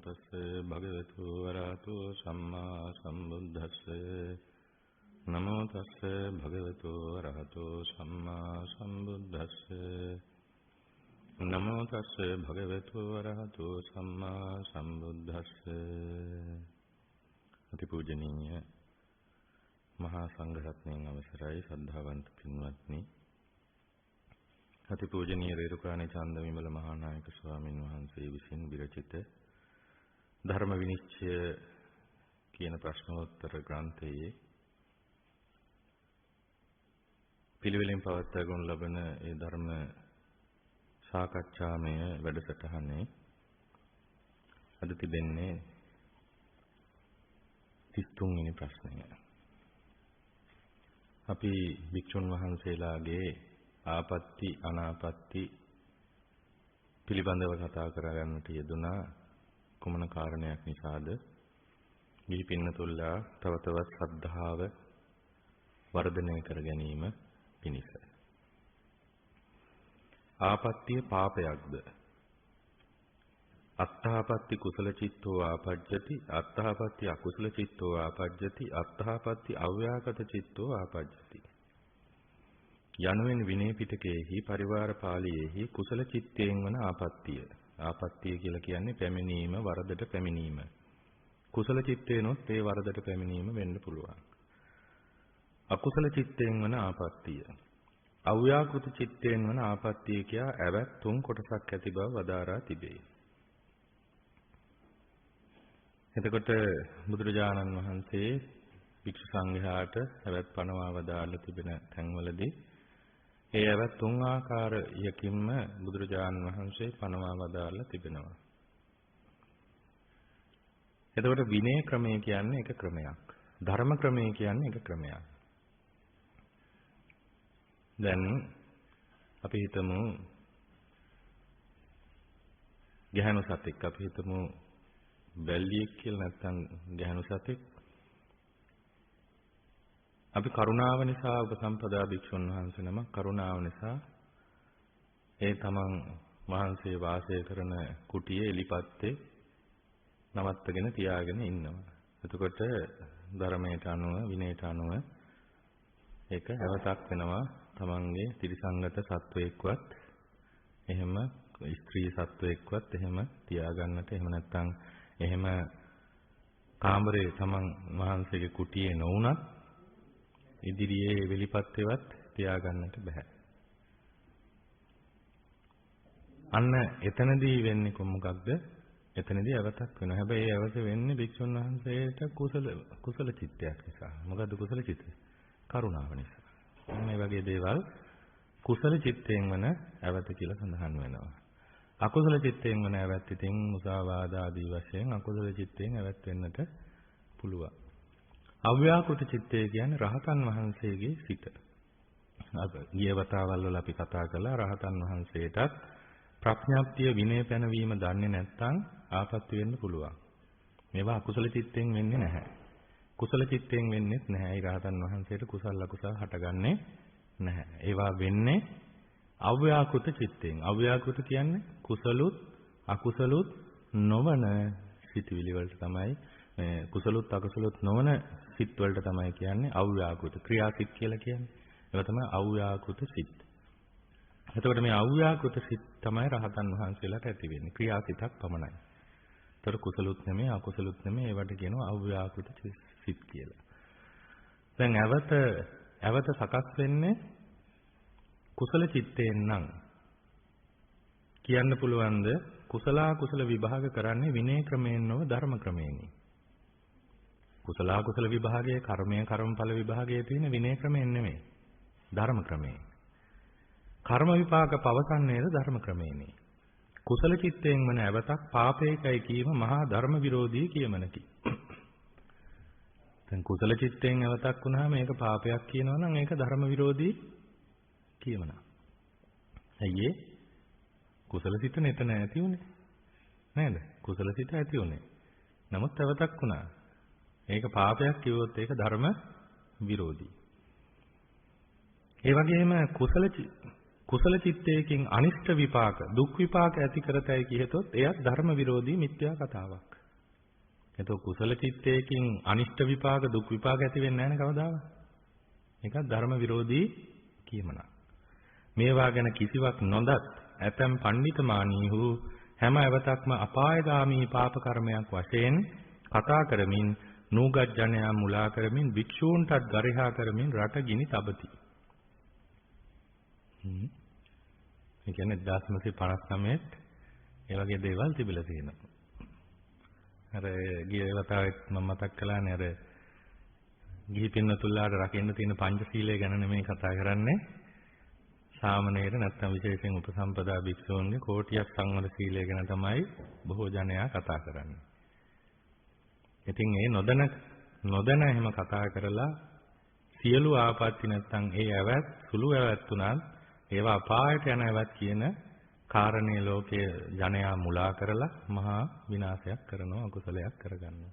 තස්සේ භගවතු වරහතෝ සම්මා සම්බුද්දස්සේ නමෝ තස්සේ භගවතු වරහතෝ සම්මා සම්බුද්දස්සේ නමෝ තස්සේ භගවතු වරහතෝ සම්මා සම්බුද්දස්සේ අතිපූජනීය මහා සංඝරත්නයන් අවසරයි සද්ධාවන්ත පින්වත්නි අතිපූජනීය රේරුකාණේ චන්දවිමල මහානායක ස්වාමීන් වහන්සේ විසින් විරචිත ධර්ම විනිශ්චය කියන ප්‍රශ්නෝත්තර ග්‍රන්ථයේ පිළිවෙලින් පවත්වාගෙන ලබන ඒ ධර්ම සාකච්ඡාමය වැඩසටහනේ අද තිබෙන්නේ 33 වෙනි ප්‍රශ්නය. අපි භික්ෂුන් වහන්සේලාගේ ආපත්‍ති අනාපත්‍ති පිළිබඳව කතා කරගන්නට යෙදුනා කුමන කාරණයක් නිසාද? මේ පින්නතුල්ලා තව තවත් ශ්‍රද්ධාව වර්ධනය කර ගැනීම පිණිස. ආපත්‍තිය පාපයක්ද? අත්තාපත්‍ති කුසල චිත්තෝ ආපජ්ජති අත්තාපත්‍ති අකුසල චිත්තෝ ආපජ්ජති අත්තාපත්‍ති අව්‍යාකත චිත්තෝ ආපජ්ජති යනුවෙන් විනය පිටකයේහි පරිවාර පාළියේහි කුසල චිත්තයෙන් වන ආපත්‍තිය. ආපත්‍තිය කියලා කියන්නේ පැමිණීම, වරදට පැමිණීම. කුසල චිත්තේනොත් ඒ වරදට පැමිණීම වෙන්න පුළුවන්. අකුසල චිත්තයෙන් වන ආපත්‍තිය. අව්‍යාකෘත චිත්තයෙන් වන ආපත්‍තිය කියා ඇවත් තුන් කොටසක් ඇති බව වදාරා තිබේ. එතකොට බුදුරජාණන් වහන්සේ භික්ෂු සංඝයාට ඇවත් පනවා වදාළා තිබෙන තැන්වලදී ඒ ඇවත් තුන් ආකාරයකින්ම බුදුරජාණන් වහන්සේ පනවා වදාළා තිබෙනවා. එතකොට විනය ක්‍රමය කියන්නේ එක ක්‍රමයක්. ධර්ම ක්‍රමය කියන්නේ එක ක්‍රමයක්. දැන් අපි හිතමු ගැහණු සතෙක්, අපි හිතමු බැල්ලියෙක් කියලා, නැත්නම් ගැහණු සතෙක්. අපි කරුණාව නිසා උපසම්පදා භික්ෂුන් වහන්සේ නමක් කරුණාව නිසා ඒ තමන් වහන්සේ වාසය කරන කුටියේ එලිපත්තේ නවත්තගෙන තියාගෙන ඉන්නවා. එතකොට ධර්මයට අනුව විනයට අනුව ඒක අවතක් වෙනවා. තමන්ගේ ත්‍රිසංගත සත්වයක්වත් එහෙම ස්ත්‍රී සත්වයක්වත් එහෙම තියාගන්නට, එහෙම නැත්නම් එහෙම කාමරේ තමන් වහන්සේගේ කුටියේ නොවුනත් ඉදිරියේ වෙලිපත්තේවත් තියාගන්නට බෑ. අන්න එතනදී වෙන්නේ කොමකක්ද? එතනදී අවතක් වෙනවා. හැබැයි ඒ අවත වෙන්නේ භික්ෂුන් වහන්සේට කුසල චිත්තයක් නිසා. මොකද්ද කුසල චිත්තය? කරුණාව නිසා. මේ වගේ දේවල් කුසල චිත්තයෙන් වන අවත කියලා සඳහන් වෙනවා. අකුසල චිත්තයෙන් වන අවත ඉතින් මුසාවාද ආදී වශයෙන් අකුසල චිත්තයෙන් අවත වෙන්නට පුළුවන්. අව්‍යාකෘත චිත්තය කියන්නේ රහතන් වහන්සේගේ සිත. ගිය වතාවල් වල අපි කතා කළා රහතන් වහන්සේටත් ප්‍රඥාප්තිය විනය පැනවීම දන්නේ නැත්නම් ආපත්‍ය වෙන්න පුළුවන්. මේවා අකුසල චිත්තයෙන් වෙන්නේ නැහැ. කුසල චිත්තයෙන් වෙන්නේත් නැහැ. ඒ රහතන් වහන්සේට කුසල අකුසල හටගන්නේ නැහැ. ඒවා වෙන්නේ අව්‍යාකෘත චිත්තයෙන්. අව්‍යාකෘත කියන්නේ කුසලුත් අකුසලුත් නොවන සිතුවිලි වලට තමයි, කුසලුත් අකුසලුත් නොවන සිත් වලට තමයි කියන්නේ අව්‍යාකෘත ක්‍රියාසිත කියලා කියන්නේ. ඒවා තමයි අව්‍යාකෘත සිත්. එතකොට මේ අව්‍යාකෘත සිත් තමයි රහතන් වහන්සේලාට ඇති වෙන්නේ. ක්‍රියාසිතක් පමණයි. ඒතර කුසලුත් නෙමෙයි අකුසලුත් නෙමෙයි, ඒවට කියනවා අව්‍යාකෘත සිත් කියලා. දැන් ඇවත සකස් වෙන්නේ කුසල චිත්තයෙන් නම් කියන්න පුළුවන්ද කුසල අකුසල විභාග කරන්නේ විනය ක්‍රමයෙන් නොව ධර්ම ක්‍රමයෙන්. කුසල අකුසල විභාගයේ කර්මය කර්මඵල විභාගයේ තියෙන විනය ක්‍රමයෙන් නෙමෙයි, ධර්ම ක්‍රමයෙන්. කර්ම විපාක පවසන්නේද ධර්ම ක්‍රමයෙන්. කුසල චිත්තයෙන් වන ඇවතක් පාපයකයි කීම මහා ධර්ම විරෝධී කියමනකි. දැන් කුසල චිත්තයෙන් ඇවතක් වුණාම ඒක පාපයක් කියනවා නම් ඒක ධර්ම විරෝධී කියමනක්. ඇයි ඒ? කුසල සිත නැත නැති උනේ. නේද? කුසල සිත ඇති උනේ. නමුත් ඇවතක් වුණා. ඒක පාපයක් කිව්වොත් ඒක ධර්ම විරෝධී. ඒ වගේම කුසල චිත්තයකින් අනිෂ්ට විපාක දුක් විපාක ඇති කරතයි කියතොත් එයත් ධර්ම විරෝධී මිත්‍යා කතාවක්. එතකොට කුසල චිත්තයකින් අනිෂ්ට විපාක දුක් විපාක ඇති වෙන්නේ නැහැ නේ කවදාවත්. ඒකත් ධර්ම විරෝධී කියමනක්. මේවා ගැන කිසිවක් නොදත් ඇතම් පඬිතුමාණීහු හැම අවතක්ම අපායගාමී පාප කර්මයක් වශයෙන් කතා කරමින් නූගත් ජනයා මුලා කරමින් භික්ෂූන්ටත් ගරිහා කරමින් රට ගිනි තබති. ඒ කියන්නේ 1959 ඒ වගේ දේවල් තිබිලා තියෙනවා. අර ගිය වතාවෙත් මම මතක් කළානේ අර ගිහි පින්නතුල්ලාට රකින්න තියෙන පංචශීලය ගැන නෙමෙයි කතා කරන්නේ. සාමණේර නැත්නම් විශේෂයෙන් උපසම්පදා භික්ෂූන්ගේ කෝටියක් සංවර සීලය ගැන තමයි බොහෝ ජනයා කතා කරන්නේ. ඉතින් ඒ නොදැන එහෙම කතා කරලා සියලු ආපත්‍ති නැත්නම් ඒ ඇවත් සුළු ඇවත් උනත් ඒවා අපායට යන ඇවත් කියන කාරණේ ලෝකයේ ජනයා මුලා කරලා මහා විනාශයක් කරනවා අකුසලයක් කරගන්නවා.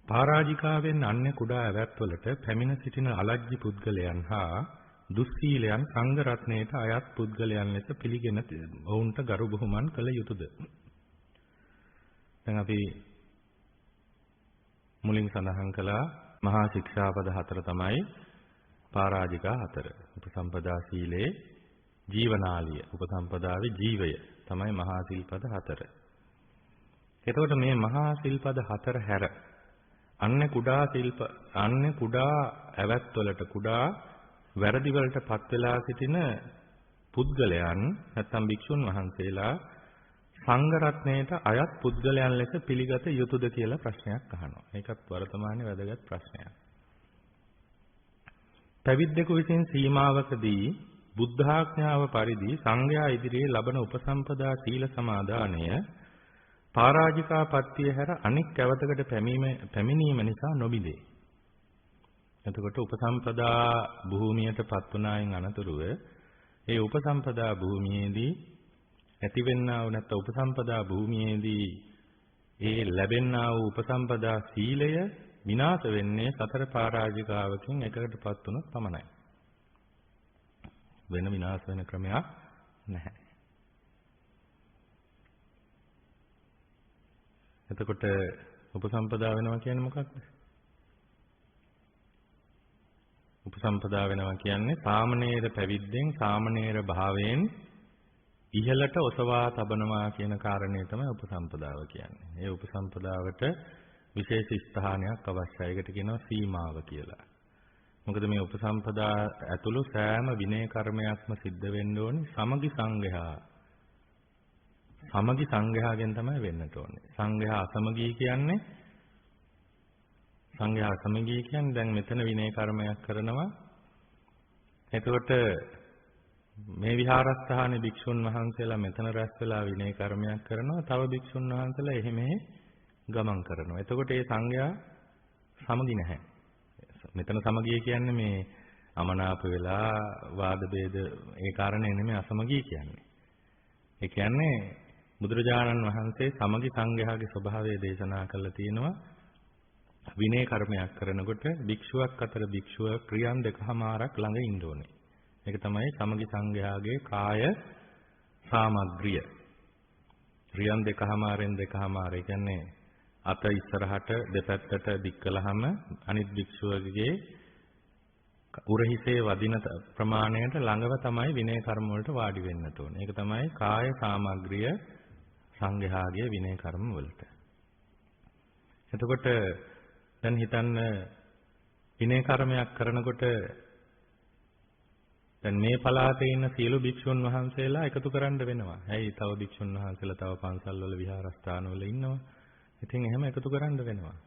පරාජිකාවෙන් අන්‍ය කුඩා ඇවැත්වලට පැමිණ සිටින අලජ්ජි පුද්ගලයන් හා දුස්සීලයන් සංඝ රත්නයේට අයත් පුද්ගලයන් ලෙස පිළිගෙන ඔවුන්ට ගරු බුහුමන් කළ යුතුයද? දැන් අපි මුලින් සඳහන් කළා මහා ශික්ෂාපද 4 තමයි පරාජිකා 4. උපසම්පදා සීලේ ජීවනාලිය උපසම්පදාවේ ජීවය තමයි මහා සිල්පද 4. එතකොට මේ මහා සිල්පද 4 හැර අන්‍ය කුඩා ඇවැත්වලට කුඩා වැරදි වලට පත් වෙලා සිටින පුද්ගලයන් නැත්නම් භික්ෂුන් වහන්සේලා සංඝ රත්නයේට අයත් පුද්ගලයන් ලෙස පිළිගත යුතුයද කියලා ප්‍රශ්නයක් අහනවා. ඒකත් වර්තමානයේ වැදගත් ප්‍රශ්නයක්. පැවිද්දෙකු විසින් සීමාවකදී බුද්ධාඥාව පරිදි සංඝයා ඉදිරියේ ලබන උපසම්පදා සීල සමාදානය පරාජිකා පත්‍ය හැර අනෙක් කැවතකට පැමිණීම නිසා නොබිදේ. එතකොට උපසම්පදා භූමියටපත් වුණායින් අනතුරුව ඒ උපසම්පදා භූමියේදී ඇතිවෙන්නා වූ නැත්නම් උපසම්පදා භූමියේදී ඒ ලැබෙන්නා වූ උපසම්පදා සීලය විනාශ වෙන්නේ සතර පරාජිකාවකින් එකකටපත් වුණොත් පමණයි. වෙන විනාශ වෙන ක්‍රමයක් නැහැ. එතකොට උපසම්පදා වෙනවා කියන්නේ මොකක්ද? උපසම්පදා වෙනවා කියන්නේ සාමණේර පැවිද්දෙන් සාමණේර භාවයෙන් ඉහළට ඔසවා තබනවා කියන කාරණේ තමයි උපසම්පදාව කියන්නේ. ඒ උපසම්පදාවට විශේෂ ස්ථානයක් අවශ්‍යයි. ඒකට කියනවා සීමාව කියලා. මොකද මේ උපසම්පදා ඇතුළු සෑම විනය කර්මයක්ම සිද්ධ වෙන්න ඕනේ සමගි සංඝයාගෙන් තමයි වෙන්නට ඕනේ. සංඝයා අසමගී කියන්නේ දැන් මෙතන විනය කර්මයක් කරනවා. එතකොට මේ විහාරස්ථානයේ භික්ෂුන් වහන්සේලා මෙතන රැස් වෙලා විනය කර්මයක් කරනවා. තව භික්ෂුන් වහන්සේලා එහෙම ගමන් කරනවා. එතකොට මේ සංඝයා සමගි නැහැ. මෙතන සමගිය කියන්නේ මේ අමනාප වෙලා වාද ભેද ඒ කාරණේ නෙමෙයි අසමගිය කියන්නේ. ඒ කියන්නේ බුදුරජාණන් වහන්සේ සමගි සංඝයාගේ ස්වභාවය දේශනා කළා තියෙනවා. විනය කර්මයක් කරනකොට භික්ෂුවක් අතර භික්ෂුව ක්‍රියන් දෙකමාරක් ළඟ ඉන්න ඕනේ. ඒක තමයි සමගි සංඝයාගේ කාය සාමග්‍රිය. ක්‍රියන් දෙකමාරෙන් දෙකමාර. ඒ කියන්නේ අත ඉස්සරහට දෙපැත්තට දික් කළාම අනිත් භික්ෂුවගේ උරහිසේ වදින ප්‍රමාණයට ළඟව තමයි විනය කර්ම වලට වාඩි වෙන්නට ඕනේ. ඒක තමයි කාය සාමග්‍රිය සංඝයාගේ විනය කර්ම වලට. එතකොට දැන් හිතන්න විනය කර්මයක් කරනකොට දැන් මේ පළාතේ ඉන්න සියලු භික්ෂුන් වහන්සේලා එකතු කරන්න වෙනවා. ඇයි තව භික්ෂුන් වහන්සේලා තව පන්සල් වල විහාරස්ථාන වල ඉන්නවා. ඉතින් එහෙම එකතු කරන්න වෙනවා.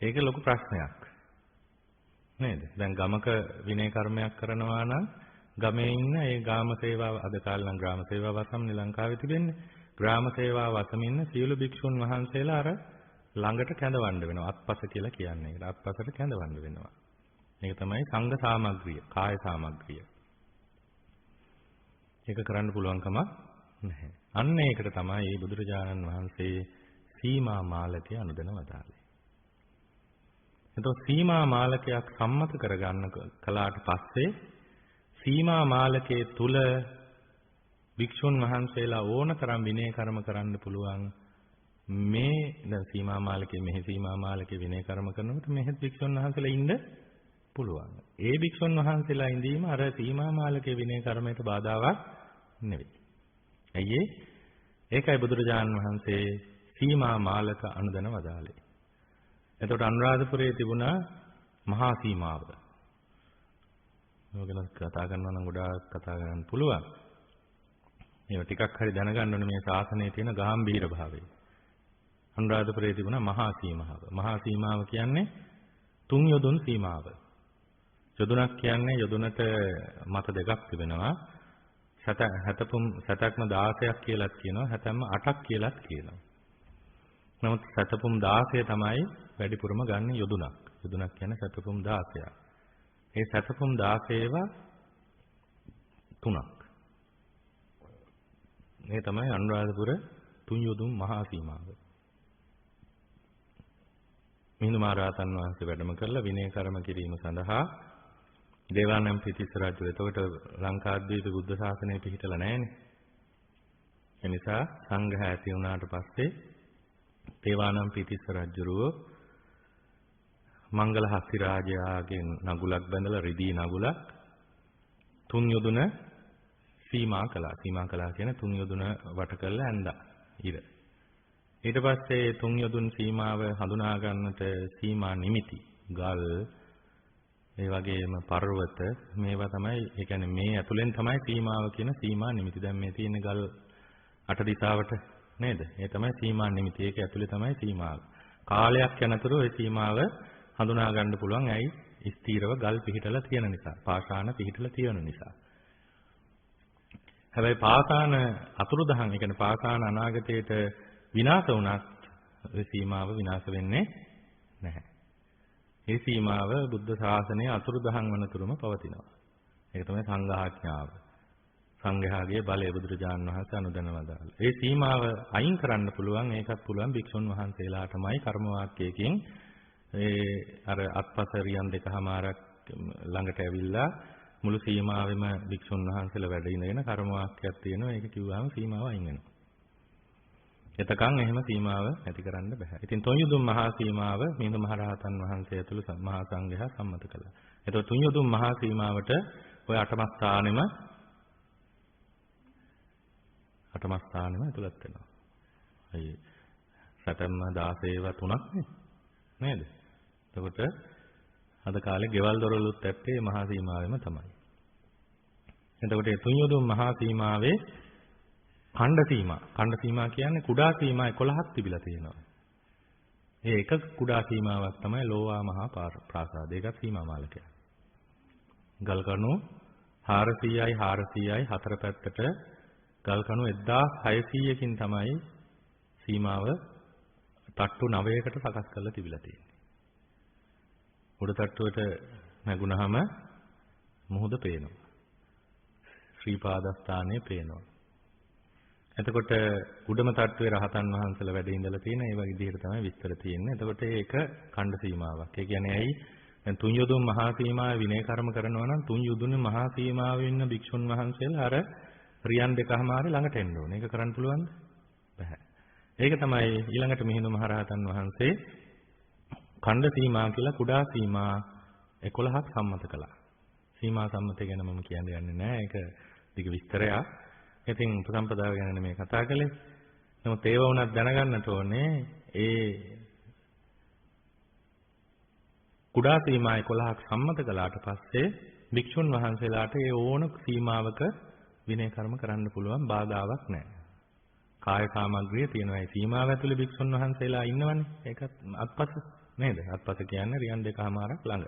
ඒක ලොකු ප්‍රශ්නයක්. නේද? දැන් ගමක විනය කර්මයක් කරනවා නම් ගමේ ඉන්න ඒ ගාම සේවාව අද කාලේ නම් ග්‍රාම සේවා වසම්නේ ලංකාවේ තිබෙන්නේ. ග්‍රාම සේවා වසමින් ඉන්න සියලු භික්ෂුන් වහන්සේලා අර ළඟට කැඳවන්න වෙනවා. අත්පස කියලා කියන්නේ. ඒකට අත්පසට කැඳවන්න වෙනවා. මේක තමයි සංඝ සාමග්‍රිය, කාය සාමග්‍රිය. ඒක කරන්න පුළුවන් කමක් නැහැ. අන්න ඒකට තමයි මේ බුදුරජාණන් වහන්සේ සීමා මාලකය අනුදැන වදාළේ. එතකොට සීමා මාලකයක් සම්මත කරගන්න කලාට පස්සේ සීමා මාලකයේ තුල භික්ෂුන් වහන්සේලා ඕනතරම් විනය කර්ම කරන්න පුළුවන්. මේ දැන් සීමා මාලකයේ මෙහි සීමා මාලකයේ විනය කර්ම කරනකොට මෙහෙත් භික්ෂුන් වහන්සේලා ඉන්න පුළුවන්. ඒ භික්ෂුන් වහන්සේලා ඉඳීම අර සීමා මාලකයේ විනය කර්මයට බාධාවක් නෙවෙයි. ඇයි ඒකයි බුදුරජාණන් වහන්සේ සීමා මාලක අනුදැන වදාළේ. එතකොට අනුරාධපුරයේ තිබුණා මහා සීමාව. මේක ගැන කතා කරනවා නම් ගොඩාක් කතා කරන්න පුළුවන්. මේව ටිකක් හරි දැනගන්න ඕනේ මේ ශාසනයේ තියෙන ගැඹීර භාවය. අනුරාධපුරයේ තිබුණා මහා සීමාව. මහා සීමාව කියන්නේ තුන් යොදුන් සීමාව. යොදුනක් කියන්නේ යොදුනට මත දෙකක් තිබෙනවා. සතක්ම 16ක් කියලාත් කියනවා. හැතැම්ම 8ක් කියලාත් කියනවා. නමුත් සතපුම් 16 තමයි වැඩිපුරම ගන්න යොදුනක්. යොදුනක් කියන්නේ සතපුම් 16ක්. ඒ සතපුම් 16ව තුනක්. මේ තමයි අනුරාධපුර තුන් යොදුන් මහා සීමාව. මිහිඳු මහරහතන් වහන්සේ වැඩම කරලා විනය කර්ම කිරීම සඳහා දේවානම් පිටිස්ස රජු. එතකොට ලංකාද්වීප බුද්ධ ශාසනය පිහිටලා නැහැනේ. ඒ නිසා සංඝයා ඇති වුණාට පස්සේ දේවානම් පිටිස්ස රජුරෝ මංගල හස්ති රාජයාගේ නගුලක් බැඳලා රිදී නගුලක් තුන් යොදුන සීමා කළා. සීමා කළා කියන තුන් යොදුන වට කරලා ඇඳා ඉර. ඊට පස්සේ තුන් යොදුන් සීමාව හඳුනා ගන්නට සීමා නිමිති ගල් ඒ වගේම පර්වත මේවා තමයි. ඒ කියන්නේ මේ ඇතුලෙන් තමයි සීමාව කියන සීමා නිමිති. දැන් මේ තියෙන ගල් අට දිශාවට නේද? ඒ තමයි සීමා නිමිති. ඒක ඇතුලේ තමයි සීමාව. කාලයක් යනතුරු ඒ සීමාව හඳුනා ගන්න පුළුවන්. ඇයි? ස්ථීරව ගල් පිහිටලා තියෙන නිසා. පාෂාණ පිහිටලා තියෙන නිසා. හැබැයි පාෂාණ අතුරුදහන්, ඒ කියන්නේ පාෂාණ අනාගතයේට විනාශ වුණත් ඒ සීමාව විනාශ වෙන්නේ නැහැ. ඒ සීමාව බුද්ධ ශාසනයේ අතුරුදහන් වන තුරුම පවතිනවා. ඒක තමයි සංඝාඥාව. සංඝයාගේ බලය බුදුරජාණන් වහන්සේ අනුදැන වදාළ. ඒ සීමාව අයින් කරන්න පුළුවන්. ඒකත් පුළුවන් භික්ෂුන් වහන්සේලාටමයි කර්ම වාක්‍යයෙන් අර අත්පසරියන් දෙකමාරක් ළඟට ඇවිල්ලා මුළු සීමාවෙම භික්ෂුන් වහන්සේලා වැඩ ඉඳගෙන කර්ම වාක්‍යයක් තියෙනවා. ඒක කිව්වම සීමාව අයින් වෙනවා. එතකන් එහෙම සීමාව ඇති කරන්න බෑ. ඉතින් තුන්යුදුම් මහා සීමාව මිහිඳු මහරහතන් වහන්සේ ඇතුළු මහා සංඝයා සම්මත කළා. ඒතකොට තුන්යුදුම් මහා සීමාවට ඔය අටම ස්ථානෙම ඇතුළත් වෙනවා. අයි සැතැම්ම 16ව තුනක් නේද? එතකොට අද කාලේ ගෙවල් දොරවලුත් ඇත්තේ මහා සීමාවෙම තමයි. එතකොට මේ තුන්යුදුම් මහා සීමාවේ ඛණ්ඩ සීමා කියන්නේ කුඩා සීමා 11ක් තිබිලා තියෙනවා. ඒ එක කුඩා සීමාවක් තමයි ලෝවා මහා ප්‍රාසාද. ඒකත් සීමා මාලකයක්. ගල් කණු 400යි 400යි හතර පැත්තට ගල් කණු 1600කින් තමයි සීමාව තට්ටු 9කට සකස් කරලා තිබිලා තියෙන්නේ. උඩ තට්ටුවට නැගුණාම මුහුද පේනවා. ශ්‍රී පාදස්ථානයේ පේනවා. එතකොට උඩම තට්ටුවේ රහතන් වහන්සේලා වැඩ ඉඳලා තියෙන ඒ වගේ විදිහට තමයි විස්තර තියෙන්නේ. එතකොට ඒක ඛණ්ඩ සීමාවක්. ඒ කියන්නේ ඇයි? දැන් තුන් යොදුන් මහා සීමාවේ විනය කර්ම කරනවා නම් තුන් යොදුනේ මහා සීමාවේ ඉන්න භික්ෂුන් වහන්සේලා අර රියන් දෙකමාරේ ළඟට එන්න ඕනේ. ඒක කරන්න පුළුවන්ද? බෑ. ඒක තමයි ඊළඟට මිහිඳු මහරහතන් වහන්සේ ඛණ්ඩ සීමා කියලා කුඩා සීමා 11ක් සම්මත කළා. සීමා සම්මතය ගැන මම කියන්න යන්නේ නැහැ. ඒක දිග විස්තරයක්. ඉතින් උපසම්පදාව ගැන මේ කතා කළේ. නමුත් ඒව වුණත් දැනගන්නට ඕනේ ඒ කුඩා සීමා 11ක් සම්මත කළාට පස්සේ භික්ෂුන් වහන්සේලාට ඒ ඕන සීමාවක විනය කර්ම කරන්න පුළුවන් බාධාවක් නැහැ. කාය සාමග්‍රිය තියෙනවා. ඒ සීමාව ඇතුලේ භික්ෂුන් වහන්සේලා ඉන්නවනේ. ඒකත් අත්පස නේද? අත්පස කියන්නේ රියන් දෙකමාරක් ළඟ.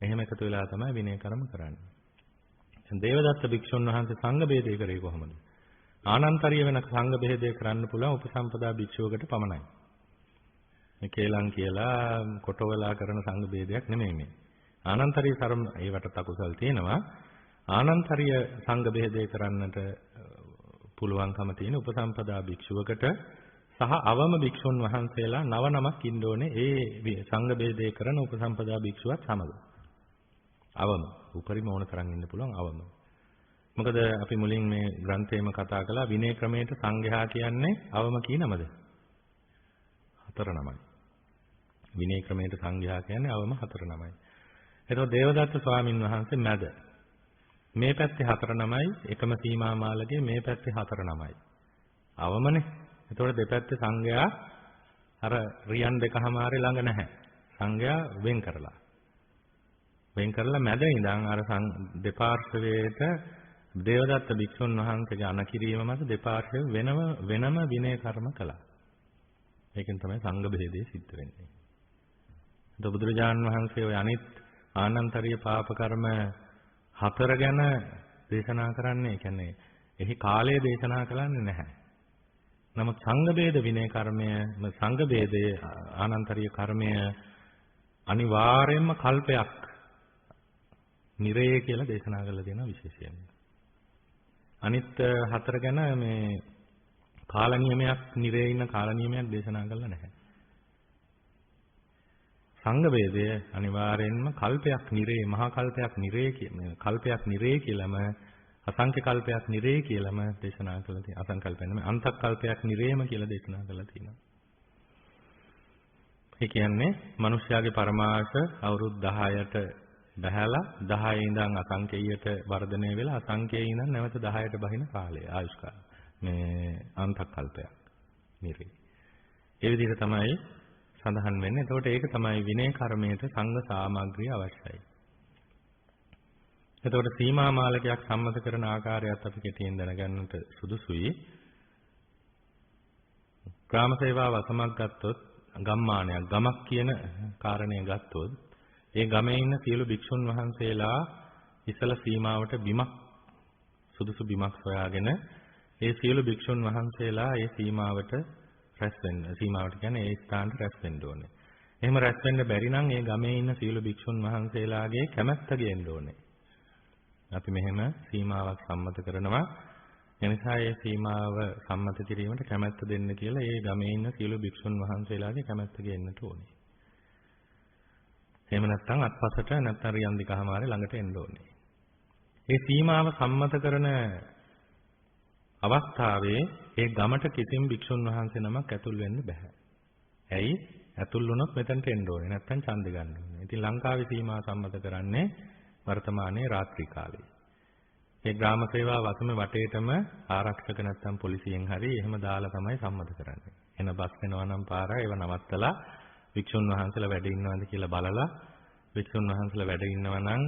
එහෙම එකතු වෙලා තමයි විනය කර්ම කරන්නේ. දේවදත්ත භික්ෂුන් වහන්සේ සංඝ බෙදේ කරේ කොහොමද? ආනන්තරිය වෙන සංඝ බෙදේ කරන්න පුළුවන් උපසම්පදා භික්ෂුවකට පමණයි. මේ කේලම් කියලා කොටවලා කරන සංඝ බෙදයක් නෙමෙයි මේ. ආනන්තරිය සරම ඒවට අකුසල් තියෙනවා. ආනන්තරිය සංඝ බෙදේ කරන්නට පුළුවන්කම තියෙන උපසම්පදා භික්ෂුවකට සහ අවම භික්ෂුන් වහන්සේලා 9 ඉන්න ඕනේ ඒ සංඝ ભેදේ කරන උපසම්පදා භික්ෂුවත් සමග. අවම උපරිම ඕන තරම් ඉන්න පුළුවන් අවම. මොකද අපි මුලින් මේ ග්‍රන්ථයේම කතා කළා විනය ක්‍රමයට සංඝයා කියන්නේ අවම කී නමද? 4 නමයි. විනය ක්‍රමයට සංඝයා කියන්නේ අවම 4 නමයි. එතකොට දේවදත්ත ස්වාමින් වහන්සේ මැද. මේ පැත්තේ 4 නමයි එකම සීමා මාලකයේ මේ පැත්තේ 4 නමයි. අවමනේ. එතකොට දෙපැත්තේ සංඝයා අර රියන් දෙකමාරේ ළඟ නැහැ. සංඝයා වෙන් කරලා. වෙන් කරලා මැද ඉඳන් අර දෙපාර්ශ්වයට දේවදත්ත භික්ෂුන් වහන්සේගේ අනකිරීම මත දෙපාර්ශ්වය වෙනම විනය කර්ම කළා. ඒකෙන් තමයි සංඝ බෙහෙදේ සිද්ධ වෙන්නේ. එතකොට බුදුරජාණන් වහන්සේ ඔය අනිත් ආනන්තරීය පාප කර්ම 4 ගැන දේශනා කරන්නේ, ඒ කියන්නේ එහි කාලය දේශනා කරන්නේ නැහැ. නමුත් සංඝ බේද විනය කර්මය, සංඝ බේදයේ ආනන්තරීය කර්මය අනිවාර්යයෙන්ම කල්පයක් නිරේ කියලා දේශනා කරලා තියෙනවා විශේෂයෙන්. අනිත් 4 ගැන මේ කාල නියමයක් නිරේ ඉන්න කාල නියමයක් දේශනා කරලා නැහැ. සංඝ බේදය අනිවාර්යයෙන්ම කල්පයක් නිරේ, මහා කල්පයක් නිරේ කල්පයක් නිරේ කියලාම අසංඛ්‍ය කල්පයක් නිරේ කියලාම දේශනා කරලා තියෙනවා. අසංකල්ප නෙමෙයි අන්තක් කල්පයක් නිරේම කියලා දේශනා කරලා තියෙනවා. ඒ කියන්නේ මිනිස්යාගේ පරමාර්ථ අවුරුදු 10ට බහැලා 10 ඉඳන් අසංඛ්‍යයට වර්ධනය වෙලා අසංඛ්‍යයේ ඉඳන් නැවත 10ට බහින කාලය ආයුෂ් කාලය. මේ අන්තක් කල්පයක් නිරේ. ඒ විදිහට තමයි සඳහන් වෙන්නේ. එතකොට ඒක තමයි විනය කර්මයට සංඝ සාමග්‍රිය අවශ්‍යයි. එතකොට සීමා මාලකයක් සම්මත කරන ආකාරයත් අපි කෙටියෙන් දැනගන්නට සුදුසුයි. ග්‍රාම සේවා වසමක් ගත්තොත්, ගම්මානයක් ගමක් කියන කාරණය ගත්තොත්, ඒ ගමේ ඉන්න සියලු භික්ෂුන් වහන්සේලා ඉසල සීමාවට බිමක්, සුදුසු බිමක් සොයාගෙන ඒ සියලු භික්ෂුන් වහන්සේලා ඒ සීමාවට රැස් වෙන්න, සීමාවට කියන්නේ ඒ ස්ථානට රැස් වෙන්න ඕනේ. එහෙම රැස් වෙන්න බැරි නම් ඒ ගමේ ඉන්න සියලු භික්ෂුන් වහන්සේලාගේ කැමැත්ත ගේන්න ඕනේ. අපි මෙහෙම සීමාවක් සම්මත කරනවා. එනිසා ඒ සීමාව සම්මත කිරීමට කැමැත්ත දෙන්න කියලා ඒ ගමේ ඉන්න සියලු භික්ෂුන් වහන්සේලාගේ කැමැත්ත ගේන්නට ඕනේ. එහෙම නැත්නම් අත්පසට නැත්නම් රියන්දිකහමාරේ ළඟට එන්න ඕනේ. ඒ සීමාව සම්මත කරන අවස්ථාවේ ඒ ගමට කිසිම භික්ෂුන් වහන්සේ නමක් ඇතුල් වෙන්න බෑ. ඇයි? ඇතුල් වුණොත් මෙතනට එන්න ඕනේ. නැත්නම් ඡන්දෙ ගන්න ඕනේ. ඉතින් ලංකාවේ සීමා සම්මත කරන්නේ වර්තමානයේ රාත්‍රී කාලේ. ඒ ග්‍රාම සේවා වසමේ වටේටම ආරක්ෂක නැත්නම් පොලිසියෙන් හරි එහෙම දාලා තමයි සම්මත කරන්නේ. එන බස් වෙනවා නම් පාර ඒව නවත්තලා වික්ෂුන් වහන්සේලා වැඩ ඉන්නවද කියලා බලලා වික්ෂුන් වහන්සේලා වැඩ ඉන්නවා නම්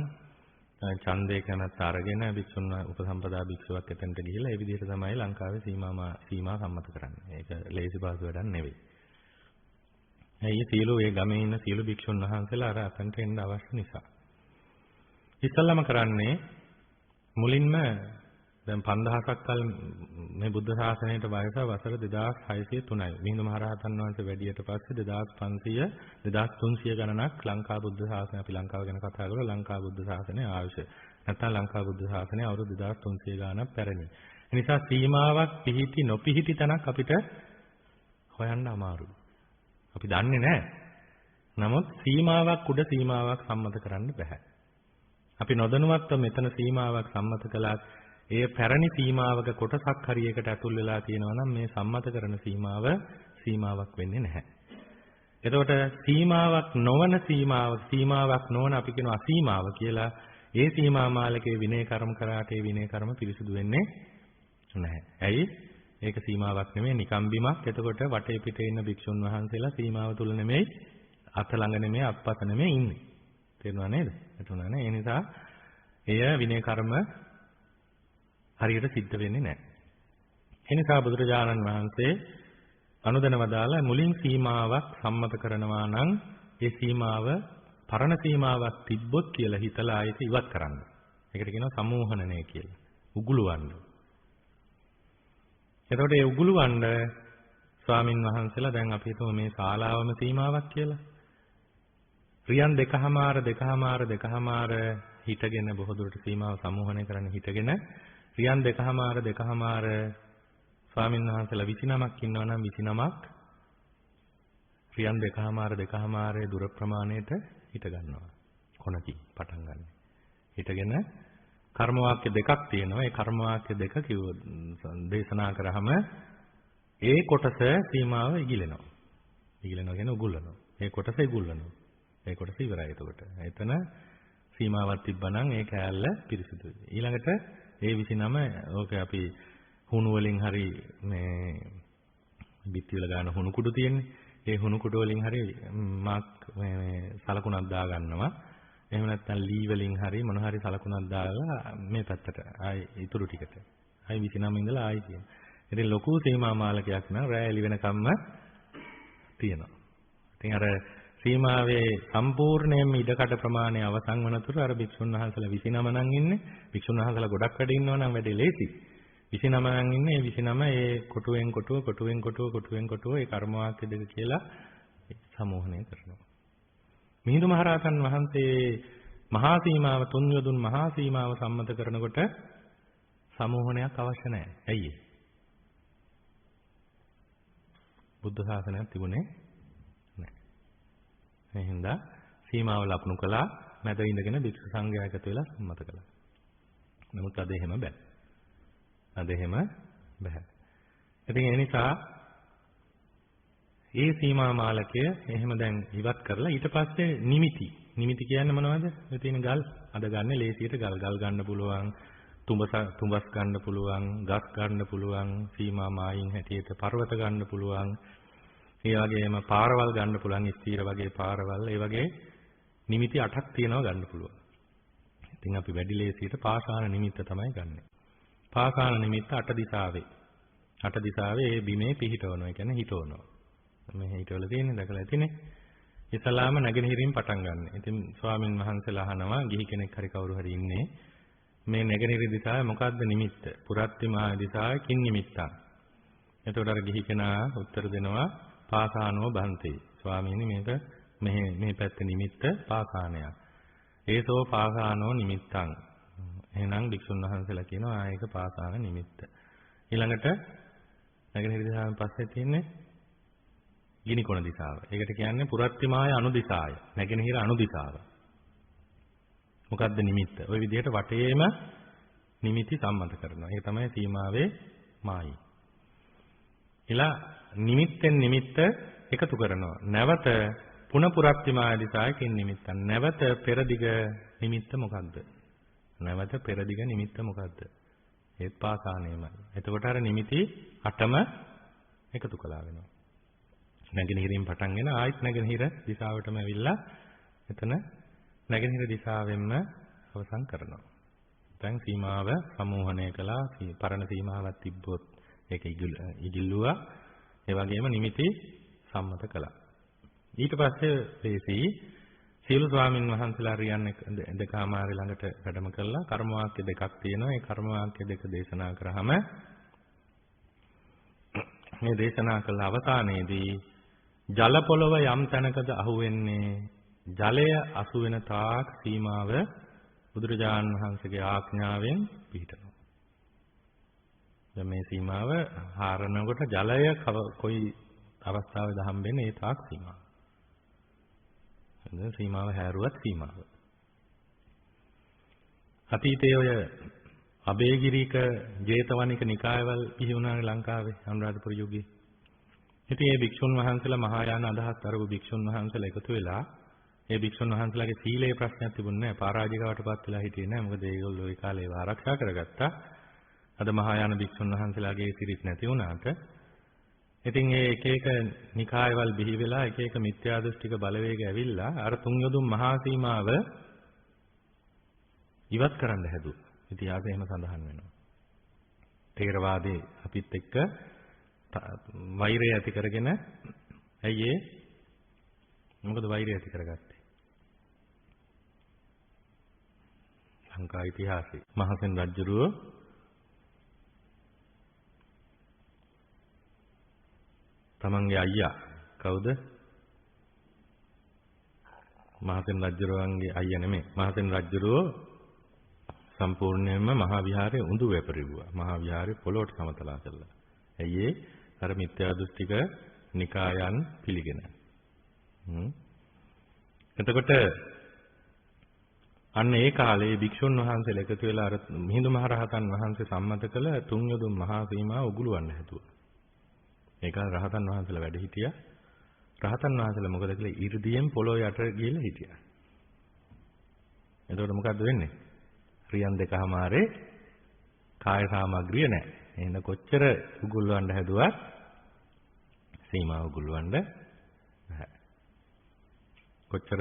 ඡන්දේ කැමැත්ත අරගෙන වික්ෂුන් උපසම්පදා භික්ෂුවක් එතනට ගිහිල්ලා ඒ විදිහට තමයි ලංකාවේ සීමා සම්මත කරන්නේ. ඒක ලේසි පාසු වැඩක් නෙවෙයි. ඇයි සියලු ඒ ගමේ ඉන්න සියලු භික්ෂුන් වහන්සේලා අර අතන්ට එන්න අවශ්‍ය නිසා. ඉස්සල්ලාම කරන්නේ මුලින්ම දැන් 5000ක් කල මේ බුද්ධ ශාසනයට වයස වසර 2603යි. මිහිඳු මහරහතන් වහන්සේ වැඩියට පස්සේ 2500 2300 ගණනක් ලංකා බුද්ධ ශාසනය, අපි ලංකාව ගැන කතා කරලා ලංකා බුද්ධ ශාසනය ආයුෂ. නැත්නම් ලංකා බුද්ධ ශාසනය අවුරුදු 2300 ගණනක් පැරණි. ඒ නිසා සීමාවක් පිහිටි නොපිහිටි තැනක් අපිට හොයන්න අමාරුයි. අපි දන්නේ නැහැ. නමුත් සීමාවක් උඩ සීමාවක් සම්මත කරන්න බෑ. අපි නොදැනුවත්ව මෙතන සීමාවක් සම්මත කළාත් ඒ පැරණි සීමාවක කොටසක් හරියකට ඇතුල් වෙලා තියෙනවා නම් මේ සම්මත කරන සීමාවක් වෙන්නේ නැහැ. එතකොට සීමාවක් නොවන සීමාවක් නොවන අපි කියන අසීමාව කියලා ඒ සීමා මාලකයේ විනය කර්ම කරාට ඒ විනය කර්ම පිරිසුදු වෙන්නේ නැහැ. ඇයි? ඒක සීමාවක් නෙමෙයි නිකම් බිමක්. එතකොට වටේ පිටේ ඉන්න භික්ෂුන් වහන්සේලා සීමාව තුල නෙමෙයි, අත ළඟ නෙමෙයි, අත්පස නෙමෙයි ඉන්නේ. තේරුණා නේද? එතනනේ. ඒ නිසා එය විනය කර්ම හරියට සිද්ධ වෙන්නේ නැහැ. ඒ නිසා බුදුරජාණන් වහන්සේ අනුදැන වදාලා මුලින් සීමාවක් සම්මත කරනවා නම් ඒ සීමාව පරණ සීමාවක් තිබ්බොත් කියලා හිතලා ඒක ඉවත් කරන්න. ඒකට කියනවා සමෝහනනය කියලා. උගුලවන්න. එතකොට ඒ උගුලවන්න ස්වාමින් වහන්සේලා දැන් අපි හිතමු මේ ශාලාවම සීමාවක් කියලා. රියන් දෙකහමාර හිටගෙන බොහෝ දුරට සීමාව සමෝහනය කරන්න හිටගෙන රියන් දෙකහමාර ස්වාමීන් වහන්සේලා 29ක් ඉන්නවා නම් 29ක් ක්‍රියන් දෙකමාරේ දුර ප්‍රමාණයට හිට ගන්නවා. කොනකි පටන් ගන්න. හිටගෙන කර්ම වාක්‍ය දෙකක් තියෙනවා. ඒ කර්ම වාක්‍ය දෙක දේශනා කරාම ඒ කොටස සීමාව ඉගිලෙනවා. ඉගිලෙනවා කියන්නේ උගුල්ලනවා. ඒ කොටස ඉගුල්ලනවා. ඒ කොටස ඉවරයි එතකොට. එතන සීමාවක් තිබ්බනම් ඒ කෑල්ල පිරිසිදුයි. ඊළඟට ඒ 29 ඕක අපි හුණු වලින් හරි මේ බිත්ති වල ගන්න හුණු කුඩු තියෙන්නේ. ඒ හුණු කුඩු වලින් හරි මාක් මේ සලකුණක් දා ගන්නවා. එහෙම නැත්නම් ලී වලින් හරි මොන හරි සලකුණක් දාලා මේ පැත්තට ආයි ඊටු ටිකට. ආයි 29 ඉඳලා ආයි කියන. ඉතින් ලොකු සීමා මාලකයක් නම් රැය එළි වෙනකම්ම තියෙනවා. ඉතින් අර සීමාවේ සම්පූර්ණයෙන්ම ඉඩකඩ ප්‍රමාණය අවසන් වනතුරු අර භික්ෂුන් වහන්සේලා 29 නම් ඉන්නේ. භික්ෂුන් වහන්සේලා ගොඩක් වැඩ ඉන්නවා නම් වැඩේ ලේසි. 29 නම් ඉන්නේ. 29 ඒ කොටුවෙන් කොටුව ඒ කර්ම වාක්‍ය දෙක කියලා සමෝහණය කරනවා. මිහිඳු මහරහතන් වහන්සේ මහා සීමාව තුන් යොදුන් මහා සීමාව සම්මත කරනකොට සමෝහණයක් අවශ්‍ය නැහැ. ඇයි ඒ? බුද්ධ ශාසනයක් තිබුණේ නැහැ. ඒ හින්දා සීමාව ලකුණු කළා, මැද ඉඳගෙන භික්ෂු සංඝයා එකතු වෙලා සම්මත කළා. නමුත් අද එහෙම බෑ. ඉතින් ඒ නිසා ඒ සීමා මාලකය එහෙම දැන් ඉවත් කරලා ඊට පස්සේ නිමිති කියන්නේ මොනවද? මේ තියෙන ගල් අද ගන්න ලේසියට ගල් ගන්න පුළුවන්, තුඹස් ගන්න පුළුවන්, ගස් ගන්න පුළුවන්, සීමා මායින් හැටියට පර්වත ගන්න පුළුවන්. ඒ වගේම පාරවල් ගන්න පුළුවන්, ස්ථීර වගේ පාරවල්. ඒ වගේ නිමිති 8ක් තියෙනවා ගන්න පුළුවන්. ඉතින් අපි වැඩි ලේසියට පාසාන නිමිත්ත තමයි ගන්නෙ. පාසාන නිමිත්ත 8 දිශාවේ ඒ බිමේ පිහිටවනවා. ඒ කියන්නේ හිටවනවා. මේ හිටවල තියෙන්නේ දැකලා ඇතිනේ. ඉස්ලාම නැගෙනහිරින් පටන් ගන්න. ඉතින් ස්වාමින් වහන්සේලා අහනවා ගිහි කෙනෙක් හරි කවුරු හරි ඉන්නේ මේ නැගෙනහිර දිශාවේ මොකද්ද නිමිත්ත? පුරත්තිමා දිශාවේ කින් නිමිත්තක්. එතකොට අර ගිහි කෙනා උත්තර දෙනවා පාසානෝ බන්තේ. ස්වාමීනි මේක මේ පැත්තේ නිමිත්ත පාසානයක්. ඒසෝ පාසානෝ නිමිත්තං. එහෙනම් භික්ෂුන් වහන්සේලා කියනවා ඒක පාසාන නිමිත්ත. ඊළඟට නැගෙනහිර දිශාවෙන් පස්සේ තියෙන්නේ ගිනිකොණ දිශාව. ඒකට කියන්නේ පුරත්තිමාය අනුදිශාය. නැගෙනහිර අනුදිශාව. මොකද්ද නිමිත්ත? ওই විදිහට වටේම නිමිති සම්මත කරනවා. ඒක තමයි සීමාවේ මායි. ඊළා නිමිත්තෙන් නිමිත්ත එකතු කරනවා. නැවත පුන පුරත්තිමාය දිශායකින් නිමිත්තක්. නැවත පෙරදිග නිමිත්ත මොකද්ද? නැවත පෙරදිග නිමිත්ත මොකද්ද? ඒත් පාසානේමයි. එතකොට අර නිමිති 8ම එකතු කළා වෙනවා. නැගෙනහිරින් පටන්ගෙන ආයෙත් නැගෙනහිර දිශාවටම ඇවිල්ලා එතන නැගෙනහිර දිශාවෙන්ම අවසන් කරනවා. දැන් සීමාව සමෝහණය කළා. පරණ සීමාවක් තිබ්බොත් ඒක ඉගිල්ලුවා. ඒ වගේම නිමිති සම්මත කළා. ඊට පස්සේ වේසි සීල ස්වාමින් වහන්සේලා රියන්නේ දෙකමාරේ ළඟට වැඩම කළා. කර්ම වාක්‍ය දෙකක් තියෙනවා. ඒ කර්ම වාක්‍ය දෙක දේශනා කරාම මේ දේශනා කළ අවසානයේදී ජල පොළව යම් තැනකද අහුවෙන්නේ ජලය අසු වෙන තාක් සීමාව බුදුරජාණන් වහන්සේගේ ආඥාවෙන් පිහිටනවා. දැන් මේ සීමාව හරනකොට ජලය කොයි අවස්ථාවේද හම්බෙන්නේ ඒ තාක් සීමාව. දැන් සීමාව හැරුවත් සීමාව. අතීතයේ ඔය අබේගිරික ජේතවනික නිකායවල පිහි වුණානේ ලංකාවේ අනුරාධපුර යුගයේ. ඉතින් මේ භික්ෂුන් වහන්සේලා මහායාන අදහස් අරපු භික්ෂුන් වහන්සේලා එකතු වෙලා ඒ භික්ෂුන් වහන්සේලාගේ සීලේ ප්‍රශ්නයක් තිබුණේ නැහැ. පරාජිකවටපත් වෙලා හිටියේ නැහැ. මොකද ඒගොල්ලෝ ඒ කාලේ ඒව ආරක්ෂා කරගත්තා. අද මහායාන භික්ෂුන් වහන්සේලාගේ සිරිත් නැති වුණාට ඉතින් ඒ එක එක නිකායවල බිහි වෙලා එක එක මිත්‍යා දෘෂ්ටික බලවේග ඇවිල්ලා අර තුන් යොදුන් මහා සීමාව ඉවත් කරන්න හැදුවා. ඉතිහාසය එහෙම සඳහන් වෙනවා. තේරවාදයේ අපිත් එක්ක වෛරය ඇති කරගෙන ඇයි ඒ මොකද වෛරය ඇති කරගත්තේ? ලංකා ඉතිහාසයේ මහසෙන් රජුරුව තමන්ගේ අයියා කවුද? මහසෙන් රජුරුවන්ගේ අයියා නෙමෙයි. මහසෙන් රජුරුව සම්පූර්ණයෙන්ම මහා විහාරයේ උඳු වැපරිවුවා. මහා විහාරේ පොළොවට සමතලා කළා. ඇයි ඒ අර මිත්‍යා දෘෂ්ටික නිකායන් පිළිගෙන. එතකොට අන්න ඒ කාලේ භික්ෂුන් වහන්සේලා එකතු වෙලා අර මිහිඳු මහරහතන් වහන්සේ සම්මත කළ තුන් යොදුන් මහා සීමාව උගුලවන්න හැදුවා. ඒක රහතන් වහන්සේලා වැඩ හිටියා. රහතන් වහන්සේලා මොකද කළේ? 이르දියෙන් පොළොව යට ගිහලා හිටියා. එතකොට මොකද්ද වෙන්නේ? රියන් දෙකමාරේ කාය සාමග්‍රිය නැහැ. එහෙනම් කොච්චර උගුලවන්න හැදුවත් සීමාව උගුලවන්න බෑ. කොච්චර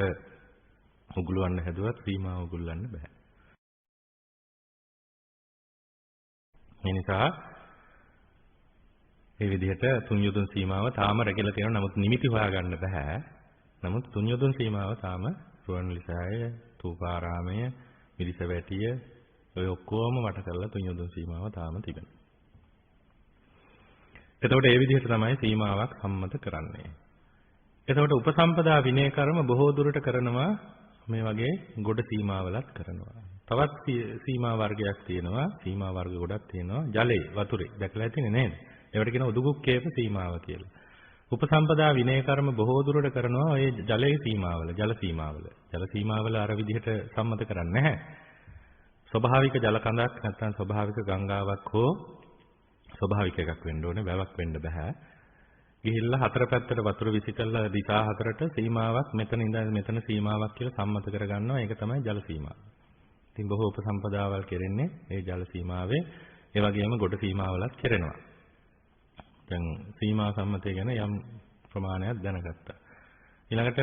උගුලවන්න හැදුවත් සීමාව උගුලවන්න බෑ. ඒ නිසා මේ විදිහට තුන් යොදුන් සීමාව තාම රැකලා තියෙනවා. නමුත් නිමිති හොයාගන්න බෑ. නමුත් තුන් යොදුන් සීමාව තාම රුවන්වැලිසෑය, තූපාරාමය, මිරිසවැටිය ඔය ඔක්කොම වට කරලා තුන් යොදුන් සීමාව තාම තිබෙනවා. එතකොට මේ විදිහට තමයි සීමාවක් සම්මත කරන්නේ. එතකොට උපසම්පදා විනය කර්ම බොහෝ දුරට කරනවා මේ වගේ ගොඩ සීමාවලත් කරනවා. තවත් සීමා වර්ගයක් තියෙනවා. සීමා වර්ග ගොඩක් තියෙනවා. ජලයේ වතුරේ දැකලා ඇතිනේ නේද? ඒවට කියනවා උදුගුක්කේප සීමාව කියලා. උපසම්පදා විනය කර්ම බොහෝ දුරට කරනවා ඔය ජලයේ සීමාවල, ජල සීමාවල. ජල සීමාවල අර විදිහට සම්මත කරන්නේ නැහැ. ස්වභාවික ජල කඳක් නැත්නම් ස්වභාවික ගංගාවක් හෝ ස්වභාවික එකක් වෙන්න ඕනේ, වැවක් වෙන්න බෑ. ගිහිල්ලා හතර පැත්තට වතුර විසි කළා දිශා හතරට සීමාවක් මෙතන ඉඳන් මෙතන සීමාවක් කියලා සම්මත කරගන්නවා. ඒක තමයි ජල සීමාව. ඉතින් බොහෝ උපසම්පදාවල් කෙරෙන්නේ මේ ජල සීමාවේ. ඒ වගේම ගොඩ සීමාවලත් කෙරෙනවා. දැන් සීමා සම්මතය ගැන යම් ප්‍රමාණයක් දැනගත්තා. ඊළඟට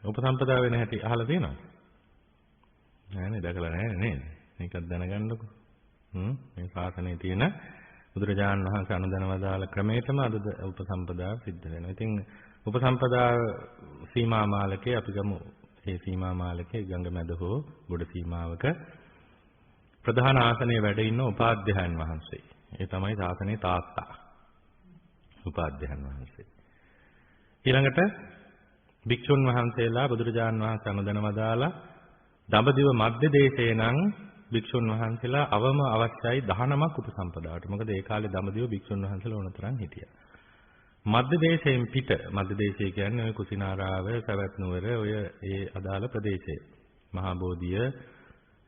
උපසම්පදා වෙන හැටි අහලා තියෙනවද? නෑනේ, දැකලා නෑනේ නේද? මේකත් දැනගන්නකො. මේ ශාසනයේ තියෙන බුදුරජාණන් වහන්සේ අනුදැන වදාළ ක්‍රමයටම අද උපසම්පදාව සිද්ධ වෙනවා. ඉතින් උපසම්පදා සීමා මාලකේ අපි ගමු. මේ සීමා මාලකේ ගංගා මැද හෝ ගොඩ සීමාවක ප්‍රධාන ආසනයේ වැඩ ඉන්න උපාධ්‍යයන් වහන්සේ. ඒ තමයි ශාසනයේ තාත්තා. උපාධ්‍යයන් වහන්සේ. ඊළඟට භික්ෂුන් වහන්සේලා බුදුරජාණන් වහන්සේ අනුදැන වදාළ දඹදිව මධ්‍ය දේශේ නම් භික්ෂුන් වහන්සේලා අවම අවශ්‍යයි 19ක් උපසම්පදාවට. මොකද ඒ කාලේ දඹදිව භික්ෂුන් වහන්සේලා ඕන තරම් හිටියා. මධ්‍ය දේශයෙන් පිට, මධ්‍ය දේශය කියන්නේ ඔය කුසිනාරාව, සවැත් නුවර, ඔය ඒ අදාළ ප්‍රදේශය. මහා බෝධිය,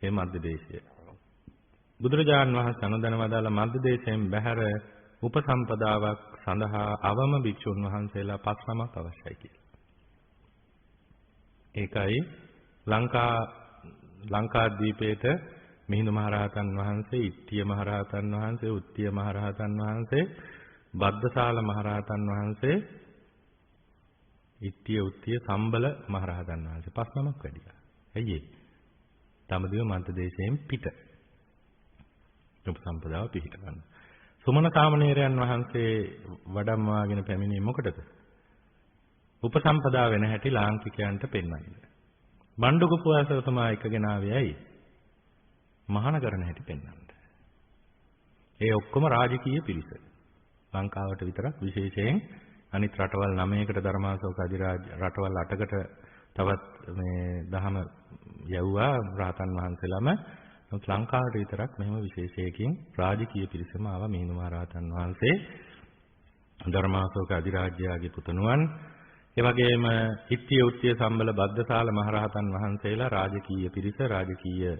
මේ මධ්‍ය දේශය. බුදුරජාණන් වහන්සේ අනුදැන වදාළ මධ්‍ය දේශයෙන් බැහැර උපසම්පදාවක් සඳහා අවම භික්ෂුන් වහන්සේලා 5 නමක් අවශ්‍යයි කියලා. ඒකයි ලංකාද්වීපයේට මිහිඳු මහරහතන් වහන්සේ, ඉත්තිය මහරහතන් වහන්සේ, උත්තිය මහරහතන් වහන්සේ, බද්දසාල මහරහතන් වහන්සේ, ඉත්තිය උත්තිය සම්බල මහරහතන් වහන්සේ 5 නමක් වැඩියා. ඇයි ඒ? දඹදිව මන්ත දේශයෙන් පිට උපසම්පදාව පිහිට ගන්න. සුමන සාමණේරයන් වහන්සේ වඩම්වාගෙන පැමිණියේ මොකටද? උපසම්පදා වෙන හැටි ලාංකිකයන්ට පෙන්වන්න. බණ්ඩුගුපවාසතුමා එකගෙන ආවේ ඇයි? මහාන කරන හැටි පෙන්වන්න. ඒ ඔක්කොම රාජකීය පිරිස. ලංකාවට විතරක් විශේෂයෙන් අනිත් රටවල් 9කට ධර්මාශෝක අධිරාජ රටවල් 8කට තවත් මේ දහම යවුවා රහතන් වහන්සේලාම. නමුත් ලංකාවට විතරක් මෙහෙම විශේෂයකින් රාජකීය පිරිසම ආවා. මිහිඳු මහරහතන් වහන්සේ, ධර්මාශෝක අධිරාජ්‍යයාගේ පුතුණුවන්, ඒ වගේම ඉත්තිය උත්තිය සම්බල බද්දසාල මහරහතන් වහන්සේලා රාජකීය පිරිස, රාජකීය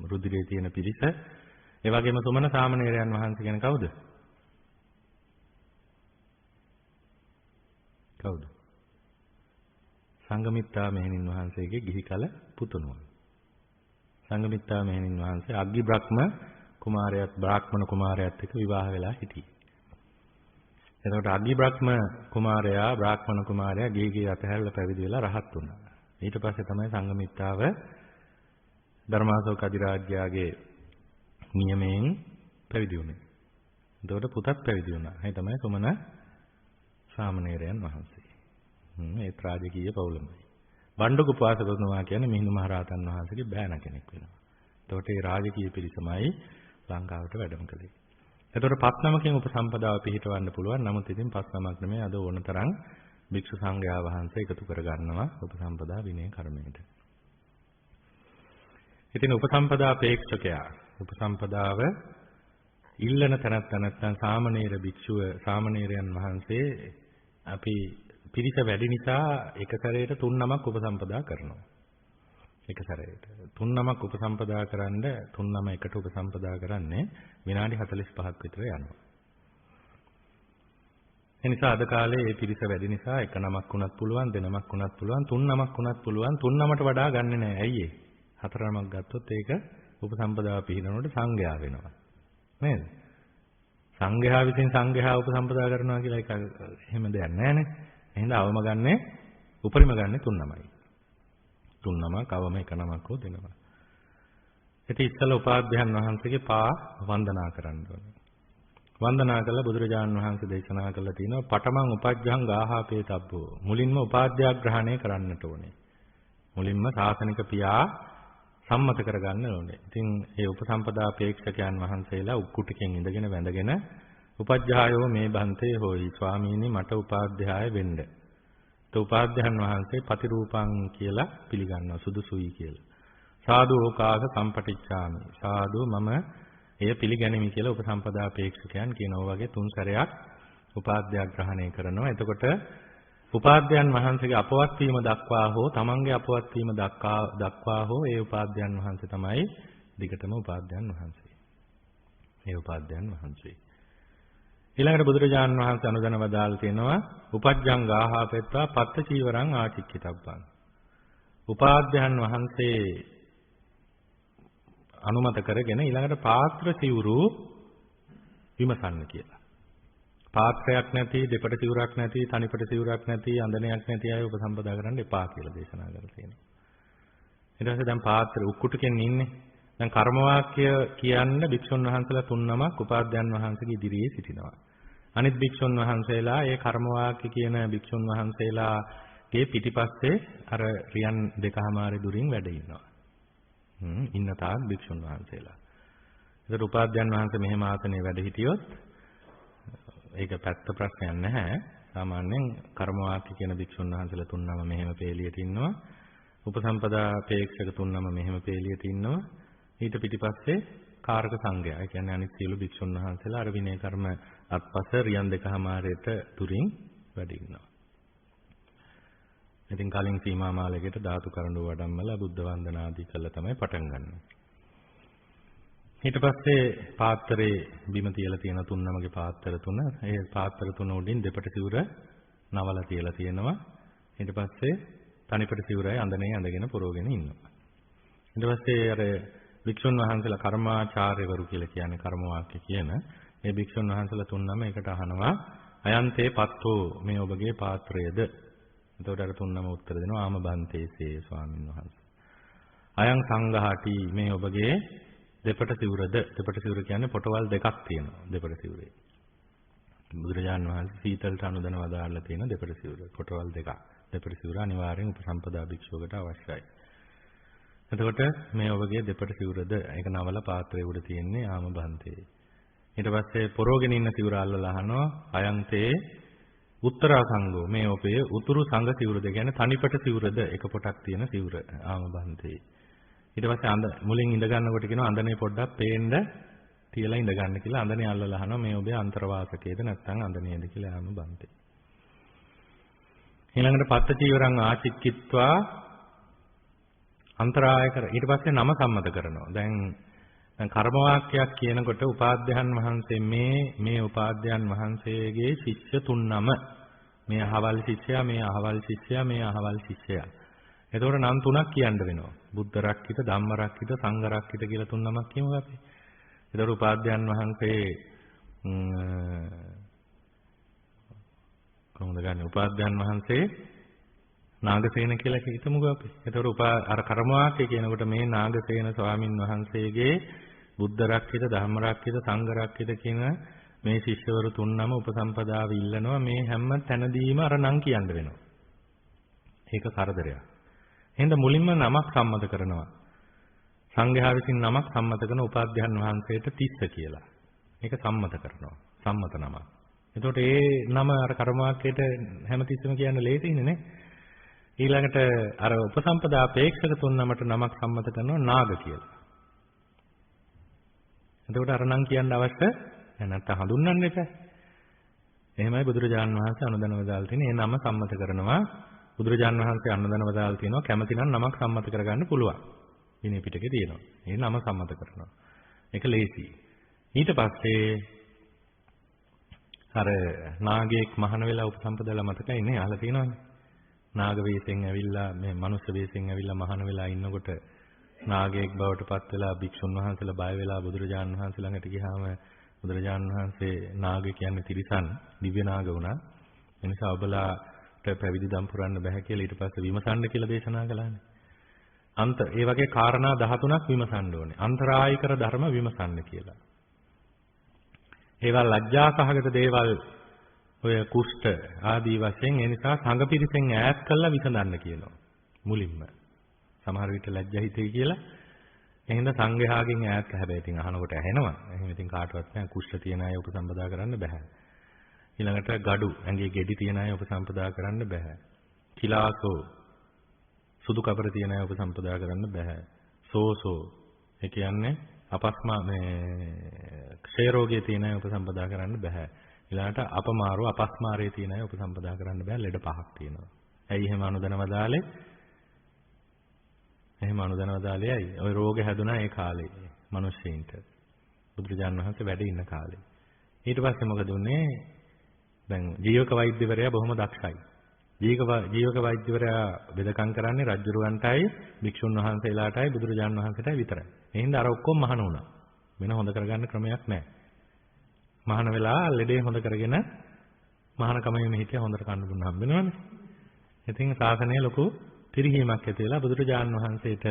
රුධිරයේ තියෙන පිරිස. ඒ වගේම සුමන සාමණේරයන් වහන්සේ කියන කවුද? කවුද? සංඝමිත්තා මෙහෙණින් වහන්සේගේ ගිහි කල පුතුණුවන්. සංඝමිත්තා මෙහෙණින් වහන්සේ අග්ගි බ්‍රහ්ම කුමාරයාත් බ්‍රාහ්මණ කුමාරයාත් එක්ක විවාහ වෙලා හිටියේ. එතකොට අග්ගි බ්‍රහ්ම කුමාරයා බ්‍රාහ්මණ කුමාරයා ගිහිගේ අතහැරලා පැවිදි වෙලා රහත් වුණා. ඊට පස්සේ තමයි සංඝමිත්තාව ධර්මාශෝක අධිරාජ්‍යයාගේ නියමයෙන් පැවිදි වුණේ. එතකොට පුතත් පැවිදි වුණා. ඒ තමයි සුමන සාමණේරයන් වහන්සේ. ඒ රාජකීය පවුලමයි. බණ්ඩුගුපවාසතුමා කියන්නේ මිහිඳු මහරහතන් වහන්සේගේ බෑන කෙනෙක් වෙනවා. එතකොට මේ රාජකීය පිරිසමයි ලංකාවට වැඩම කළේ. එතකොට 5 නමකින් උපසම්පදාව පිළිටවන්න පුළුවන්. නමුත් ඉතින් 5 නමක් නෙමෙයි අද ඕනතරම් භික්ෂු සංඝයා වහන්සේ එකතු කරගන්නවා උපසම්පදා විනය කර්මයට. ඉතින් උපසම්පදා අපේක්ෂකයා උපසම්පදාව ඉල්ලන තැනත් නැත්නම් සාමණේර භික්ෂුව සාමණේරයන් වහන්සේ අපි පිරිස වැඩි නිසා එක සැරේට 3 නමක් උපසම්පදා කරනවා. එක සැරේට 3 නමක් උපසම්පදා කරන්න 3 නම එකට උපසම්පදා කරන්නේ විනාඩි 45ක් විතර යනවා. ඒ නිසා අද කාලේ මේ පිරිස වැඩි නිසා එක නමක් වුණත් පුළුවන්, දෙනමක් වුණත් පුළුවන්, 3 නමක් වුණත් පුළුවන්. 3 නමට වඩා ගන්නෙ නෑ. ඇයි ඒ? 4 නමක් ගත්තොත් ඒක උපසම්පදාව පිළිනොට සංඝයා වෙනවා. නේද? සංඝයා විසින් සංඝයා උපසම්පදා කරනවා කියලා එක එහෙම දෙයක් නෑනේ. එහෙනම් අවම ගන්නේ උපරිම ගන්නේ 3 නමයි. 3 නමක් අවම එක නමක් හෝ දෙනවා. ඉතින් ඉස්සෙල්ලා උපාධ්‍යයන් වහන්සේගේ පා වන්දනා කරන්න ඕනේ. වන්දනා කළා බුදුරජාණන් වහන්සේ දේශනා කළා තියෙනවා පඨමං උපජ්ජං ගාහාපේතබ්බෝ. මුලින්ම උපාධ්‍යාග්‍රහණය කරන්නට ඕනේ. මුලින්ම ශාසනික පියා සම්මත කරගන්න ඕනේ. ඉතින් ඒ උපසම්පදා අපේක්ෂකයන් වහන්සේලා උක්කුටිකෙන් ඉඳගෙන වැඳගෙන උපජ්ජායෝ මේ බන්තේ හොයි ස්වාමීනි මට උපාධ්‍යාය වෙන්න. ඒ උපාධ්‍යයන් වහන්සේ පතිරූපං කියලා පිළිගන්නවා සුදුසුයි කියලා. සාදු ඕකාස සම්පටිච්ඡාමි. සාදු මම එය පිළිගැනීමි කියලා උපසම්පදා අපේක්ෂකයන් කියනවා වගේ 3 සැරයක් උපාධ්‍යාග්‍රහණය කරනවා. එතකොට උපාධ්‍යයන් වහන්සේගේ අපවත් වීම දක්වා හෝ තමන්ගේ අපවත් වීම දක්වා හෝ ඒ උපාධ්‍යයන් වහන්සේ තමයි දිගටම උපාධ්‍යයන් වහන්සේ. ඒ උපාධ්‍යයන් වහන්සේ. ඊළඟට බුදුරජාණන් වහන්සේ අනුදැන වදාළ තියෙනවා උපජ්ජං ගාහාපෙත්වා පත්ත චීවරං ආචික්කිතබ්බං. උපාධ්‍යයන් වහන්සේ අනුමත කරගෙන ඊළඟට පාත්‍ර සිවුරු විමසන්න කියලා. පාත්‍රයක් නැති, දෙපට සිවුරක් නැති, තනිපට සිවුරක් නැති, අඳනයක් නැති අය උපසම්පදා කරන්න එපා කියලා දේශනා කරලා තියෙනවා. ඊට පස්සේ දැන් පාත්‍ර උක්කුටකින් ඉන්නේ. දැන් කර්ම වාක්‍ය කියන්න භික්ෂුන් වහන්සේලා 3 නමක් උපාධ්‍යයන් වහන්සේගේ ඉදිරියේ සිටිනවා. අනිත් භික්ෂුන් වහන්සේලා ඒ කර්ම වාක්‍ය කියන භික්ෂුන් වහන්සේලාගේ පිටිපස්සේ අර රියන් දෙකමාරේ දුරින් වැඩ ඉන්නවා. ඉන්න තාක් භික්ෂුන් වහන්සේලා. ඒතර උපාධ්‍යයන් වහන්සේ මෙහෙම ආසනයේ වැඩ හිටියොත් ඒක පැත්ත ප්‍රශ්නයක් නැහැ. සාමාන්‍යයෙන් කර්ම වාක්‍ය කියන භික්ෂුන් වහන්සේලා 3 නම මෙහෙම පේලියට ඉන්නවා. උපසම්පදා අපේක්ෂක 3 නම මෙහෙම පේලියට ඉන්නවා. ඊට පිටිපස්සේ කාරක සංඝයා. ඒ කියන්නේ අනිත් සියලු භික්ෂුන් වහන්සේලා අර විනය කර්ම අත්පස රියන් දෙකමාරේට තුරින් වැඩ ඉන්නවා. ඉතින් කලින් සීමා මාලයකට ධාතු කරඬුව වඩම්මලා බුද්ධ වන්දනා ආදී කළා තමයි පටන් ගන්න. ඊට පස්සේ පාත්‍රයේ බිම තියලා තියෙන 3 නමගේ පාත්‍ර 3. ඒ පාත්‍ර 3 උඩින් දෙපට සිවුර නවලා තියලා තියෙනවා. ඊට පස්සේ තනිපට සිවුරයි අඳනේ අඳගෙන පොරවගෙන ඉන්නවා. ඊට පස්සේ අර භික්ෂුන් වහන්සේලා කර්මාචාර්යවරු කියලා කියන්නේ කර්ම වාක්‍ය කියන ඒ භික්ෂුන් වහන්සේලා 3 නම එකට අහනවා අයන්තේ පත්තෝ මේ ඔබගේ පාත්‍රයද? එතකොට අර 3 නම උත්තර දෙනවා ආම බන්තේසේ ස්වාමින් වහන්සේ. අයං සංඝහටි මේ ඔබගේ දෙපට සිවුරද? දෙපට සිවුර කියන්නේ පොටවල් දෙකක් තියෙනවා දෙපට සිවුරේ. බුදුරජාණන් වහන්සේ සීතලට අනුදැන වදාළලා තියෙන දෙපට සිවුර පොටවල් දෙකක්. දෙපට සිවුර අනිවාර්යෙන් උපසම්පදා භික්ෂුවකට අවශ්‍යයි. එතකොට මේ ඔබගේ දෙපට සිවුරද? ඒක නවල පාත්‍රයේ උඩ තියෙන්නේ ආම බන්තේ. ඊට පස්සේ පොරෝගෙන ඉන්න සිවුර අල්ලලා අහනවා අයන්තේ උත්තරා සංඝෝ මේ ඔබේ උතුරු සංඝ සිවුරද? කියන්නේ තනිපට සිවුරද? එක පොටක් තියෙන සිවුර ආම බන්තේ. ඊට පස්සේ මුලින් ඉඳ ගන්නකොට කියනවා අඳනේ පොඩ්ඩක් පේන්න තියලා ඉඳ ගන්න කියලා. අඳනේ අල්ලලා අහනවා මේ ඔබේ අන්තර්වාසකයේද නැත්නම් අඳනේද කියලා ආම බන්තේ. ඊළඟට පත්ත චීවරං ආචික්කිත්වා අන්තරාය කර ඊට පස්සේ නම සම්මත කරනවා. දැන් කර්ම වාක්‍යයක් කියනකොට උපාධ්‍යයන් වහන්සේ මේ උපාධ්‍යයන් වහන්සේගේ ශිෂ්‍ය 3 නම මේ අහවල් ශිෂ්‍යයා මේ අහවල් ශිෂ්‍යයා මේ අහවල් ශිෂ්‍යයා. එතකොට නම් 3ක් කියන්න වෙනවා. බුද්ධ රක්කිත, ධම්ම රක්කිත, සංඝ රක්කිත කියලා 3 නමක් කියමු අපි. එතකොට උපාධ්‍යයන් වහන්සේ කොහොමද ගන්නේ? උපාධ්‍යයන් වහන්සේ නාගසේන කියලා හිතමුකෝ අපි. එතකොට අර කර්ම වාක්‍ය කියනකොට මේ නාගසේන ස්වාමින් වහන්සේගේ බුද්ධ රක්කිත, ධම්ම රක්කිත, සංඝ රක්කිත කියන මේ ශිෂ්‍යවරු 3 නම උපසම්පදාව ඉල්ලනවා. මේ හැම තැනදීම අර නම් කියන්න වෙනවා. ඒක කරදරයක්. එහෙනම් මුලින්ම නමක් සම්මත කරනවා. සංඝයා විසින් නමක් සම්මත කරන උපාධ්‍යයන් වහන්සේට තිස්ස කියලා. ඒක සම්මත කරනවා. සම්මත නමක්. එතකොට ඒ නම අර කර්ම වාක්‍යයට හැමතිස්සෙම කියන්න ලේසියිනේ නේ. ඊළඟට අර උපසම්පදා අපේක්ෂක 3 නමට නමක් සම්මත කරනවා නාග කියලා. එතකොට අර නම් කියන්න අවශ්‍ය නැත්නම් හඳුන්වන්න එපා. එහෙමයි බුදුරජාණන් වහන්සේ අනුදැනව දාලා තියෙන්නේ. ඒ නම සම්මත කරනවා. බුදුරජාණන් වහන්සේ අනුදැනව දාලා තියෙනවා. කැමති නම් නමක් සම්මත කරගන්න පුළුවන්. විනය පිටකේ තියෙනවා. ඒ නම සම්මත කරනවා. ඒක ලේසි. ඊට පස්සේ අර නාගයෙක් මහාන වෙලා උපසම්පදලා මතකයි නේ අහලා තියෙනවනේ. නාග වේශයෙන් ඇවිල්ලා මේ මනුස්ස වේශයෙන් ඇවිල්ලා මහාන වෙලා ඉන්නකොට නාගයෙක් බවට පත් වෙලා භික්ෂුන් වහන්සේලා බය වෙලා බුදුරජාණන් වහන්සේ ළඟට ගියාම බුදුරජාණන් වහන්සේ නාග කියන්නේ තිරිසන් දිව්‍ය නාග වුණා. ඒ නිසා ඔබලාට පැවිදි දම් පුරන්න බෑ කියලා ඊට පස්සේ විමසන්න කියලා දේශනා කළානේ. ඒ වගේ කාරණා 13ක් විමසන්න ඕනේ. අන්තරායිකර ධර්ම විමසන්න කියලා. ඒවා ලැජ්ජාසහගත දේවල් ඔය කුෂ්ඨ ආදී වශයෙන් ඒ නිසා සංඝ පිරිසෙන් ඈත් කරලා විසඳන්න කියනවා. මුලින්ම. සමහර විට ලැජ්ජා හිතේ කියලා එහෙනම් සංඝයාගෙන් ඈත් හැබැයි ඉතින් අහනකොට ඇහෙනවා. එහෙනම් ඉතින් කාටවත් නෑ කුෂ්ඨ තියන අය උපසම්පදා කරන්න බෑ. ඊළඟට gadu ඇඟේ ගෙඩි තියන අය උපසම්පදා කරන්න බෑ. කිලාසෝ සුදු කබර තියන අය උපසම්පදා කරන්න බෑ. සෝසෝ ඒ කියන්නේ අපස්මා මේ ක්ෂය රෝගයේ තියෙන අය උපසම්පදා කරන්න බෑ. ඊළඟට අපමාරෝ අපස්මාරයේ තියෙන අය උපසම්පදා කරන්න බෑ. ලෙඩ පහක් තියෙනවා. ඇයි එහෙම අනුදැනවදාලේ? එහෙම අනුදැනවදාලේ ඇයි? ওই රෝග හැදුනා ඒ කාලේ මිනිස්සෙයින්ට. බුදුරජාණන් වහන්සේ වැඩ ඉන්න කාලේ. ඊට පස්සේ මොකද උනේ? දැන් ජීවක වෛද්‍යවරයා බොහොම දක්ෂයි. ජීවක වෛද්‍යවරයා බෙදකම් කරන්නේ රජුරවන්ටයි භික්ෂුන් වහන්සේලාටයි බුදුරජාණන් වහන්සේටයි විතරයි. එහෙනම් අර ඔක්කොම මහාන වුණා. වෙන හොඳ කරගන්න ක්‍රමයක් නැහැ. මහාන වෙලා ලෙඩේ හොඳ කරගෙන මහාන කමෙම හිටිය හොඳට කන්න දුන්න හම්බ වෙනවනේ. ඉතින් ශාසනය ලොකු පිරිහීමක් ඇති වෙලා බුදුරජාණන් වහන්සේට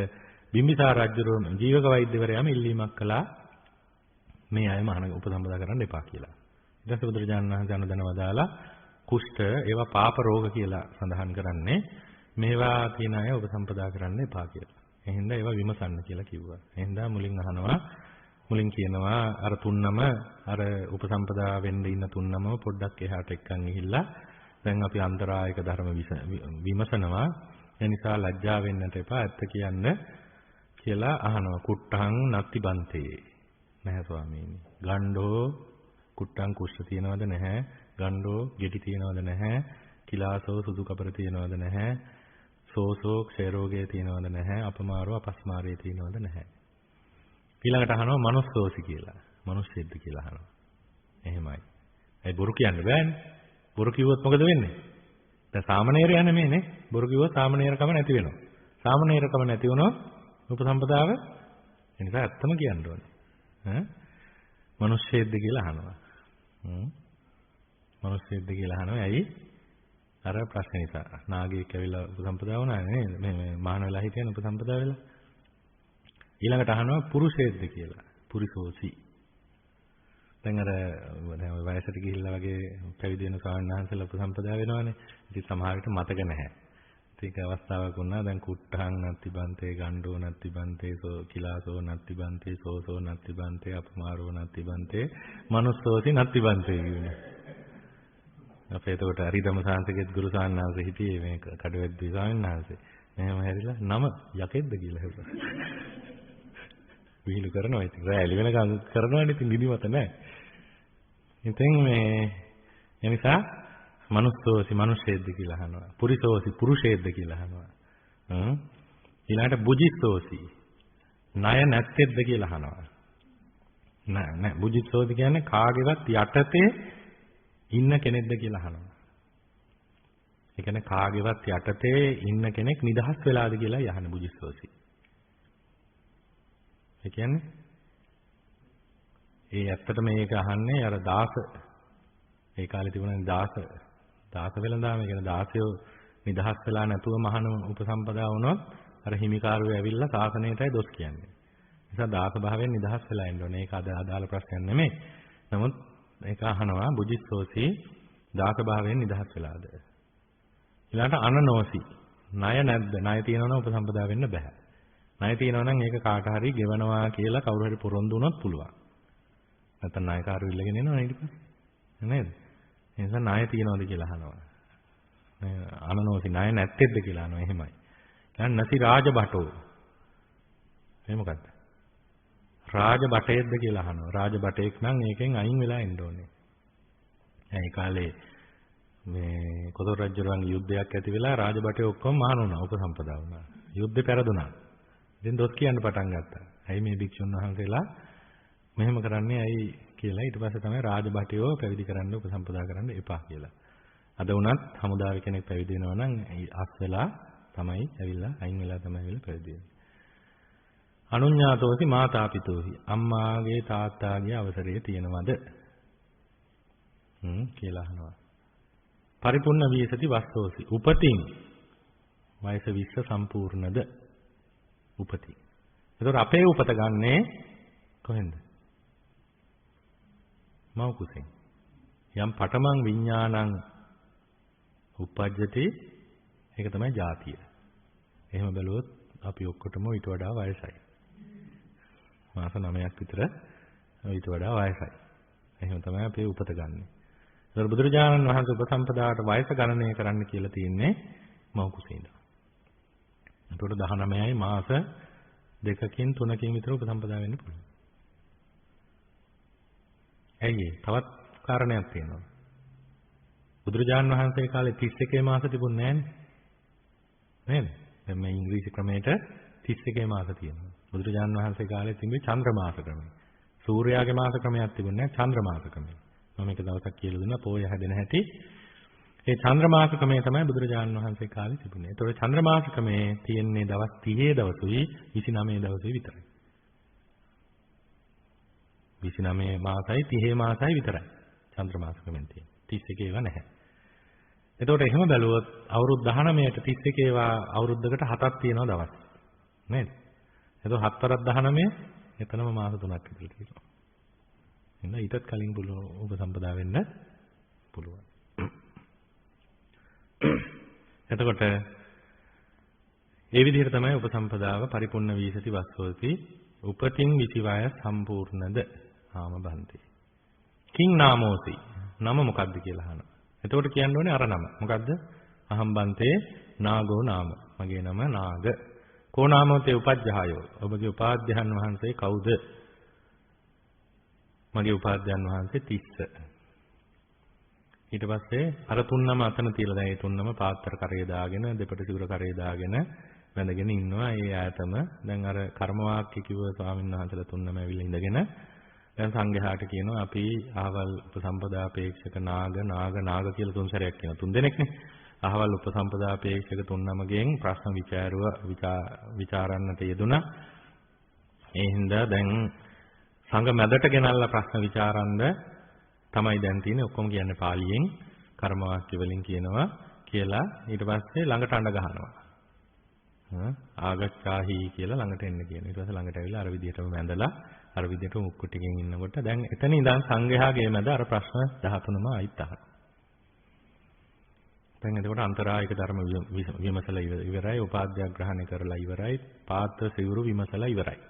බිම්බිසාර රජුරෝ ජීවක වෛද්‍යවරයාම ඉල්ලීමක් කළා මේ අය මහාන උපසම්පදා කරන්න එපා කියලා. ඊට පස්සේ බුදුරජාණන් වහන්සේ අනුදැනව දාලා කුෂ්ඨ ඒවා පාප රෝග කියලා සඳහන් කරන්නේ මේවා තියෙන අය උපසම්පදා කරන්න එපා කියලා. එහෙනම් ඒවා විමසන්න කියලා කිව්වා. එහෙනම් මුලින් අහනවා මුලින් කියනවා අර තුන්නම අර උපසම්පදා වෙන්න ඉන්න තුන්නම පොඩ්ඩක් එහාට එක්කන් ගිහිල්ලා දැන් අපි අන්තරායක ධර්ම විමසනවා. ඒ නිසා ලැජ්ජා වෙන්නට එපා ඇත්ත කියන්න කියලා අහනවා. කුට්ටං නත්ති බන්තේ නැහැ ස්වාමීනි. ගණ්ඩෝ කුට්ටං කුෂ්ඨ තියනවද නැහැ? ගණ්ඩෝ ගෙඩි තියනවද නැහැ? කිලාසෝ සුදු කබර තියනවද නැහැ? සෝසෝ ක්ෂය රෝගයේ තියනවද නැහැ? අපමාරෝ අපස්මාරයේ තියනවද නැහැ? ඊළඟට අහනවා මනුස්සෝසි කියලා. මනුස්සෙද්ද කියලා අහනවා. එහෙමයි. ඒ බොරු කියන්න බෑනේ. බොරු කිව්වොත් මොකද වෙන්නේ? දැන් සාමණේරය නෙමෙයි නේ. බොරු කිව්වොත් සාමණේරකම නැති වෙනවා. සාමණේරකම නැති වුණොත් උපසම්පදාව ඒ නිසා ඇත්තම කියන්න ඕනේ. මනුස්සෙද්ද කියලා අහනවා. මනුස්සෙද්ද කියලා අහනවා. ඇයි? අර ප්‍රශ්න නිසා. නාගයෙක් ඇවිල්ලා උපසම්පදා වුණා නේද? මේ මහාන වෙලා හිටියන උපසම්පදා වෙලා. ඊළඟට අහනවා පුරුෂයෙක්ද කියලා. පුරිසෝසි. දැන් අර වයසට ගිහිල්ලා වගේ පැවිදි වෙන ස්වාමීන් වහන්සේලා උපසම්පදා වෙනවානේ. ඉතින් සමහර විට මතක නැහැ. ඒක අවස්ථාවක් වුණා. දැන් කුට්ටහං නත්ති බන්තේ ගණ්ඩෝ නත්ති බන්තේ සෝ කිලාසෝ නත්ති බන්තේ සෝසෝ නත්ති බන්තේ අපමාරෝ නත්ති බන්තේ මනුස්සෝසි නත්ති බන්තේ කියන්නේ. අපේ එතකොට හරිදම සාංශකෙත් ගුරු සාන්නාංශ හිටියේ මේ කඩවෙද්දී ස්වාමීන් වහන්සේ. මෙහෙම හැරිලා නම යකෙද්ද කියලා හෙව්වා. විහිළු කරනවා ඉතින් රැලි වෙනකන් කරනවානේ ඉතින් නිදිමත නැහැ. ඉතින් මේ එනිසා මනුස්සෝසි මනුෂ්‍යයෙක්ද කියලා අහනවා. පුරිසෝසි පුරුෂයෙක්ද කියලා අහනවා. ඊළඟට බුජිස්සෝසි ණය නැත්තේද කියලා අහනවා. නෑ බුජිස්සෝසි කියන්නේ කාගේවත් යටතේ ඉන්න කෙනෙක්ද කියලා අහනවා. ඒ කියන්නේ කාගේවත් යටතේ ඉන්න කෙනෙක් නිදහස් වෙලාද කියලා යහන බුජිස්සෝසි. ඒ කියන්නේ ඒ ඇත්තට මේක අහන්නේ අර දාස ඒ කාලේ තිබුණා දාස වෙලඳාම ඒ කියන්නේ දාසයෝ නිදහස් වෙලා නැතුව මහාන උපසම්පදා වුණොත් අර හිමිකාරයෝ ඇවිල්ලා සාසනයටයි දොස් කියන්නේ. ඒ නිසා දාස භාවයෙන් නිදහස් වෙලා ඉන්න ඕනේ. ඒක අදාළ ප්‍රශ්නයක් නෙමෙයි. නමුත් ඒක අහනවා බුජිස්සෝසි දාස භාවයෙන් නිදහස් වෙලාද? ඊළඟට අනනෝසි ණය නැද්ද? ණය තියෙනවනම් උපසම්පදා වෙන්න බෑ. ණය තියෙනවා නම් ඒක කාට හරි ගෙවනවා කියලා කවුරු හරි පොරොන්දු වුණොත් පුළුවන්. නැත්නම් ණයකාරයෝ ඉල්ලගෙන එනවා ඊට පස්සේ. නේද? ඒ නිසා ණය තියනවද කියලා අහනවා. අනනෝසි ණය නැත්තේද කියලා අහනවා. එහෙමයි. දැන් නැසි රාජබටෝ. ඒ මොකද්ද? රාජ බටේද්ද කියලා අහනවා. රාජ බටේක් නම් ඒකෙන් අයින් වෙලා ඉන්න ඕනේ. ඒ කාලේ මේ කොසල් රජුරන්ගේ යුද්ධයක් ඇති වෙලා රාජ බටේ ඔක්කොම මහාන වුණා. උපසම්පදා වුණා. යුද්ධේ පෙරදුනා. ඉතින් දොස් කියන්න පටන් ගත්තා. ඇයි මේ භික්ෂුන් වහන්සේලා මෙහෙම කරන්නේ ඇයි කියලා. ඊට පස්සේ තමයි රාජ බටයෝ පැවිදි කරන්න උපසම්පදා කරන්න එපා කියලා. අද වුණත් හමුදාවේ කෙනෙක් පැවිදි වෙනවා නම් අස් වෙලා තමයි ඇවිල්ලා අයින් වෙලා තමයි ඇවිල්ලා පැවිදි වෙන්නේ. අනුඤ්ඤාතෝසි මාතාපිතෝහි අම්මාගේ තාත්තාගේ අවසරය තියෙනවද? කියලා අහනවා. පරිපූර්ණ වීසති වස්සෝසි උපතින් වයස 20 සම්පූර්ණද? උපති. ඒතකොට අපේ උපත ගන්නේ කොහෙන්ද? මව් කුසෙන්. යම් පඨමං විඥානං උපජ්ජති ඒක තමයි ජාතිය. එහෙම බැලුවොත් අපි ඔක්කොටම ඊට වඩා වයසයි. මාස 9ක් විතර ඊට වඩා වයසයි. එහෙම තමයි අපි උපත ගන්නෙ. ඒතර බුදුරජාණන් වහන්සේ උපසම්පදාට වයස ගණනය කරන්න කියලා තියෙන්නේ මව් කුසේ ඉඳලා. ඒතකොට 19යි මාස 2කින් 3කින් විතර උපසම්පදා වෙන්න පුළුවන්. ඇයි තවත් කාරණයක් තියෙනවා. බුදුරජාණන් වහන්සේ කාලේ 31 මාස තිබුණේ නැහැ නේද? දැන් මේ ඉංග්‍රීසි ක්‍රමයට 31 මාස තියෙනවා. බුදුරජාණන් වහන්සේ කාලේ තිබුණේ චන්ද්‍ර මාස ක්‍රමය. සූර්යාගේ මාස ක්‍රමයක් තිබුණේ නැහැ චන්ද්‍ර මාස ක්‍රමය. මම එක දවසක් කියලා දුන්නා පොය හැදෙන හැටි. ඒ චන්ද්‍ර මාස ක්‍රමය තමයි බුදුරජාණන් වහන්සේ කාලේ තිබුණේ. ඒතකොට චන්ද්‍ර මාස ක්‍රමයේ තියෙන්නේ දවස් 30 දවසුයි 29 දවසුයි විතරයි. 29 මාසයි 30 මාසයි විතරයි චන්ද්‍ර මාස ක්‍රමෙන් තියෙන්නේ. 31 ඒවා නැහැ. එතකොට එහෙම බැලුවොත් අවුරුදු 19ට 31 ඒවා අවුරුද්දකට 7ක් තියෙනවා දවස්. නේද? එතකොට 7 වරක් 19 එතනම මාස 3ක් විතර තියෙනවා. එහෙනම් ඊටත් කලින් උපසම්පදා වෙන්න පුළුවන්. එතකොට ඒ විදිහට තමයි උපසම්පදාව පරිපූර්ණ වීසති වස්සෝති උපතින් විසිවය සම්පූර්ණද ආම බන්ති. කිං නාමෝසි නම මොකද්ද කියලා අහනවා. එතකොට කියන්න ඕනේ අර නම. මොකද්ද? අහම් බන්තේ නාගෝ නාම. මගේ නම නාග. කෝ නාමෝතේ උපජ්ජහායෝ. ඔබගේ උපාධ්‍යයන් වහන්සේ කවුද? මගේ උපාධ්‍යයන් වහන්සේ තිස්ස. ඊට පස්සේ අර තුන්නම අතන තියලා දැන් ඒ තුන්නම පාත්‍ර කරේ දාගෙන දෙපට සිවුර කරේ දාගෙන වැඳගෙන ඉන්නවා. ඒ ආයතම දැන් අර කර්ම වාක්‍ය කිව්ව ස්වාමීන් වහන්සේලා තුන්නම ඇවිල්ලා ඉඳගෙන දැන් සංඝයාට කියනවා අපි අහවල් උපසම්පදාපේක්ෂක නාග කියලා තුන් සැරයක් කියනවා. තුන් දෙනෙක්නේ. අහවල් උපසම්පදාපේක්ෂක තුන්නමගෙන් ප්‍රශ්න විචාරන්නට යෙදුණා. ඒ හින්දා දැන් සංඝ මැදට ගෙනල්ලා ප්‍රශ්න විචාරන්න තමයි දැන් තියෙන්නේ. ඔක්කොම කියන්නේ පාලියෙන් කර්ම වාක්‍ය වලින් කියනවා කියලා ඊට පස්සේ ළඟට අඬ ගහනවා. ආගච්ඡාහි කියලා ළඟට එන්න කියනවා. ඊට පස්සේ ළඟට ඇවිල්ලා අර විදිහටම වැඳලා අර විදිහට මුක්කු ටිකෙන් ඉන්නකොට දැන් එතන ඉඳන් සංඝයාගේ මැද අර ප්‍රශ්න 13ම ආයිත් අහනවා. දැන් එතකොට අන්තරායික ධර්ම විමසලා ඉවරයි, උපාධ්‍යක් ග්‍රහණය කරලා ඉවරයි, පාත්‍ර සිවුරු විමසලා ඉවරයි.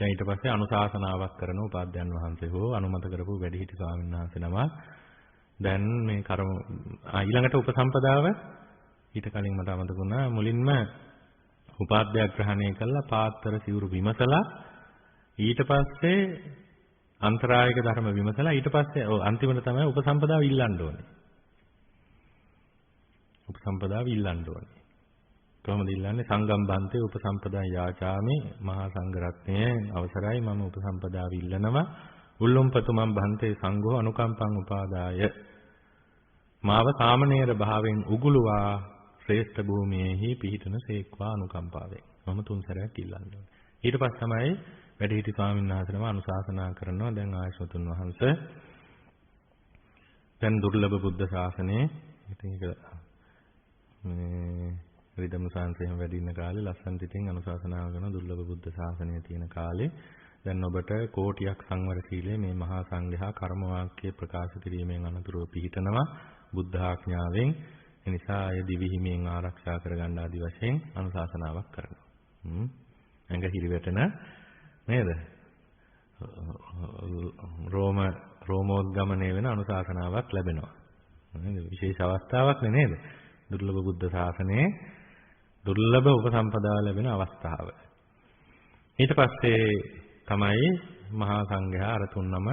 දැන් ඊට පස්සේ අනුශාසනාවක් කරන උපාධ්‍යයන් වහන්සේ හෝ අනුමත කරපු වැඩිහිටි ස්වාමීන් වහන්සේ නම දැන් මේ කර්ම ඊළඟට උපසම්පදාව ඊට කලින් මට අමතක වුණා මුලින්ම උපාධ්‍යක් ග්‍රහණය කළා පාත්‍ර සිවුරු විමසලා ඊට පස්සේ අන්තරායික ධර්ම විමසලා ඊට පස්සේ අන්තිමට තමයි උපසම්පදාව ඉල්ලන්න ඕනේ. උපසම්පදාව ඉල්ලන්න ඕනේ. කොහොමද ඉල්ලන්නේ? සංගම් බන්තේ උපසම්පදා යාචාමි මහා සංඝ රත්නයේ අවසරයි මම උපසම්පදාව ඉල්ලනවා. උල්ලුම්පතු මම් බන්තේ සංඝෝ අනුකම්පං උපාදාය. මාව සාමණේර භාවයෙන් උගුලුවා ශ්‍රේෂ්ඨ භූමියේහි පිහිටන සේක්වා අනුකම්පාවෙන්. මම තුන් සැරයක් ඉල්ලන්න ඕනේ. ඊට පස්සේ තමයි වැඩිහිටි ස්වාමීන් වහන්සේනම අනුශාසනා කරනවා. දැන් ආයසතුන් වහන්සේ දැන් දුර්ලභ බුද්ධ ශාසනයේ ඉතින් ඒක මේ රිදම් සංසයම වැඩි ඉන්න කාලේ ලස්සන පිටින් අනුශාසනා කරන දුර්ලභ බුද්ධ ශාසනය තියෙන කාලේ දැන් ඔබට කෝටියක් සංවර සීලයේ මේ මහා සංඝයා කර්ම වාක්‍ය ප්‍රකාශ කිරීමෙන් අනතුරුව පිහිටනවා බුද්ධ ආඥාවෙන්. ඒ නිසා ආය දිවි හිමියෙන් ආරක්ෂා කරගන්න ආදි වශයෙන් අනුශාසනාවක් කරනවා. ඇඟ හිරිවැටෙන නේද? රෝමෝද්ගමණය වෙන අනුශාසනාවක් ලැබෙනවා. නේද? විශේෂ අවස්ථාවක් නේද? දුර්ලභ බුද්ධ ශාසනයේ දුර්ලභ උපසම්පදා ලැබෙන අවස්ථාව. ඊට පස්සේ තමයි මහා සංඝයා අර තුන්නම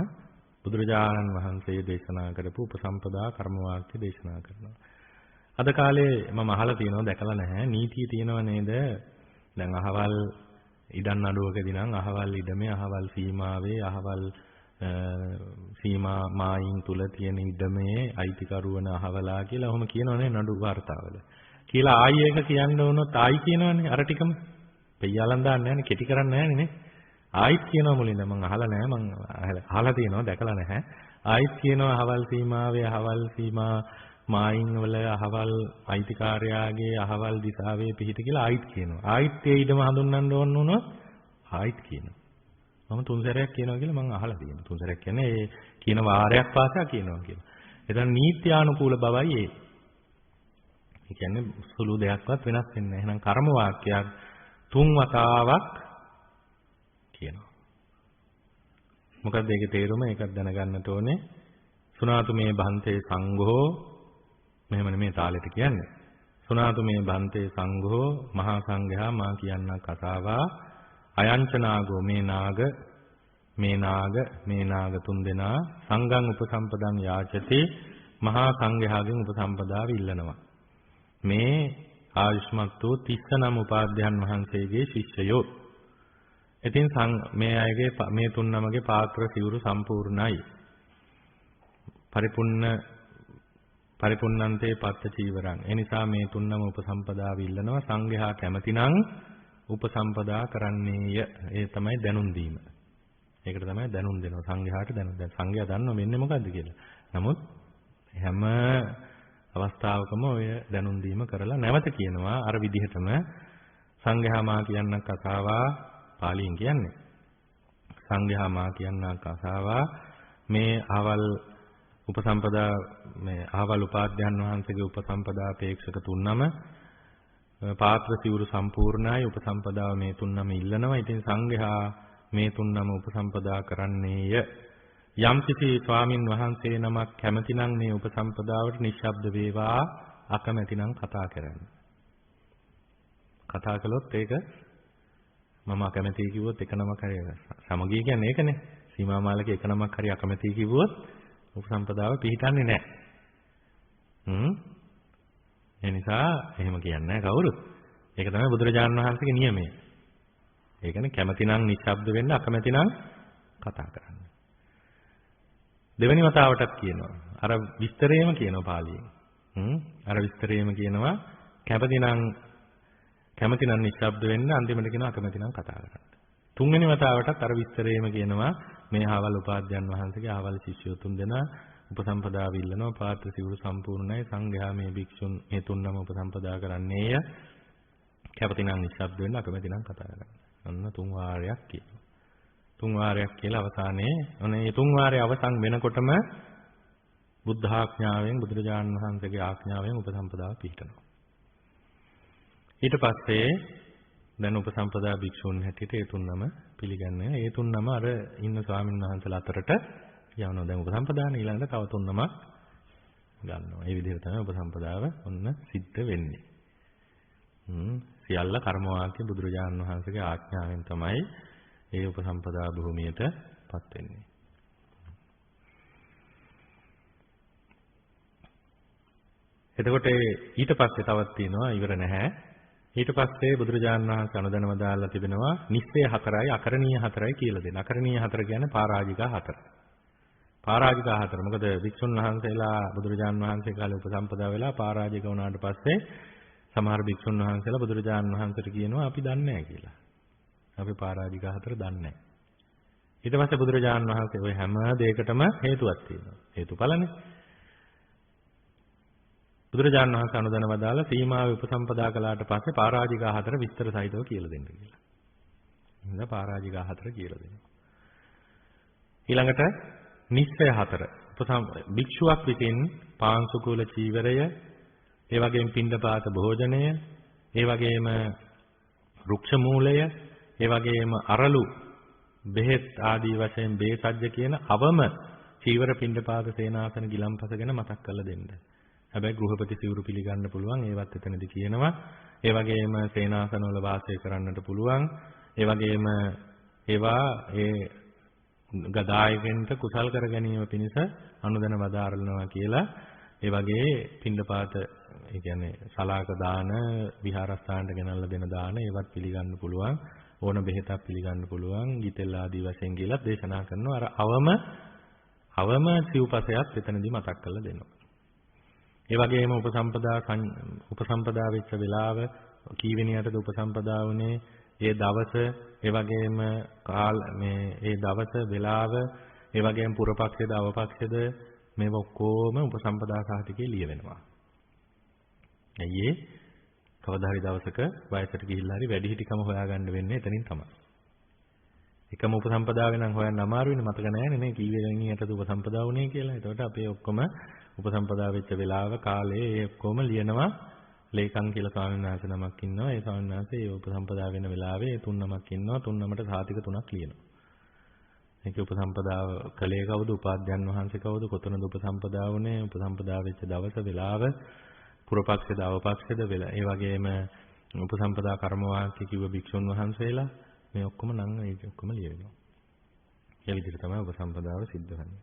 බුදුරජාණන් වහන්සේ දේශනා කරපු උපසම්පදා කර්ම වාක්‍ය දේශනා කරනවා. අද කාලේ මම අහලා තියෙනවා දැකලා නැහැ නීතිය තියෙනව නේද? දැන් අහවල් ඉඩම් නඩුවකදී නම් අහවල් ඉඩමේ අහවල් සීමාවේ අහවල් සීමා මායින් තුල තියෙන ඉඩමේ අයිතිකරුවන අහවලා කියලා ඔහොම කියනවනේ නඩු වාර්තාවල. කියලා ආයි ඒක කියන්න වුණොත් ආයි කියනවනේ අර ටිකම. පෙయ్యලන් දාන්නේ නැහැනේ කෙටි කරන්නේ නැහැනේ නේ. ආයිත් කියනවා මුලින්ද මම අහලා නැහැ මම අහලා තියෙනවා දැකලා නැහැ. ආයිත් කියනවා අහවල් සීමාවේ අහවල් සීමා මායින් වල අහවල් අයිතිකාරයාගේ අහවල් දිසාවේ පිහිට කියලා ආයිත් කියනවා. ආයිත් ඒ ඉඩම හඳුන්වන්න ඕන වුණොත් ආයිත් කියනවා. මම තුන් සැරයක් කියනවා කියලා මම අහලා තියෙනවා. තුන් සැරයක් කියන්නේ ඒ කියන වාරයක් පාසා කියනවා කියලා. එතන නීත්‍යානුකූල බවයි ඒ. ඒ කියන්නේ සුළු දෙයක්වත් වෙනස් වෙන්නේ නැහැ. එහෙනම් කර්ම වාක්‍යයක් තුන් වතාවක් කියනවා. මොකක්ද ඒකේ තේරුම? ඒකත් දැනගන්නට ඕනේ. සුනාතු මේ බන්තේ සංඝෝ මෙහෙම නෙමේ තාලෙට කියන්නේ. සුනාතු මේ බන්තේ සංඝෝ මහා සංඝයා මා කියන්නා කතාවා අයංචනාගෝ මේ නාග තුන්දෙනා සංඝං උපසම්පදං යාචති මහා සංඝයාගෙන් උපසම්පදාව ඉල්ලනවා. මේ ආයුෂ්මත් වූ 30 නම් උපාධ්‍යයන් වහන්සේගේ ශිෂ්‍යයෝ. ඉතින් මේ අයගේ මේ තුන්නමගේ පාත්‍ර සිවුරු සම්පූර්ණයි. පරිපුන්නන්තේ පත්ත චීවරං. ඒ නිසා මේ තුන්නම උපසම්පදාව ඉල්ලනවා සංඝයා කැමතිනම් උපසම්පදා කරන්නේය. ඒ තමයි දැනුම් දීම. ඒකට තමයි දැනුම් දෙනවා සංඝයාට දැනුම්. දැන් සංඝයා දන්නව වෙන්නේ මොකද්ද කියලා. නමුත් හැම අවස්ථාවකම ඔය දැනුම් දීම කරලා නැවත කියනවා අර විදිහටම සංඝයා මා කියන්න කතාවා පාලියෙන් කියන්නේ. සංඝයා මා කියන්න කතාවා මේ ආවල් උපසම්පදා මේ ආවල් උපාධ්‍යයන් වහන්සේගේ උපසම්පදා අපේක්ෂක තුන්නම පාත්‍ර සිවුරු සම්පූර්ණයි උපසම්පදාව මේ තුන්නම ඉල්ලනවා. ඉතින් සංඝයා මේ තුන්නම උපසම්පදා කරන්නේය. යම්කිසි ස්වාමින් වහන්සේ නමක් කැමතිනම් මේ උපසම්පදාවට නිශ්ශබ්ද වේවා අකමැතිනම් කතා කරන්න. කතා කළොත් ඒක මම අකමැතියි කිව්වොත් එක නමක් හරි සමගිය කියන්නේ ඒකනේ. සීමා මාලක එක නමක් හරි අකමැතියි කිව්වොත් උපසම්පදාව පිළිටන්නේ නැහැ. ඒ නිසා එහෙම කියන්නේ නැහැ කවුරුත්. ඒක තමයි බුදුරජාණන් වහන්සේගේ නියමය. ඒ කියන්නේ කැමතිනම් නිශ්ශබ්ද වෙන්න අකමැතිනම් කතා කරන්න. දෙවෙනි වතාවටත් කියනවා. අර විස්තරේම කියනවා පාලියෙන්. අර විස්තරේම කියනවා කැමතිනම් නිශ්ශබ්ද වෙන්න අන්තිමට කියනවා අකමැතිනම් කතා කරන්න. තුන්වෙනි වතාවටත් අර විස්තරේම කියනවා මේ ආවල් උපාධ්‍යයන් වහන්සේගේ ආවල් ශිෂ්‍යයෝ තුන්දෙනා උපසම්පදාව ඉල්ලනවා පාත්‍ර සිවුරු සම්පූර්ණයි සංඝයා මේ භික්ෂුන් මේ තුන්නම උපසම්පදා කරන්නේය. කැමතිනම් නිශ්ශබ්ද වෙන්න අකමැතිනම් කතා කරන්න. අන්න තුන් වාරයක් කියනවා. තුන් වාරයක් කියලා අවසානයේ ඔනේ තුන් වාරයේ අවසන් වෙනකොටම බුද්ධ ආඥාවෙන් බුදුරජාණන් වහන්සේගේ ආඥාවෙන් උපසම්පදාව පිළිටනවා. ඊට පස්සේ දැන් උපසම්පදා භික්ෂුන් හැටියට ඒ තුන්නම පිළිගන්නේ. ඒ තුන්නම අර ඉන්න ස්වාමීන් වහන්සේලා අතරට යවනවා. දැන් උපසම්පදාන ඊළඟට තව තුන්නම ගන්නවා. ඒ විදිහට තමයි උපසම්පදාව ඔන්න සිද්ධ වෙන්නේ. සියල්ල කර්ම වාක්‍ය බුදුරජාණන් වහන්සේගේ ආඥාවෙන් තමයි ඒ උපසම්පදා භූමියටපත් වෙන්නේ. එතකොට ඊට පස්සේ තවත් තියෙනවා ඉවර නැහැ. ඊට පස්සේ බුදුරජාණන් වහන්සේ අනුදැනව දාලා තිබෙනවා නිස්සය 4යි අකරණීය 4යි කියලා දෙන්න. අකරණීය 4 කියන්නේ පරාජිකා 4. පරාජිකා 4. මොකද වික්ෂුන් වහන්සේලා බුදුරජාණන් වහන්සේ කාලේ උපසම්පදා වෙලා පරාජික වුණාට පස්සේ සමහර වික්ෂුන් වහන්සේලා බුදුරජාණන් වහන්සේට කියනවා අපි දන්නේ නැහැ කියලා. අපි පරාජිකා 4 දන්නේ නැහැ. ඊට පස්සේ බුදුරජාණන් වහන්සේ ওই හැම දෙයකටම හේතුවක් තියෙනවා. හේතුඵලනේ. බුදුරජාණන් වහන්සේ අනුදැන වදාලා සීමාවේ උපසම්පදා කළාට පස්සේ පරාජිකා 4 විස්තර සහිතව කියලා දෙන්න කියලා. එහෙනම් පරාජිකා 4 කියලා දෙනවා. ඊළඟට නිස්සය 4. භික්ෂුවක් විසින් පාංශුකූල චීවරය, ඒ වගේම පිණ්ඩපාත භෝජනය, ඒ වගේම රුක්ෂ මූලය, ඒ වගේම අරලු බෙහෙත් ආදී වශයෙන් බේසජ්‍ය කියන අවම චීවර පිණ්ඩපාත සේනාසන ගිලම්පස ගැන මතක් කරලා දෙන්න. හැබැයි ගෘහපති සිවුරු පිළිගන්න පුළුවන් ඒවත් එතනදී කියනවා. ඒ වගේම සේනාසන වල වාසය කරන්නට පුළුවන්. ඒ වගේම ඒවා ඒ ගදායකෙන්ට කුසල් කර ගැනීම පිණිස අනුදැන වදාරනවා කියලා ඒ වගේ පින්ඩපාත ඒ කියන්නේ සලාක දාන විහාරස්ථානට ගෙනල්ලා දෙන දාන ඒවත් පිළිගන්න පුළුවන් ඕන බෙහෙතක් පිළිගන්න පුළුවන් ගිතෙල් ආදී වශයෙන් කියලා දේශනා කරනවා අර අවම සිව්පසයත් එතනදී මතක් කරලා දෙනවා. ඒ වගේම උපසම්පදා වෙච්ච වෙලාව කීවෙනියටද උපසම්පදා වුණේ ඒ දවස ඒ වගේම ඒ දවස වෙලාව ඒ වගේම පුරපක්ෂයේද අවපක්ෂයේද මේව ඔක්කොම උපසම්පදා සාහිතිකේ ලියවෙනවා. ඇයි ඒ කවදා හරි දවසක වයසට ගිහිල්ලා හරි වැඩිහිටිකම හොයාගන්න වෙන්නේ එතනින් තමයි. එකම උපසම්පදාවේ නම් හොයන්න අමාරුයිනේ මතක නැහැනේ නේ කීවෙනියටද උපසම්පදා වුණේ කියලා. ඒකට අපි ඔක්කොම උපසම්පදා වෙච්ච වෙලාව කාලේ ඒ ඔක්කොම ලියනවා. ලේකම් කියලා ස්වාමීන් වහන්සේ නමක් ඉන්නවා. ඒ ස්වාමීන් වහන්සේ ඒ උපසම්පදා වෙන වෙලාවේ තුන් නමක් ඉන්නවා. තුන් නමට සාතික තුනක් ලියනවා. මේක උපසම්පදාව කලේ කවුද? උපාධ්‍යයන් වහන්සේ කවුද? කොතනද උපසම්පදා වුණේ? උපසම්පදා වෙච්ච දවස වෙලාව පුරපක්ෂද අවපක්ෂද වෙලා. ඒ වගේම උපසම්පදා කර්ම වාක්‍ය කිව්ව භික්ෂුන් වහන්සේලා මේ ඔක්කොම නම් ඒක ඔක්කොම ලියවෙනවා. ඒ විදිහට තමයි උපසම්පදාව සිද්ධ වෙන්නේ.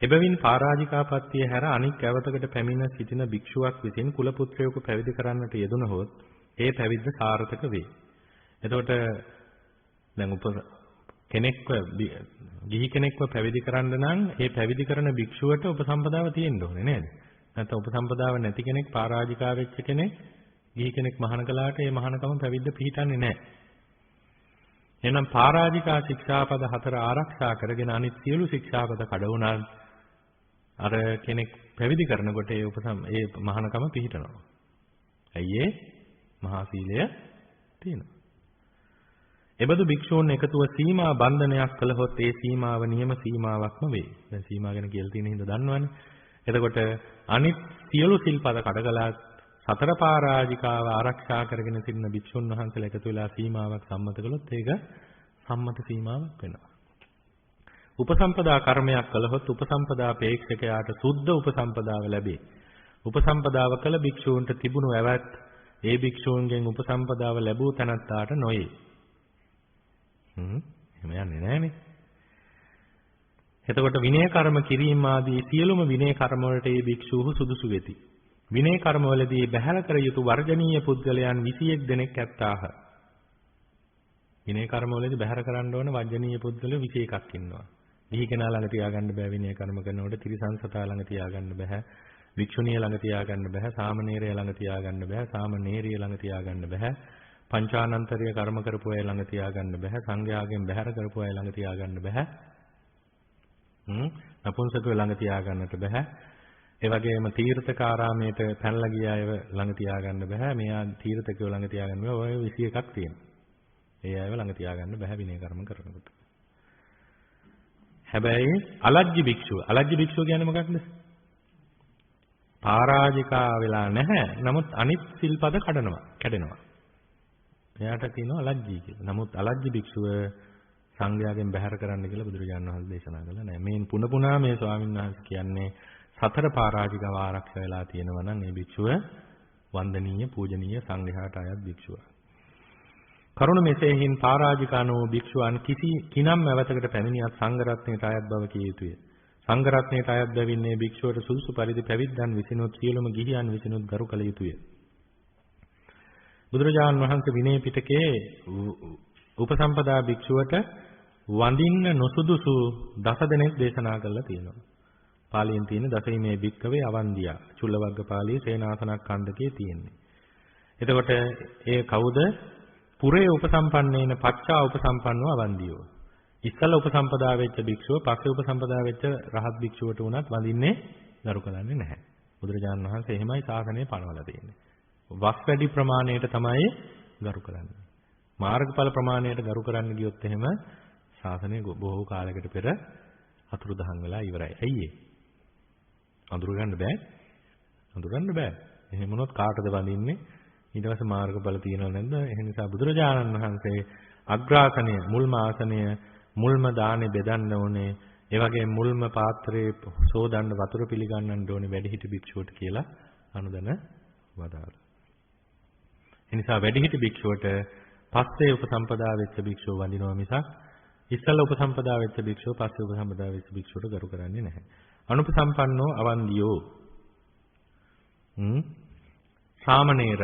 එබැවින් පරාජිකාපත්තිය හැර අනික් ඇවතකට පැමිණ සිටින භික්ෂුවක් විසින් කුල පුත්‍රයෙකු පැවිදි කරන්නට යෙදුණහොත් ඒ පැවිද්ද සාර්ථක වේ. එතකොට දැන් ගිහි කෙනෙක්ව පැවිදි කරන්න නම් ඒ පැවිදි කරන භික්ෂුවට උපසම්පදාව තියෙන්න ඕනේ නේද? නැත්නම් උපසම්පදාව නැති කෙනෙක් පරාජිකා වෙච්ච කෙනෙක් ගිහි කෙනෙක් මහාන කළාට ඒ මහානකම පැවිද්ද පිළිටන්නේ නැහැ. එහෙනම් පරාජිකා ශික්ෂාපද 4 ආරක්ෂා කරගෙන අනිත් සියලු ශික්ෂාපද කඩවුණා අර කෙනෙක් පැවිදි කරනකොට ඒ මහානකම පිළිටනවා. ඇයි ඒ මහා සීලය තියෙනවා. එබඳු භික්ෂූන් එකතුව සීමා බන්ධනයක් කළහොත් ඒ සීමාව නියම සීමාවක්ම වේ. දැන් සීමා ගැන කියලා තියෙන හින්දා දන්නවනේ. එතකොට අනිත් සියලු සිල්පද කඩකලත් සතර පරාජිකාව ආරක්ෂා කරගෙන සිටින භික්ෂුන් වහන්සේලා එකතු වෙලා සීමාවක් සම්මත කළොත් ඒක සම්මත සීමාවක් වෙනවා. උපසම්පදා කර්මයක් කළහොත් උපසම්පදා අපේක්ෂකයාට සුද්ධ උපසම්පදාව ලැබේ. උපසම්පදාව කළ භික්ෂූන්ට තිබුණු ඇවත් ඒ භික්ෂූන්ගෙන් උපසම්පදාව ලැබූ තැනැත්තාට නොවේ. එහෙම යන්නේ නැහනේ. එතකොට විනය කර්ම කිරීම ආදී සියලුම විනය කර්ම වලට ඒ භික්ෂූහු සුදුසු වෙති. විනය කර්මවලදී බැහැර කර යුතු වර්ජනීය පුද්ගලයන් 21 දෙනෙක් ඇත්තාහ. විනය කර්මවලදී බැහැර කරන්න ඕන වර්ජනීය පුද්ගලයෝ 21ක් ඉන්නවා. ගිහි කෙනා ළඟ තියාගන්න බෑ විනය කර්ම කරනකොට, ත්‍රිසංසතා ළඟ තියාගන්න බෑ, වික්ෂුණිය ළඟ තියාගන්න බෑ, සාමණේරය ළඟ තියාගන්න බෑ, සාමණේරිය ළඟ තියාගන්න බෑ, පංචානන්තරීය කර්ම කරපු අය ළඟ තියාගන්න බෑ, සංඝයාගෙන් බැහැර කරපු අය ළඟ තියාගන්න බෑ. නපුංසකයෝ ළඟ තියාගන්නට බෑ. ඒ වගේම තීර්ථකාරාමයට පැනලා ගිය අය ළඟ තියාගන්න බෑ. මෙයා තීර්ථකයෝ ළඟ තියාගන්න බෑ. ඔය 21ක් තියෙනවා. ඒ අයව ළඟ තියාගන්න බෑ විනය කර්ම කරනකොට. හැබැයි අලජ්ජි භික්ෂුව කියන්නේ මොකක්ද? පරාජිකා වෙලා නැහැ. නමුත් අනිත් සිල්පද කැඩෙනවා. එයාට කියනවා අලජ්ජි කියලා. නමුත් අලජ්ජි භික්ෂුව සංඝයාගෙන් බැහැර කරන්න කියලා බුදුරජාණන් වහන්සේ දේශනා කළා නෑ. මේ පුන පුනා මේ ස්වාමීන් වහන්සේ කියන්නේ සතර පරාජිකව ආරක්ෂා වෙලා තියෙනවා නම් මේ භික්ෂුව වන්දනීය පූජනීය සංඝයාට අයත් භික්ෂුවක්. කරුණ මෙසේහින් පරාජිකානෝ භික්ෂුවන් කිනම් ඇවතකට පැමිණියත් සංඝ රත්නයට අයත් බව කිය යුතුය. සංඝ රත්නයට අයත් බැවින්නේ භික්ෂුවට සුදුසු පරිදි පැවිද්දන් විසිනුත් සියලුම ගිහියන් විසිනුත් ගරු කළ යුතුය. බුදුරජාණන් වහන්සේ විනය පිටකේ උපසම්පදා භික්ෂුවට වඳින්න නොසුදුසු 10 දෙනෙක් දේශනා කරලා තියෙනවා. පාලියෙන් තියෙන දසීමේ භික්කවේ අවන්දියා චුල්ලවග්ග පාළියේ සේනාසනක්ඛණ්ඩකේ තියෙන්නේ. එතකොට ඒ කවුද? පුරේ උපසම්පන්නේන පච්චා උපසම්පන්නව අවන්දියෝ. ඉස්සල උපසම්පදා වෙච්ච භික්ෂුව පස්සේ උපසම්පදා වෙච්ච රහත් භික්ෂුවට උනත් වඳින්නේ ගරු කරන්නේ නැහැ. බුදුරජාණන් වහන්සේ එහෙමයි ශාසනය පනවලා තියෙන්නේ. වස් වැඩි ප්‍රමාණයට තමයි ගරු කරන්නේ. මාර්ගඵල ප්‍රමාණයට ගරු කරන්න ගියොත් එහෙම ශාසනය බොහෝ කාලයකට පෙර අතුරුදහන් වෙලා ඉවරයි. ඇයි ඒ? අඳුරගන්න බෑ. එහෙම වුණොත් කාටද වඳින්නේ? ඊට පස්සේ මාර්ගඵල තියෙනව නැද්ද? ඒ නිසා බුදුරජාණන් වහන්සේ අග්‍රාසනය, මුල්ම ආසනය, මුල්ම දානේ බෙදන්න ඕනේ. ඒ වගේ මුල්ම පාත්‍රයේ සෝදන්න වතුර පිළිගන්නන්න ඕනේ වැඩිහිටි භික්ෂුවට කියලා අනුදැන වදාළා. ඒ නිසා වැඩිහිටි භික්ෂුවට පස්සේ උපසම්පදා වෙච්ච භික්ෂුව වඳිනවා මිසක් ඉස්සෙල්ලා උපසම්පදා වෙච්ච භික්ෂුව පස්සේ උපසම්පදා වෙච්ච භික්ෂුවට ගරු කරන්නේ නැහැ. අනුපසම්පන්නෝ අවන්දියෝ සාමණේර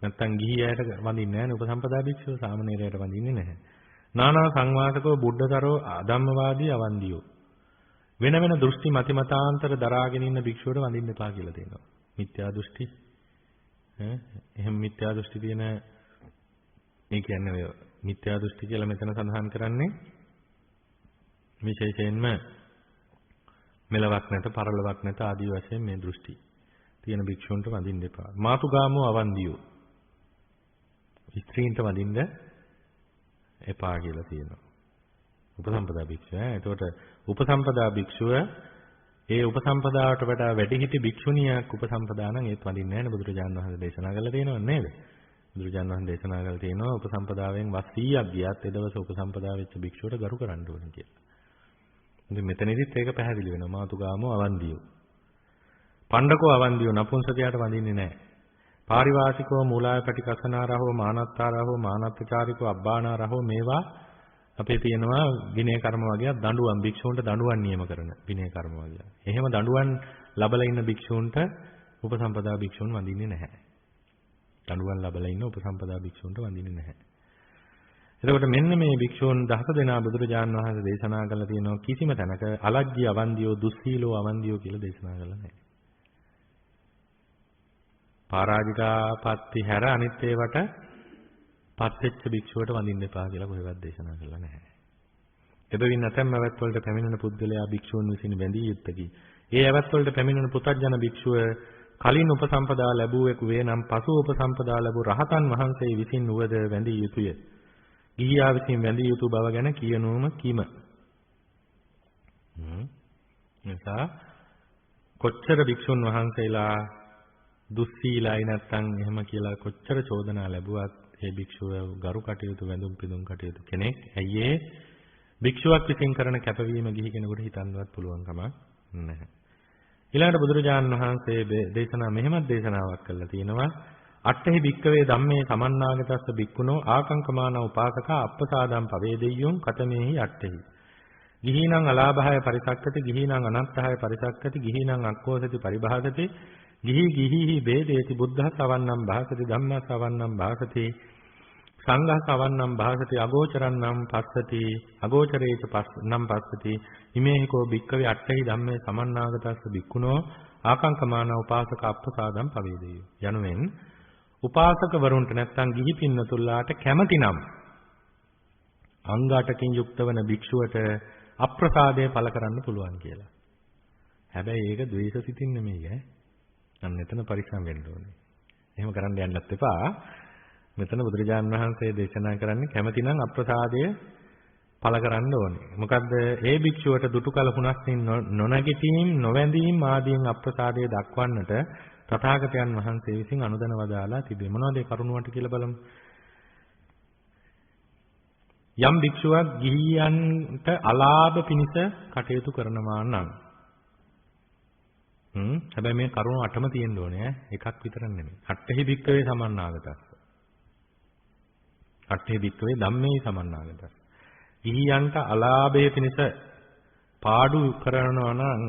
නැත්තම් ගිහියයට වඳින්නේ නැහැ. උපසම්පදා භික්ෂුව සාමණේරයට වඳින්නේ නැහැ. නානා සංවාසකෝ බුද්ධතරෝ අධම්මවාදී අවන්දියෝ වෙන වෙන දෘෂ්ටි මතිමතාන්තර දරාගෙන ඉන්න භික්ෂුවට වඳින්න එපා කියලා තියෙනවා. මිත්‍යා දෘෂ්ටි එහෙම මිත්‍යා දෘෂ්ටි තියෙන ඒ කියන්නේ ඔය මිත්‍යා දෘෂ්ටි කියලා මෙතන සඳහන් කරන්නේ විශේෂයෙන්ම මෙලවක් නැත පරලොවක් නැත ආදී වශයෙන් මේ දෘෂ්ටි තියෙන භික්ෂුන්ට වඳින්න එපා. මාතුගාමෝ අවන්දියෝ ස්ත්‍රීන්ට වඳින්න එපා කියලා තියෙනවා. උපසම්පදා භික්ෂුව. එතකොට උපසම්පදා භික්ෂුව ඒ උපසම්පදාවට වඩා වැඩිහිටි භික්ෂුණියක් උපසම්පදා නම් ඒත් වඳින්නේ නැහැ නේ බුදුරජාණන් වහන්සේ දේශනා කළා තියෙනව නේද? බුදුරජාණන් වහන්සේ දේශනා කළා තියෙනවා උපසම්පදාවෙන් වස් 100ක් ගියත් ඒ දවස් උපසම්පදා වෙච්ච භික්ෂුවට ගරු කරන්න ඕනේ කියලා. ඉතින් මෙතනදිත් ඒක පැහැදිලි වෙනවා. මාතුගාමෝ අවන්දියෝ. පණ්ඩකෝ අවන්දියෝ නපුංසකයාට වඳින්නේ නැහැ. පාරිවාසිකෝ මූලාය පටිකසනාරහෝ මානත්තාරහෝ මානත්තචාරිකෝ අබ්බානාරහෝ මේවා අපේ තියෙනවා විනය කර්ම වගේ දඬුවම් භික්ෂූන්ට දඬුවම් නියම කරන විනය කර්ම වගේ. එහෙම දඬුවම් ලැබලා ඉන්න භික්ෂූන්ට උපසම්පදා භික්ෂූන් වඳින්නේ නැහැ. දඬුවම් ලැබලා ඉන්න උපසම්පදා භික්ෂූන්ට වඳින්නේ නැහැ. එතකොට මෙන්න මේ භික්ෂූන් 10 දෙනා බුදුරජාණන් වහන්සේ දේශනා කළා තියෙනවා කිසිම තැනක අලග්ගී අවන්දියෝ දුස්සීලෝ අවන්දියෝ කියලා දේශනා කළා නැහැ. පරාජිකාපත්ති හැර අනිත් ඒවට පත්වෙච්ච භික්ෂුවට වඳින්න එපා කියලා කොහෙවත් දේශනා කළා නැහැ. එබැවින් නැතම් ඇවත් වලට පැමිණෙන පුද්ගලයා භික්ෂූන් විසින් වැඳිය යුත්තකි. ඒ ඇවත් වලට පැමිණෙන පුතග්ජන භික්ෂුව කලින් උපසම්පදා ලැබුවෙකු වේ නම් පසු උපසම්පදා ලැබූ රහතන් වහන්සේ විසින් නුවද වැඳිය යුතුය. ගිහියා විසින් වැඳිය යුතු බව ගැන කියනෝම කීම. නිසා කොච්චර භික්ෂුන් වහන්සේලා දුස්සීලයි නැත්තම් එහෙම කියලා කොච්චර චෝදනා ලැබුවත් ඒ භික්ෂුව ගරු කටයුතු වැඳුම් පිදුම් කටයුතු කෙනෙක්. ඇයි ඒ භික්ෂුවක් විසින් කරන කැපවීම ගිහි කෙනෙකුට හිතන්නවත් පුළුවන් කමක් නැහැ. ඊළඟට බුදුරජාණන් වහන්සේ දේශනා මෙහෙමත් දේශනාවක් කළා තියෙනවා. අට්ඨහි භික්කවේ ධම්මේ සමන්නාගතස්ස භික්ඛුනෝ ආකංකමාන උපාසක අප්පසාදම් පවේදෙය්‍යොං කතමේහි අට්ඨහි. ගිහිනං අලාභාය පරිසක්කති ගිහිනං අනත්තහාය පරිසක්කති ගිහිනං අක්ඛෝසති පරිභාසති ගිහි බේදේති බුද්ධස්සවන්නම් භාසති ධම්මස්සවන්නම් භාසති සංඝස්සවන්නම් භාසති අගෝචරන්නම් පස්සති අගෝචරේච පස්නම් පස්සති ඉමේහිකෝ භික්කවේ අට්ඨහි ධම්මේ සමන්නාගතස්ස භික්ඛුනෝ ආකංකමාන උපාසක අප්පසාදම් පවේදෙය්‍යෝ. යනුවෙන් උපාසකවරුන්ට නැත්තම් ගිහි පින්නතුල්ලාට කැමැතිනම් අංග 8කින් යුක්ත වන භික්ෂුවට අප්‍රසාදය පළ කරන්න පුළුවන් කියලා. හැබැයි ඒක ද්වේෂ සිතින් නෙමෙයි ඈ. අන්න එතන පරිස්සම් වෙන්න ඕනේ. එහෙම කරන්න යන්නත් එපා. මෙතන බුදුරජාණන් වහන්සේ දේශනා කරන්නේ කැමැතිනම් අප්‍රසාදය පළ කරන්න ඕනේ. මොකද්ද? ඒ භික්ෂුවට දුටු කල හුනස්සින් නොනැගිටීම් නොවැඳීම් ආදීන් අප්‍රසාදය දක්වන්නට තථාගතයන් වහන්සේ විසින් අනුදැන වදාලා තිබේ. මොනවද ඒ කරුණාවට කියලා බලමු. යම් භික්ෂුවක් ගිහියන්ට අලාභ පිණිස කටයුතු කරනවා නම් හැබැයි මේ කරුණ 8ම තියෙන්න ඕනේ ඈ. එකක් විතර නෙමෙයි. අට්ඨහි භික්කවේ සමන්නාගතස්ස. අට්ඨහි භික්කවේ ධම්මේ සමන්නාගතස්ස. ගිහියන්ට අලාභය පිණිස පාඩු කරනවා නම්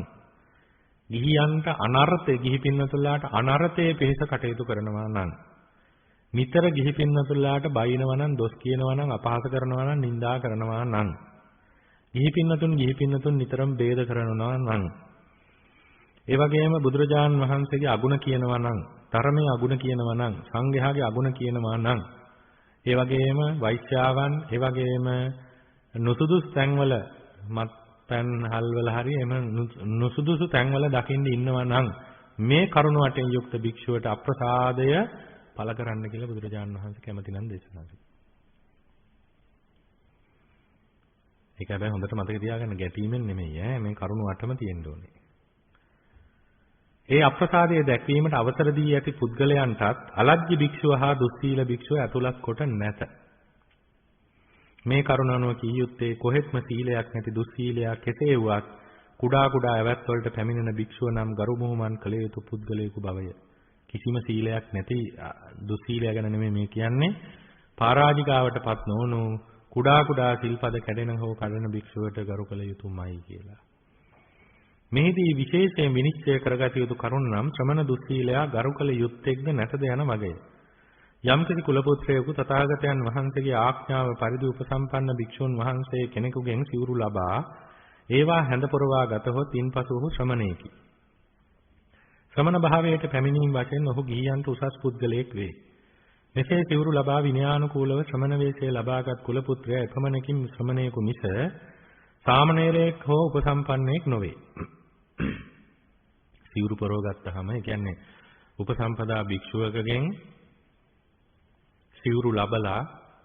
ගිහියන්ට අනර්ථය ගිහි පින්නතුල්ලාට අනර්ථයේ පිණිස කටයුතු කරනවා නම් නිතර ගිහි පින්නතුල්ලාට බයිනවා නම් දොස් කියනවා නම් අපහාස කරනවා නම් නිඳා කරනවා නම් ගිහි පින්නතුන් නිතරම ભેද කරනවා නම් ඒ වගේම බුදුරජාණන් වහන්සේගේ අගුණ කියනවා නම් ධර්මයේ අගුණ කියනවා නම් සංඝයාගේ අගුණ කියනවා නම් ඒ වගේම වෛශ්‍යාවන් ඒ වගේම නුසුදුසු තැන්වල මත්පැන් හල්වල හරි එම නුසුදුසු තැන්වල දකින්න ඉන්නවා නම් මේ කරුණ වටෙන් යුක්ත භික්ෂුවට අප්‍රසාදය පළ කරන්න කියලා බුදුරජාණන් වහන්සේ කැමති නම් දේශනා කළා. ඒක හැබැයි හොඳට මතක තියාගන්න ගැටීමෙන් නෙමෙයි ඈ මේ කරුණ වටම තියෙන්න ඕනේ. ඒ අප්‍රසාදයේ දැක්වීමට අවසර දී ඇති පුද්ගලයන්ටත් අලග්ගි භික්ෂුව හා දුස්සීල භික්ෂුව ඇතුළත් කොට නැත. මේ කරුණ අනුව කිය යුත්තේ කොහෙත්ම සීලයක් නැති දුස්සීලයා කෙසේ වුවත් කුඩා ඇවත් වලට පැමිණෙන භික්ෂුව නම් ගරු මුහුමන් කළ යුතු පුද්ගලයෙකු බවය. කිසිම සීලයක් නැති දුස්සීලයා ගැන නෙමෙයි මේ කියන්නේ. පරාජිකාවටපත් නොවුණු කුඩා කුඩා සිල්පද කැඩෙන හෝ කඩන භික්ෂුවට ගරු කළ යුතුමයි කියලා. මෙහිදී විශේෂයෙන් විනිශ්චය කරගත යුතු කරුණ නම් ශ්‍රමණ දුස්සීලයා ගරු කළ යුත්තේක්ද නැතද යන වගය. යම්කිසි කුලපුත්‍රයෙකු තථාගතයන් වහන්සේගේ ආඥාව පරිදි උපසම්පන්න භික්ෂුන් වහන්සේ කෙනෙකුගෙන් සිවුරු ලබා ඒවා හැඳ පොරවා ගතහොත් ඉන්පසු ඔහු ශ්‍රමණේකි. ශ්‍රමණ භාවයට පැමිණීම වශයෙන් ඔහු ගිහියන්ට උසස් පුද්ගලයෙක් වේ. මෙසේ සිවුරු ලබා විනයානුකූලව ශ්‍රමණ වේශය ලබාගත් කුලපුත්‍රයා එපමණකින් ශ්‍රමණේකු මිස සාමණේරයෙක් හෝ උපසම්පන්නෙක් නොවේ. සිවුරු පොරව ගත්තාම ඒ කියන්නේ උපසම්පදා භික්ෂුවකගෙන් සිවුරු ලබලා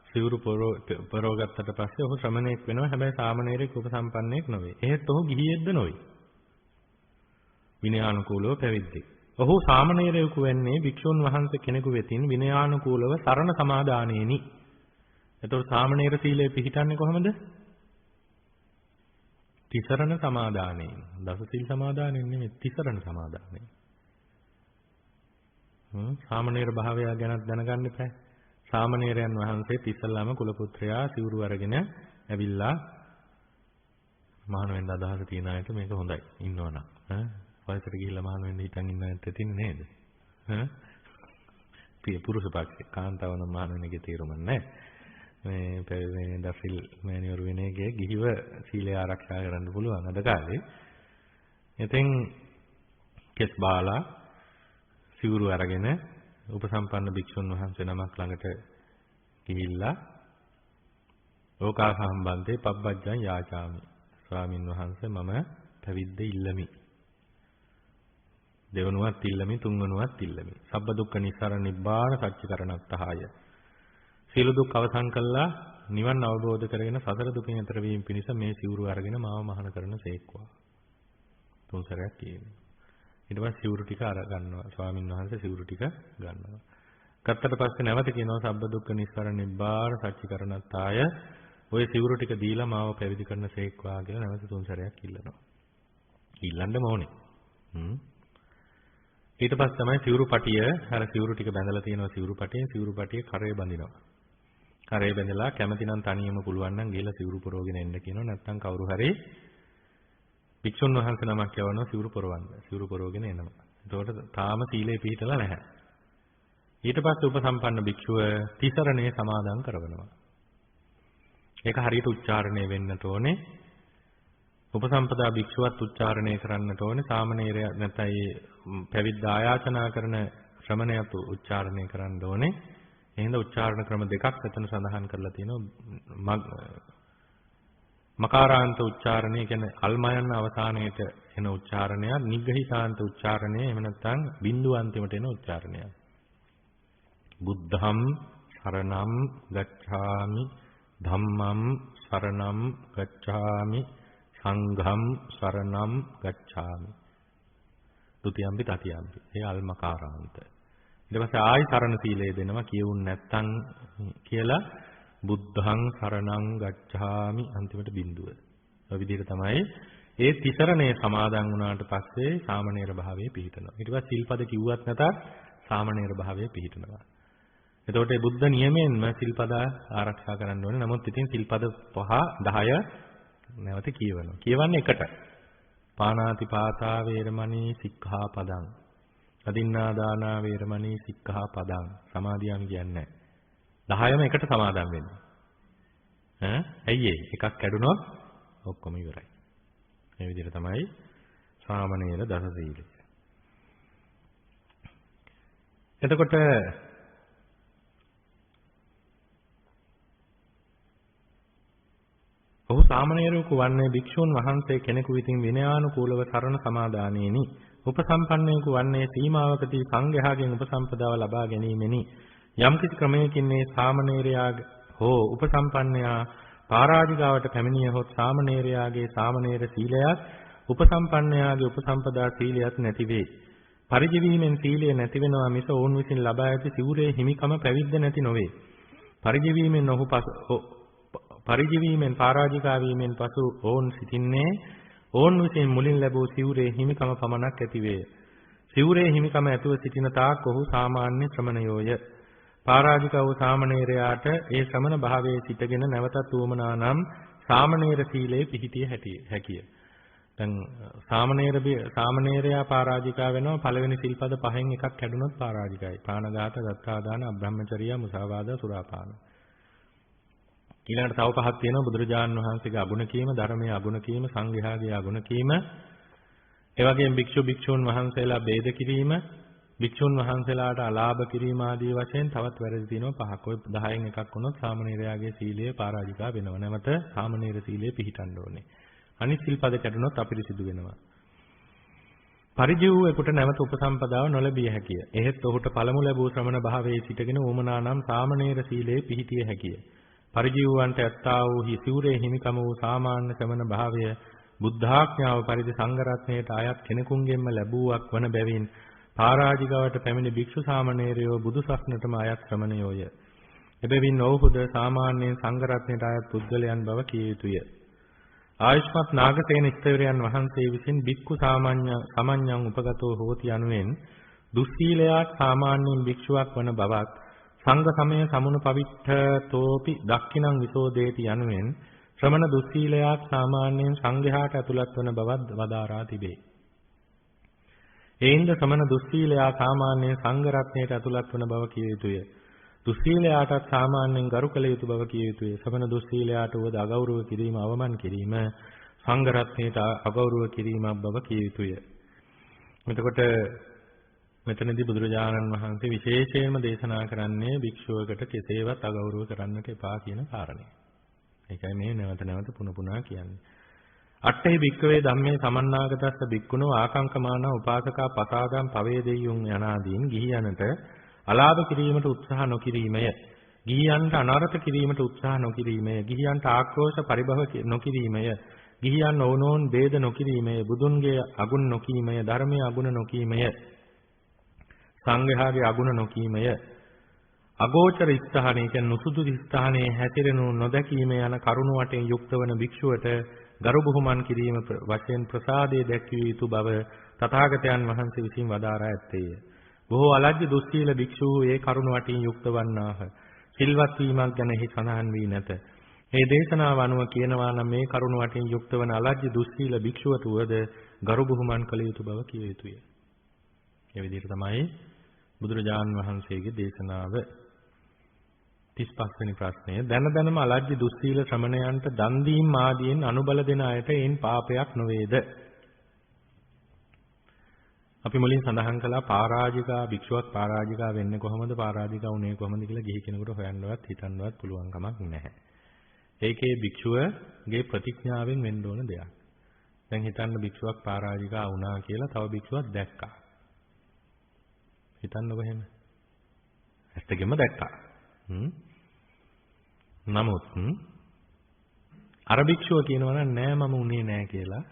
සිවුරු පොරව ගත්තට පස්සේ ඔහු ශ්‍රමණේක් වෙනවා. හැබැයි සාමණේරයෙක් උපසම්පන්නෙක් නොවේ. එහෙත් ඔහු ගිහියෙක්ද නොවේ. විනයානුකූලව පැවිද්දෙක්. ඔහු සාමණේරයෙකු වෙන්නේ භික්ෂුන් වහන්සේ කෙනෙකු වෙතින් විනයානුකූලව සරණ සමාදානයේනි. එතකොට සාමණේර සීලය පිළිපදින්නේ කොහොමද? තිසරණ සමාදානයෙන්. දස සීල් සමාදානයෙන් නෙමෙයි තිසරණ සමාදානයෙන්. සාමණේර භාවය ගැන දැනගන්න එපා. සාමණේරයන් වහන්සේ ඉස්සල්ලාම කුල පුත්‍රයා සිවුරු අරගෙන ඇවිල්ලා මහාන වෙන්න අදහස තියන අයට මේක හොඳයි. ඉන්නවනම් වයසට ගිහිල්ලා මහාන වෙන්න හිතන් ඉන්න ඇත්ත තියෙන්නේ නේද? පුරුෂ පක්ෂේ කාන්තාවන මහාන වෙන්න එකේ තීරම නැහැ. මේ දසිල් මෑණිවරු වෙන එකේ ගිහිව සීලය ආරක්ෂා කරන්න පුළුවන් අද කාලේ. ඉතින් කෙස් බාලා සිවුරු අරගෙන උපසම්පන්න භික්ෂුන් වහන්සේ නමක් ළඟට ගිහිල්ලා ඕකා සම්බන්ධේ පබ්බජ්ජං යාචාමි. ස්වාමින් වහන්සේ මම පැවිද්ද ඉල්ලමි. දෙවනුවත් ඉල්ලමි තුන්වනුවත් ඉල්ලමි. සබ්බ දුක්ඛ නිස්සාරණ නිබ්බාන සච්චිකරණත්තහය. සීල දුක් අවසන් කළා නිවන් අවබෝධ කරගෙන සසර දුකින් එතර වීම පිණිස මේ සිවුරු අරගෙන මාව මහාන කරන සේක්වා. තුන් සැරයක් කියනවා. ඊට පස්සේ සිවුරු ටික අර ගන්නවා. ස්වාමින් වහන්සේ සිවුරු ටික ගන්නවා. ගත්තට පස්සේ නැවත කියනවා සබ්බ දුක්ඛ නිස්සාරණ නිබ්බාන සච්චිකරණත්තාය. ඔය සිවුරු ටික දීලා මාව පැවිදි කරන සේක්වා කියලා නැවත තුන් සැරයක් ඉල්ලනවා. ඉල්ලන්නම ඕනේ. ඊට පස්සේ තමයි සිවුරු පටිය අර සිවුරු ටික බැඳලා තියෙනවා සිවුරු පටියේ කරේ බඳිනවා. කරේ බැඳලා කැමති නම් තනියම පුළුවන් නම් ගිහලා සිවුරු පොරවගෙන එන්න කියනවා. නැත්නම් කවුරු හරි භික්ෂුන් වහන්සේ නමක් යවනවා සිවුරු පොරවන්න. සිවුරු පොරවගෙන එනවා. එතකොට තාම සීලේ පිළිතලා නැහැ. ඊට පස්සේ උපසම්පන්න භික්ෂුව තිසරණේ සමාදන් කරවනවා. ඒක හරියට උච්චාරණය වෙන්නට ඕනේ. උපසම්පදා භික්ෂුවත් උච්චාරණය කරන්නට ඕනේ. සාමණේරය නැත්නම් පැවිද්ද ආයාචනා කරන ශ්‍රමණයත් උච්චාරණය කරන්න ඕනේ. එහෙනම් උච්චාරණ ක්‍රම දෙකක් එතන සඳහන් කරලා තියෙනවා. මකාරාන්ත උච්චාරණය කියන්නේ අල්මයන් අවසානයේට එන උච්චාරණය, නිග්‍රහිතාන්ත උච්චාරණය, එහෙම නැත්නම් බිඳුව අන්තිමට එන උච්චාරණය. බුද්ධම් සරණම් ගච්ඡාමි, ධම්මම් සරණම් ගච්ඡාමි, සංඝම් සරණම් ගච්ඡාමි. ဒုတိ යම්පි තතියම්පි. ඒ අල්මකාරාන්ත. ඊට පස්සේ ආයි සරණ සීලය දෙනවා කියවුන් නැත්තම් කියලා බුද්ධං සරණං ගච්ඡාමි අන්තිමට බිඳුව. ඔය විදිහට තමයි ඒ තිසරණේ සමාදන් වුණාට පස්සේ සාමණේර භාවයේ පිහිටනවා. ඊට පස්සේ සිල්පද කිව්වත් නැතත් සාමණේර භාවයේ පිහිටනවා. එතකොට මේ බුද්ධ නියමයෙන්ම සිල්පද ආරක්ෂා කරන්න ඕනේ. නමුත් ඉතින් සිල්පද 5 10 නැවත කියවනවා. කියවන්නේ එකට. පාණාති පාතා වේරමණී සික්ඛාපදං. අදින්නා දානා වේරමණී සික්ඛාපදං. සමාදියාම කියන්නේ 10ම එකට සමාදන් වෙන්නේ. ඇයි ඒ? එකක් කැඩුනොත් ඔක්කොම ඉවරයි. මේ විදිහට තමයි සාමණේර දස සීලය. එතකොට ඔහු සාමණේරයෙකු වන්නේ භික්ෂුන් වහන්සේ කෙනෙකු විසින් විනයානුකූලව සරණ සමාදානයේනි. උපසම්පන්නයෙකු වන්නේ සීමාවකදී සංඝයාගෙන් උපසම්පදාව ලබා ගැනීමෙනි. යම්කිසි ක්‍රමයකින් මේ සාමණේරයා හෝ උපසම්පන්නයා පරාජිකාවට පැමිණියහොත් සාමණේරයාගේ සාමණේර සීලයත් උපසම්පන්නයාගේ උපසම්පදා සීලයත් නැති වේ. පරිජීවීමෙන් සීලය නැති වෙනවා මිස ඔවුන් විසින් ලබා ඇති සිවුරේ හිමිකම පැවිද්ද නැති නොවේ. පරිජීවීමෙන් පරාජිකා වීමෙන් පසු ඔවුන් සිටින්නේ ඔවුන් විසින් මුලින් ලැබූ සිවුරේ හිමිකම පමණක් ඇති වේ. සිවුරේ හිමිකම ඇතුව සිටින තාක් ඔහු සාමාන්‍ය ශ්‍රමණයෝය. පරාජික වූ සාමණේරයාට ඒ ශ්‍රමණ භාවයේ සිටගෙන නැවතත් උවමනා නම් සාමණේර සීලේ පිහිටිය හැකිය. දැන් සාමණේරයා පරාජිකා වෙනවා පළවෙනි සිල්පද පහෙන් එකක් කැඩුනොත් පරාජිකයි. ප්‍රාණඝාත, දත්තාදාන, අබ්‍රහ්මචර්ය, මුසාවාද, සුරාපාන. ඊළඟට තව පහක් තියෙනවා බුදුරජාණන් වහන්සේගේ අගුණ කීම, ධර්මයේ අගුණ කීම, සංඝයාගේ අගුණ කීම. ඒ වගේම භික්ෂුන් වහන්සේලා ભેද කිරීම, භික්ෂුන් වහන්සේලාට අලාභ කිරීම ආදී වශයෙන් තවත් වැරදි තියෙනවා පහක්. ඔය 10න් එකක් වුණොත් සාමණේරයාගේ සීලය පරාජිකා වෙනවා. නැවත සාමණේර සීලය පිහිටන්න ඕනේ. අනිත් සිල්පද කැඩුනොත් අපිරිසිදු වෙනවා. පරිජීවුවෙකුට නැවත උපසම්පදාව නොලැබිය හැකිය. එහෙත් ඔහුට පළමු ලැබූ ශ්‍රමණ භාවයේ සිටගෙන උවමනා නම් සාමණේර සීලයේ පිහිටිය හැකිය. පරිජීවුවන්ට ඇත්තා වූ සිවුරේ හිමිකම වූ සාමාන්‍ය ශ්‍රමණ භාවය බුද්ධාඥාව පරිදි සංඝ රත්නයට අයත් කෙනෙකුන්ගෙන්ම ලැබුවක් වන බැවින් පරාජිකවට පැමිණි භික්ෂු සාමණේරයෝ බුදු සසුනටම අයත් ශ්‍රමණයෝය. එබැවින් ඔවුහුද සාමාන්‍යයෙන් සංඝ රත්නයට අයත් පුද්ගලයන් බව කිය යුතුය. ආයුෂ්මත් නාගසේන ස්ථවිරයන් වහන්සේ විසින් භික්ඛු සමඤ්ඤං උපගතෝ හෝති යනුවෙන් දුස්සීලයාත් සාමාන්‍යයෙන් භික්ෂුවක් වන බවත් සංඝ සමය සමුණ පවිට්ඨතෝපි දක්ඛිනං විසෝදේති යනුවෙන් ශ්‍රමණ දුස්සීලයාත් සාමාන්‍යයෙන් සංඝයාට ඇතුළත් වන බවත් වදාරා තිබේ. එයින්ද ශ්‍රමණ දුස්සීලයා සාමාන්‍යයෙන් සංඝ රත්නයට ඇතුළත් වන බව කිය යුතුය. දුස්සීලයාටත් සාමාන්‍යයෙන් ගරු කළ යුතු බව කිය යුතුය. ශ්‍රමණ දුස්සීලයාට වද අගෞරව කිරීම, අවමන් කිරීම සංඝ රත්නයට අගෞරව කිරීමක් බව කිය යුතුය. එතකොට මෙතනදී බුදුරජාණන් වහන්සේ විශේෂයෙන්ම දේශනා කරන්නේ භික්ෂුවකට කෙසේවත් අගෞරව කරන්නට එපා කියන කාරණය. ඒකයි මේ නැවත නැවත පුන කියන්නේ. අට්ඨේ භික්ඛවේ ධම්මේ සමන්නාගතස්ස භික්ඛුනෝ ආකංකමාන උපාසකා පසාදම් පවේදෙය්‍යුන් යනාදීන් ගිහියනට අලාභ කිරීමට උත්සාහ නොකිරීමය. ගිහියන්ට අනර්ථ කිරීමට උත්සාහ නොකිරීමය. ගිහියන්ට ආක්‍රෝෂ පරිභව නොකිරීමය. ගිහියන් ඕනෝන් ભેද නොකිරීමය. බුදුන්ගේ අගුණ නොකීමය. ධර්මයේ අගුණ නොකීමය. සංඝයාගේ අගුණ නොකීමය. අගෝචර ස්ථානයේ කියන්නේ නුසුදුසු ස්ථානයේ හැතිරෙනු නොදැකීම යන කරුණ වටෙන් යුක්ත වන භික්ෂුවට ගරු බුහුමන් කිරීම වශයෙන් ප්‍රසාදයේ දැක්විය යුතු බව තථාගතයන් වහන්සේ විසින් වදාරා ඇත්තේය. බොහෝ අලජ්ජ දුස්සීල භික්ෂූ ඒ කරුණ වටින් යුක්ත වන්නාහ. සිල්වත් වීමක් ගැන එහි සඳහන් වී නැත. මේ දේශනාව අනුව කියනවා නම් මේ කරුණ වටින් යුක්ත වන අලජ්ජ දුස්සීල භික්ෂුවට වද ගරු බුහුමන් කළ යුතු බව කිය යුතුය. මේ විදිහට තමයි බුදුරජාණන් වහන්සේගේ දේශනාව 35 වෙනි ප්‍රශ්නය. දැනම අලජ්ජ දුස්සීල ශ්‍රමණයන්ට දන් දීම් ආදීන් අනුබල දෙන අයට එයින් පාපයක් නොවේද? අපි මුලින් සඳහන් කළා පරාජිකා භික්ෂුවක් පරාජිකා වෙන්නේ කොහොමද? පරාජිකා වුණේ කොහොමද කියලා ගිහි කෙනෙකුට හොයන්නවත් හිතන්නවත් පුළුවන් කමක් නැහැ. ඒකේ භික්ෂුවගේ ප්‍රතිඥාවෙන් වෙන්න ඕන දෙයක්. දැන් හිතන්න භික්ෂුවක් පරාජිකා වුණා කියලා තව භික්ෂුවක් දැක්කා. හිතන්නකො එහෙම. ඇත්තටම දැක්කා. නමුත් අර භික්ෂුව කියනවා නෑ මම උනේ නෑ කියලා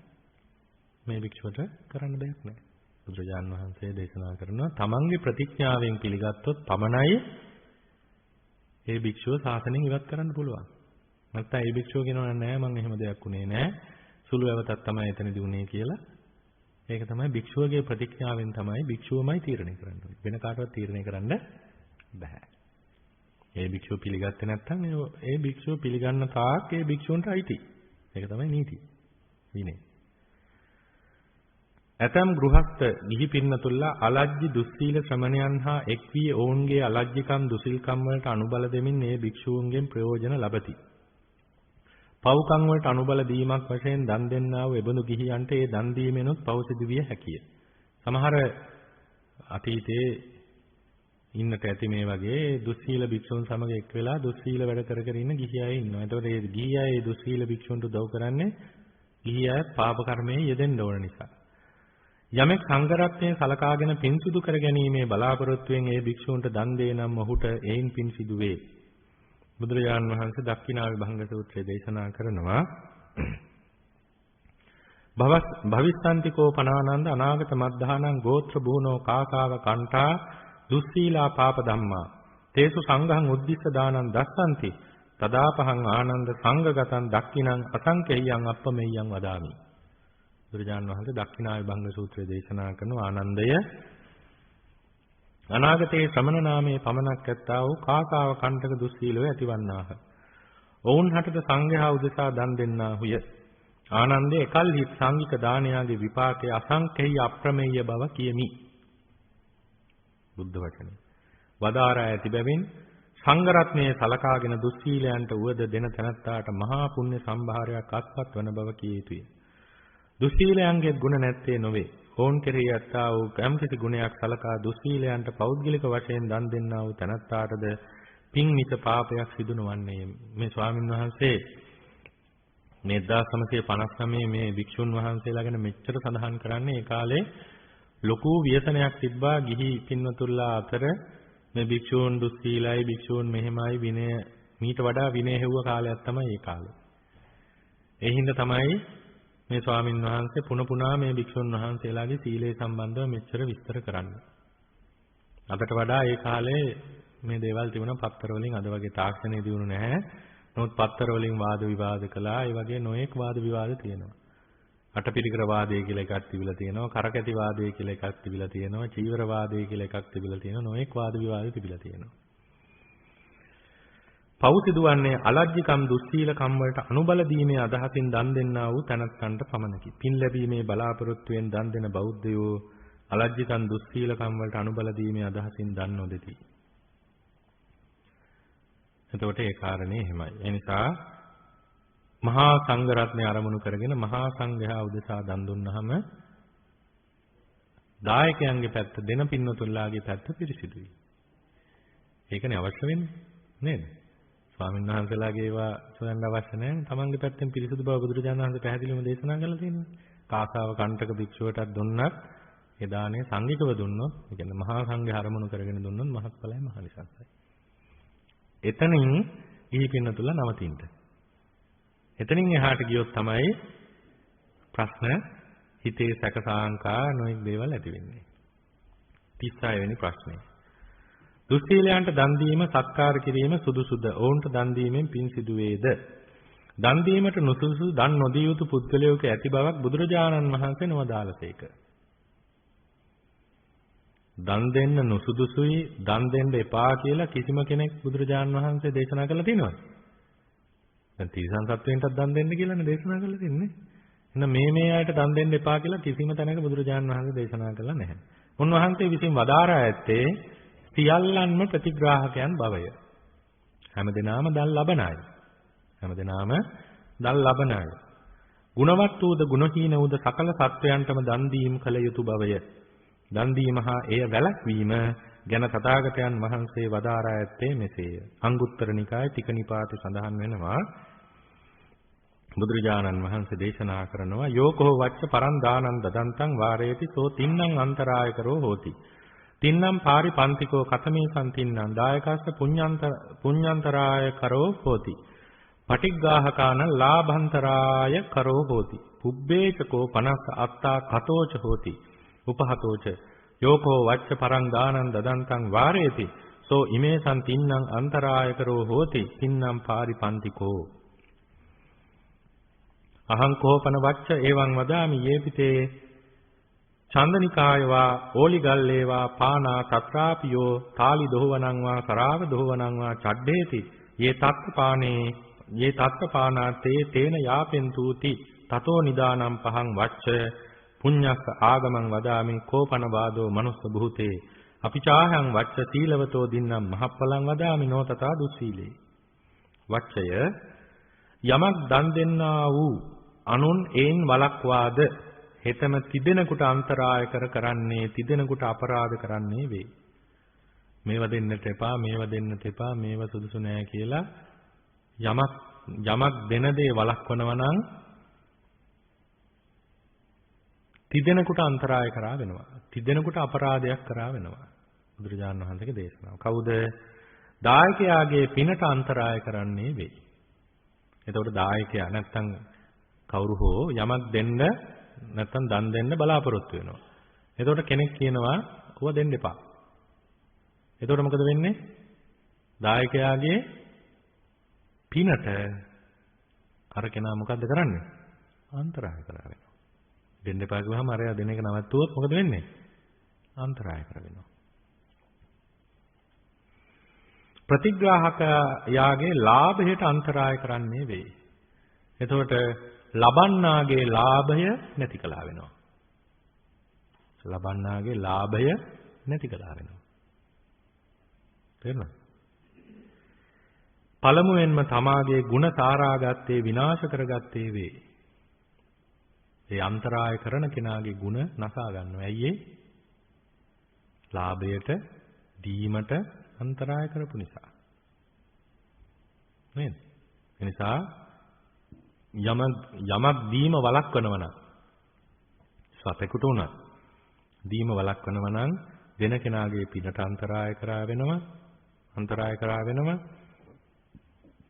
මේ භික්ෂුවට කරන්න දෙයක් නෑ. බුදුරජාණන් වහන්සේ දේශනා කරනවා තමන්ගේ ප්‍රතිඥාවෙන් පිළිගත්තොත් පමණයි ඒ භික්ෂුව ශාසනයෙන් ඉවත් කරන්න පුළුවන්. නැත්නම් ඒ භික්ෂුව කියනවා නෑ මම එහෙම දෙයක් උනේ නෑ සුළු ඇවතක් තමයි එතනදී උනේ කියලා. ඒක තමයි භික්ෂුවගේ ප්‍රතිඥාවෙන් තමයි භික්ෂුවමයි තීරණය කරන්න ඕනේ. වෙන කාටවත් තීරණය කරන්න බෑ. ඒ භික්ෂුව පිළිගත්තේ නැත්නම් ඒ භික්ෂුව පිළිගන්න තාක් ඒ භික්ෂුන්ට අයිති. ඒක තමයි නීති. විනය. ඇතම් ගෘහස්ත ගිහි පින්නතුල්ලා අලජ්ජි දුස්සීල ශ්‍රමණයන් හා එක් වී ඔවුන්ගේ අලජ්ජිකම් දුසිල්කම් වලට අනුබල දෙමින් මේ භික්ෂූන්ගෙන් ප්‍රයෝජන ලබති. පව්කම් වලට අනුබල දීමක් වශයෙන් දන් දෙන්නා වූ එබඳු ගිහියන්ට ඒ දන් දීමෙනුත් පව් සිදු විය හැකිය. සමහර අතීතයේ ඉන්නට ඇති මේ වගේ දුස්සීල භික්ෂුන් සමග එක් වෙලා දුස්සීල වැඩ කර කර ඉන්න ගිහි අය ඉන්නවා. ඒතකොට මේ ගිහි අය දුස්සීල භික්ෂුන්ට උදව් කරන්නේ ගිහි අය පාප කර්මයේ යෙදෙන්න ඕන නිසා. යමෙක් සංඝ රත්නයේ සලකාගෙන පින් සිදු කර ගැනීමේ බලාපොරොත්තුවෙන් ඒ භික්ෂුන්ට දන් දේ නම් ඔහුට එයින් පින් සිදු වේ. බුදුරජාණන් වහන්සේ දක්ඛිනා විභංග සූත්‍රයේ දේශනා කරනවා භවිස්සන්තිකෝ පනානන්ද අනාගත මද්ධානං ගෝත්‍ර භූනෝ කාකාව කණ්ඨා දුස්සීලා පාප ධම්මා තේසු සංඝං උද්දිස්ස දානං දස්සන්ති තදාපහං ආනන්ද සංඝගතං දක්ඛිනං අසංකේයං අප්පමෙය්‍යං වදාමි. බුදුරජාණන් වහන්සේ දක්ඛිනා විභංග සූත්‍රයේ දේශනා කරන ආනන්දය අනාගතයේ ශ්‍රමණ නාමයේ පමණක් ඇත්තා වූ කාකාව කණ්ඨක දුස්සීලව ඇතිවන්නාහ. ඔවුන් හටද සංඝයා උදෙසා දන් දෙන්නාහුය. ආනන්දේ එකල්හි සංඝික දානයාගේ විපාකයේ අසංඛේය අප්‍රමේය බව කියමි. බුද්ධ වචනේ. වදාරා ඇති බැවින් සංඝ රත්නයේ සලකාගෙන දුස්සීලයන්ට උවද දෙන තැනැත්තාට මහා පුණ්‍ය සම්භාරයක් අත්පත් වන බව කිය යුතුය. දුස්සීලයන්ගේ ගුණ නැත්තේ නොවේ. ඔවුන් කෙරෙහි ඇත්තා වූ යම්කිසි ගුණයක් සලකා දුස්සීලයන්ට පෞද්ගලික වශයෙන් දන් දෙන්නා වූ තැනැත්තාටද පින් මිස පාපයක් සිදු නොවන්නේ. මේ ස්වාමින් වහන්සේ මේ 1959 මේ භික්ෂුන් වහන්සේලා ගැන මෙච්චර සඳහන් කරන්නේ ඒ කාලේ ලොකු ව්‍යසනයක් තිබ්බා ගිහි පින්වතුන්ලා අතර මේ භික්ෂූන් දුස්සීලයි භික්ෂූන් මෙහෙමයි විනය මීට වඩා විනය හෙව්ව කාලයක් තමයි ඒ කාලේ. ඒ හින්දා තමයි මේ ස්වාමින් වහන්සේ පුන මේ භික්ෂුන් වහන්සේලාගේ සීලය සම්බන්ධව මෙච්චර විස්තර කරන්නේ. අදට වඩා ඒ කාලේ මේ දේවල් තිබුණා පත්තර වලින් අද වගේ තාක්ෂණය දියුණු නැහැ. නමුත් පත්තර වලින් වාද විවාද කළා. ඒ වගේ නොඑක් වාද විවාද තියෙනවා. අටපිරිකර වාදය කියලා එකක් තිබිලා තියෙනවා. කරකැති වාදය කියලා එකක් තිබිලා තියෙනවා. චීවර වාදය කියලා එකක් තිබිලා තියෙනවා. නොඑක් වාද විවාද තිබිලා තියෙනවා. පව් සිදුවන්නේ අලජ්ජිකම් දුස්සීලකම් වලට අනුබල දීමේ අදහසින් දන් දෙන්නා වූ තැනැත්තන්ට පමණකි. පින් ලැබීමේ බලාපොරොත්තුවෙන් දන් දෙන බෞද්ධයෝ අලජ්ජිකම් දුස්සීලකම් වලට අනුබල දීමේ අදහසින් දන් නොදෙති. එතකොට ඒ කාරණේ එහෙමයි. ඒ නිසා මහා සංඝ රත්නය ආරමුණු කරගෙන මහා සංඝයා උදෙසා දන් දුන්නාම දායකයන්ගේ පැත්ත දෙන පින්වතුන්ලාගේ පැත්ත පිරිසිදුයි. ඒකනේ අවශ්‍ය වෙන්නේ නේද? ස්වාමීන් වහන්සේලාගේ ඒවා සොයන්න අවශ්‍ය නැහැ. තමන්ගේ පැත්තෙන් පිරිසිදු බව බුදුරජාණන් වහන්සේ පැහැදිලිවම දේශනා කරලා තියෙනවා. කාසාව කණ්ඨක භික්ෂුවටත් දුන්නත් ඒ දාණය සංඝිකව දුන්නොත්, ඒ කියන්නේ මහා සංඝයා ආරමුණු කරගෙන දුන්නොත් මහත්ඵලයි මහනිසංසයි. එතනින් ඊ පින්නතුලා නවතින්න. එතනින් එහාට ගියොත් තමයි ප්‍රශ්න හිතේ සැකසාංකා නොඑක් දේවල් ඇති වෙන්නේ. 36 වෙනි ප්‍රශ්නේ. දුස්සීලයන්ට දන් දීම සත්කාර කිරීම සුදුසුද? ඔවුන්ට දන් දීමෙන් පින් සිදු වේද? දන් දීමට නුසුදුසු දන් නොදිය යුතු පුද්ගලයෙකු ඇති බවක් බුදුරජාණන් වහන්සේ නොවදාළසේක. දන් දෙන්න නුසුදුසුයි දන් දෙන්න එපා කියලා කිසිම කෙනෙක් බුදුරජාණන් වහන්සේ දේශනා කළා තියෙනවද? දැන් තිරිසන් සත්වයින්ටත් දන් දෙන්න කියලානේ දේශනා කළා තින්නේ. එහෙනම් මේ අයට දන් දෙන්න එපා කියලා කිසිම තැනක බුදුරජාණන් වහන්සේ දේශනා කළා නැහැ. උන්වහන්සේ විසින් වදාරා ඇත්තේ සියල්ලන්ම ප්‍රතිග්‍රාහකයන් බවය. හැමදෙනාම දන් ලබන අය. හැමදෙනාම දන් ලබන අය. ගුණවත් වූද ගුණහීන වූද සකල සත්වයන්ටම දන් දීම කළ යුතු බවය. දන් දීම හා එය වැළැක්වීම ගැන තථාගතයන් වහන්සේ වදාරා ඇත්තේ මෙසේය. අංගුත්තර නිකායේ තික නිපාතේ සඳහන් වෙනවා බුදුරජාණන් වහන්සේ දේශනා කරනවා යෝකෝ වච්ච පරං දානං දදන්තං වාරේති සෝ තින්නම් අන්තරායකරෝ හෝති. තින්නම් පාරිපන්තිකෝ කතමේ සම්තින්නම් දායකස්ස පුඤ්ඤන්තරාය කරෝ හෝති. පටිග්ගාහකාන ලාභන්තරාය කරෝ හෝති. පුබ්බේචකෝ 50 අත්තා කතෝච හෝති. උපහතෝච යෝකෝ වච්ච පරං දානං දදන්තං වාරේති සෝ ඉමේසං තින්නම් අන්තරායකරෝ හෝති. තින්නම් පාරිපන්තිකෝ අහං කෝපන වච්ච එවං වදාමි යේපිතේ චන්දනිකායවා ඕලිගල්ලේවා පානා තත්‍රාපියෝ තාලි දොහවනං වා සරාව දොහවනං වා චඩ්ඩේති යේ තත්ත්පානාතේ තේන යාපෙන්තුති තතෝ නිදානම් පහං වච්ච පුඤ්ඤස්ස ආගමං වදාමි කෝපන වාදෝ මනුස්ස බුතේ අපිචාහං වච්ච සීලවතෝ දින්නම් මහප්පලං වදාමි නොතතා දුස්සීලේ. වච්චය යමක් දන් දෙන්නා වූ අනුන් ඒන් වළක්වාද හෙතම තිදෙනෙකුට අන්තරාය කරන්නේ තිදෙනෙකුට අපරාධ කරන්නේ වේ. මේව දෙන්නට එපා මේව දෙන්නට එපා මේව සුදුසු නෑ කියලා යමක් දෙන දේ වළක්වනවා නම් තිදෙනෙකුට අන්තරාය කරා වෙනවා. තිදෙනෙකුට අපරාධයක් කරා වෙනවා. බුදුරජාණන් වහන්සේගේ දේශනාව. කවුද? දායකයාගේ පිනට අන්තරාය කරන්නේ වේ. එතකොට දායකයා නැත්තම් කවුරු හෝ යමක් දෙන්න නැත්තම් දන් දෙන්න බලාපොරොත්තු වෙනවා. එතකොට කෙනෙක් කියනවා ඔව දෙන්න එපා. එතකොට මොකද වෙන්නේ? දායකයාගේ පිනට අර කෙනා මොකද්ද කරන්නේ? අන්තරාය කරා වෙනවා. දෙන්න එපා කිව්වහම අරයා දෙන එක නවත්තුවොත් මොකද වෙන්නේ? අන්තරාය කර වෙනවා. ප්‍රතිග්‍රාහකයාගේ ලාභයට අන්තරාය කරන්නේ වෙයි. එතකොට ලබන්නාගේ ලාභය නැති කළා වෙනවා. ලබන්නාගේ ලාභය නැති කළා වෙනවා. තේරුණාද? පළමුවෙන්ම තමාගේ ಗುಣ සාරාගත්තේ විනාශ කරගත්තේ වේ. ඒ අන්තරාය කරන කෙනාගේ ಗುಣ නසා ගන්නවා. ඇයි ඒ? ලාභයට දීමට අන්තරාය කරපු නිසා. නේද? ඒ නිසා යමක් දීම වළක්වනවා නම් සතෙකුට උනත් දීම වළක්වනවා නම් දෙන කෙනාගේ පිනට අන්තරාය කරා වෙනවා.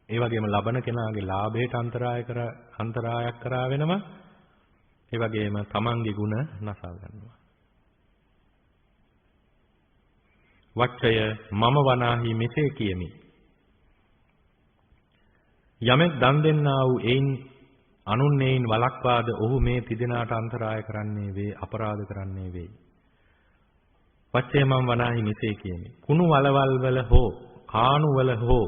ඒ වගේම ලබන කෙනාගේ ලාභයට අන්තරායක් කරා වෙනවා. ඒ වගේම තමන්ගේ ಗುಣ නසා ගන්නවා. වච්චය මම වනාහි මෙසේ කියමි. යමෙක් දන් දෙන්නා වූ එයින් අනුන්නේයින් වළක්වාද ඔහු මේ තිදෙනාට අන්තරාය කරන්නේ වේ, අපරාධ කරන්නේ වේ. වච්චය මම වනාහි මෙසේ කියමි. කුණු වලවල් වල හෝ කාණු වල හෝ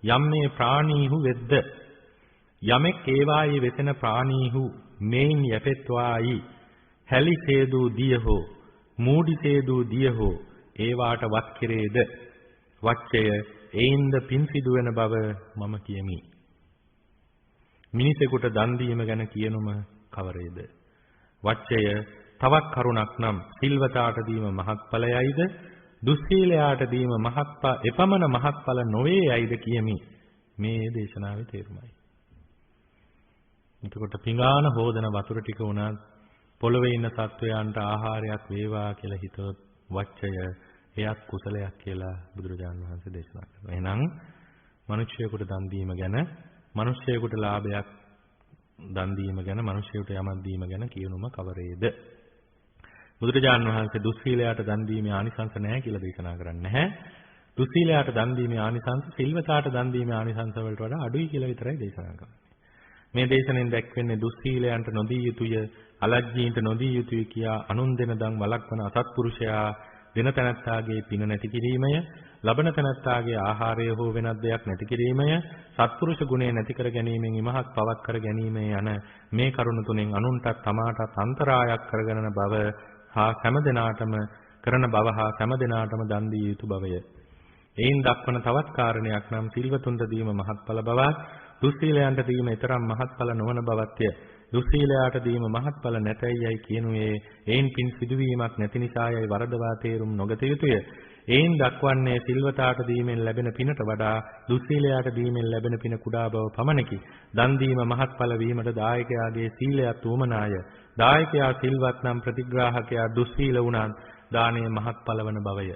යම් මේ ප්‍රාණීහු වෙද්ද යමෙක් ඒවායේ වෙසෙන ප්‍රාණීහු මේන් යැපෙත්වායි හැලි සේදූ දිය හෝ මූඩි සේදූ දිය හෝ ඒවාට වත් කෙරේද වච්චය ඒින්ද පින් සිදුවෙන බව මම කියමි. මිනිසෙකුට දන් දීම ගැන කියනුම කවරේද? වච්චය තවත් කරුණක් නම් සිල්වතාට දීම මහත්ඵලයයිද දුස්සීලයාට දීම එපමණ මහත්ඵල නොවේ යයිද කියමි. මේ දේශනාවේ තේරුමයි. එතකොට පිඟාන හොදන වතුර ටික උනත් පොළවේ ඉන්න සත්වයන්ට ආහාරයක් වේවා කියලා හිතොත් වච්චය එයත් කුසලයක් කියලා බුදුරජාණන් වහන්සේ දේශනා කරනවා. එහෙනම් මිනිස්සෙකුට දන් දීම ගැන, මිනිස්සෙකුට ලාභයක් දන් දීම ගැන, මිනිස්සෙකුට යමක් දීම ගැන කියනුම කවරේද? බුදුරජාණන් වහන්සේ දුස්සීලයාට දන් දීමේ ආනිසංස නැහැ කියලා දේශනා කරන්නේ නැහැ. දුස්සීලයාට දන් දීමේ ආනිසංස සිල්වතාට දන් දීමේ ආනිසංස වලට වඩා අඩුයි කියලා විතරයි දේශනා කරන්නේ. මේ දේශනෙන් දැක්වෙන්නේ දුස්සීලයන්ට නොදී යුතුය, අලජ්ජීන්ට නොදී යුතුය කියා අනුන් දෙන දන් වළක්වන අසත්පුරුෂයා දෙන තැනැත්තාගේ පින නැති කිරීමය, ලබන තැනැත්තාගේ ආහාරය හෝ වෙනත් දෙයක් නැති කිරීමය, සත්පුරුෂ ගුණය නැති කර ගැනීමෙන් ඉමහත් පවක් කර ගැනීම යන මේ කරුණු තුනෙන් අනුන්ටත් තමාටත් අන්තරායක් කරගන්න බව හා හැම දිනාටම කරන බව හා හැම දිනාටම දන් දිය යුතු බවය. එයින් දක්වන තවත් කාරණයක් නම් සිල්වතුන්ට දීම මහත්ඵල බවත්, දුස්සීලයන්ට දීම ඊතරම් මහත්ඵල නොවන බවත්ය. දුස්සීලයාට දීම මහත්ඵල නැතැයියි කියනුවේ එයින් පින් සිදුවීමක් නැති නිසායයි වරදවා තේරුම් නොගත යුතුය. එයින් දක්වන්නේ සිල්වතාට දීමෙන් ලැබෙන පිනට වඩා දුස්සීලයාට දීමෙන් ලැබෙන පින කුඩා බව පමණකි. දන් දීම මහත්ඵල වීමට දායකයාගේ සීලයත් උවමනාය. දායකයා සිල්වත් නම් ප්‍රතිග්‍රාහකයා දුස්සීල වුණත් දානය මහත්ඵල වන බවය.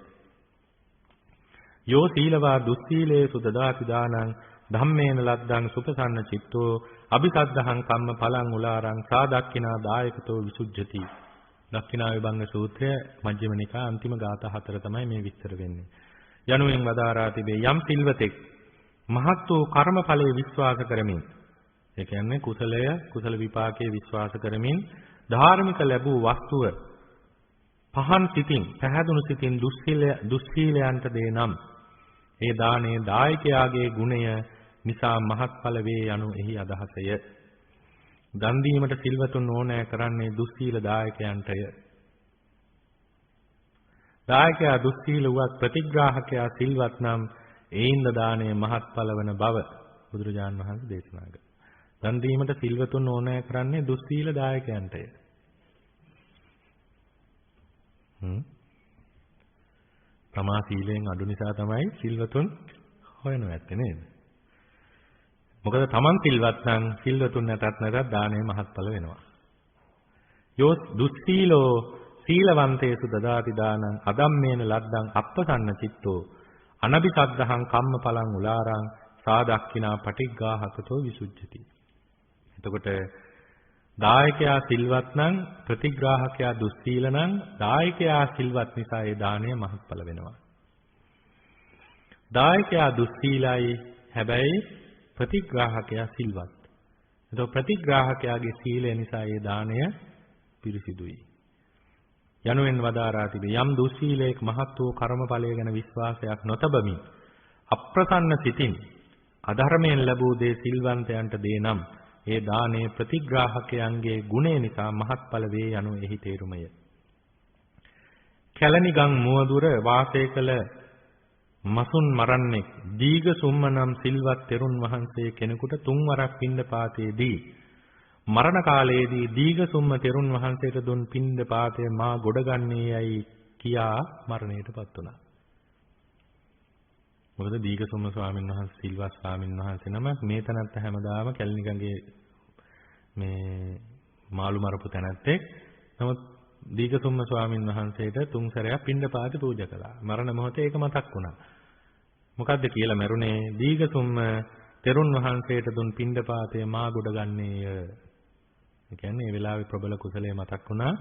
යෝ සීලවා දුස්සීලේසු දදාති දානං ධම්මේන ලද්දං සුපසන්න චිත්තෝ අபிසද්ධහං කම්ම පලං උලාරං සා දක්ඛිනා දායකතෝ විසුද්ධති. දක්ඛිනා විභංග සූත්‍රය මජ්ක්‍ධිම නිකාය අන්තිම ගාථා 4 තමයි මේ විස්තර වෙන්නේ. යනුවෙන් වදාරා තිබේ යම් සිල්වතෙක් මහත් වූ කර්මඵලයේ විශ්වාස කරමින්, ඒ කියන්නේ කුසල විපාකයේ විශ්වාස කරමින් ධාර්මික ලැබූ වස්තුව පහන් සිතින් පැහැදුණු සිතින් දුස්සීලයන්ට දේනම් ඒ දානයේ දායකයාගේ ගුණය නිසා මහත්ඵල වේ යනු එහි අදහසය. දන් දීමට සිල්වතුන් ඕනෑ කරන්නේ දුස්සීල දායකයන්ටය. දායකයා දුස්සීල වූත් ප්‍රතිග්‍රාහකයා සිල්වත් නම් ඒින්ද දානය මහත්ඵල වන බව බුදුරජාණන් වහන්සේ දේශනා කළා. දන් දීමට සිල්වතුන් ඕනෑ කරන්නේ දුස්සීල දායකයන්ටය. තමා සීලයෙන් අඩු නිසා තමයි සිල්වතුන් හොයනු ඇත්තේ නේද? මොකද තමන් සිල්වත් නම් සිල්වතුන් නැතත් දානය මහත්ඵල වෙනවා. යෝ දුස්සීලෝ සීලවන්තේසු දදාති දානං අදම්මේන ලද්දං අප්පසන්න චිත්තෝ අනබිසද්ධහං කම්ම පලං උලාරං සා දක්ඛිනා පටිග්ගාහකතෝ විසුද්ධති. එතකොට දායකයා සිල්වත් නම් ප්‍රතිග්‍රාහකයා දුස්සීල නම් දායකයා සිල්වත් නිසා ඒ දාණය මහත්ඵල වෙනවා. දායකයා දුස්සීලයි හැබැයි ප්‍රතිග්‍රාහකයා සිල්වත්. එතකොට ප්‍රතිග්‍රාහකයාගේ සීලය නිසා ඒ දාණය පිරිසිදුයි. යනුවෙන් වදාරා තිබේ යම් දුස්සීලයක මහත් වූ කර්මඵලය ගැන විශ්වාසයක් නොතබමින් අප්‍රසන්න සිතින් අධර්මයෙන් ලැබූ දේ සිල්වන්තයන්ට දේ නම් ඒ දානයේ ප්‍රතිග්‍රාහකයන්ගේ ගුණය නිසා මහත්ඵල වේ යනු එහි තේරුමය. කැලණිගම් මුවදුර වාසය කළ මසුන් මරන්නෙක් දීඝ සුම්ම නම් සිල්වත් තෙරුන් වහන්සේ කෙනෙකුට තුන්වරක් පින්ඩපාතයේදී මරණ කාලයේදී දීඝ සුම්ම තෙරුන් වහන්සේට දුන් පින්ඩපාතය මා ගොඩගන්නේ යයි කියා මරණයටපත් වුණා. මොකද දීඝ සුම්ම ස්වාමීන් වහන්සේ සිල්වත් ස්වාමීන් වහන්සේ නමක් මේ තැනත්ත හැමදාම කැලණිගඟේ මේ මාළු මරපු තැනැත්තෙක්. නමුත් දීඝ සුම්ම ස්වාමීන් වහන්සේට තුන් සැරයක් පින්ඩපාතේ පූජා කළා. මරණ මොහොතේ ඒක මතක් වුණා. මොකද්ද කියලා මරුනේ දීඝ සුම්ම තෙරුන් වහන්සේට දුන් පින්ඩපාතය මා ගොඩගන්නේය. ඒ කියන්නේ මේ වෙලාවේ ප්‍රබල කුසලයේ මතක් වුණා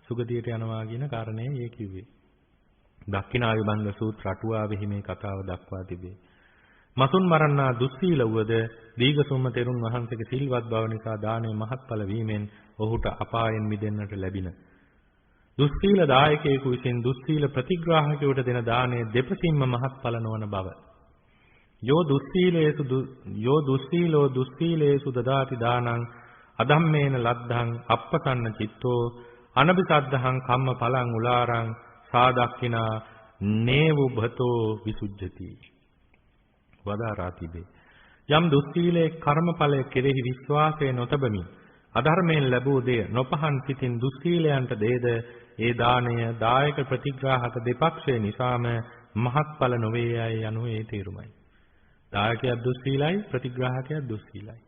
සුගතියට යනවා කියන කාරණේ ඒ කිව්වේ. දක්ඛිනායුබංග සූත්‍ර අටුවාවෙහි මේ කතාව දක්වා තිබේ. මසුන් මරන්නා දුස්සීල වූද දීඝ සුම්ම තෙරුන් වහන්සේගේ සිල්වත් බව නිසා දානයේ මහත්ඵල වීමෙන් ඔහුට අපායෙන් මිදෙන්නට ලැබින. දුස්සීල දායකයෙකු විසින් දුස්සීල ප්‍රතිග්‍රාහකයෙකුට දෙන දානයේ දෙපසින්ම මහත්ඵල නොවන බව. යෝ දුස්සීලෝ දුස්සීලේසු දදාති දානං අධම්මේන ලද්ධං අප්පසන්න චිත්තෝ අනබිසද්ධහං කම්ම පලං උලාරං සාදක්ඛිනා නේවු භතෝ විසුජ්ජති. වදාරා තිබේ. යම් දුස්සීලේ කර්මඵලයේ කෙරෙහි විශ්වාසය නොතබමින් අධර්මයෙන් ලැබූ දෙය නොපහන් සිතින් දුස්සීලයන්ට දේද ඒ දාණය දායක ප්‍රතිග්‍රාහක දෙපක්ෂය නිසාම මහත්ඵල නොවේයයි යනු ඒ තේරුමයි. දායකයා දුස්සීලයි ප්‍රතිග්‍රාහකයා දුස්සීලයි.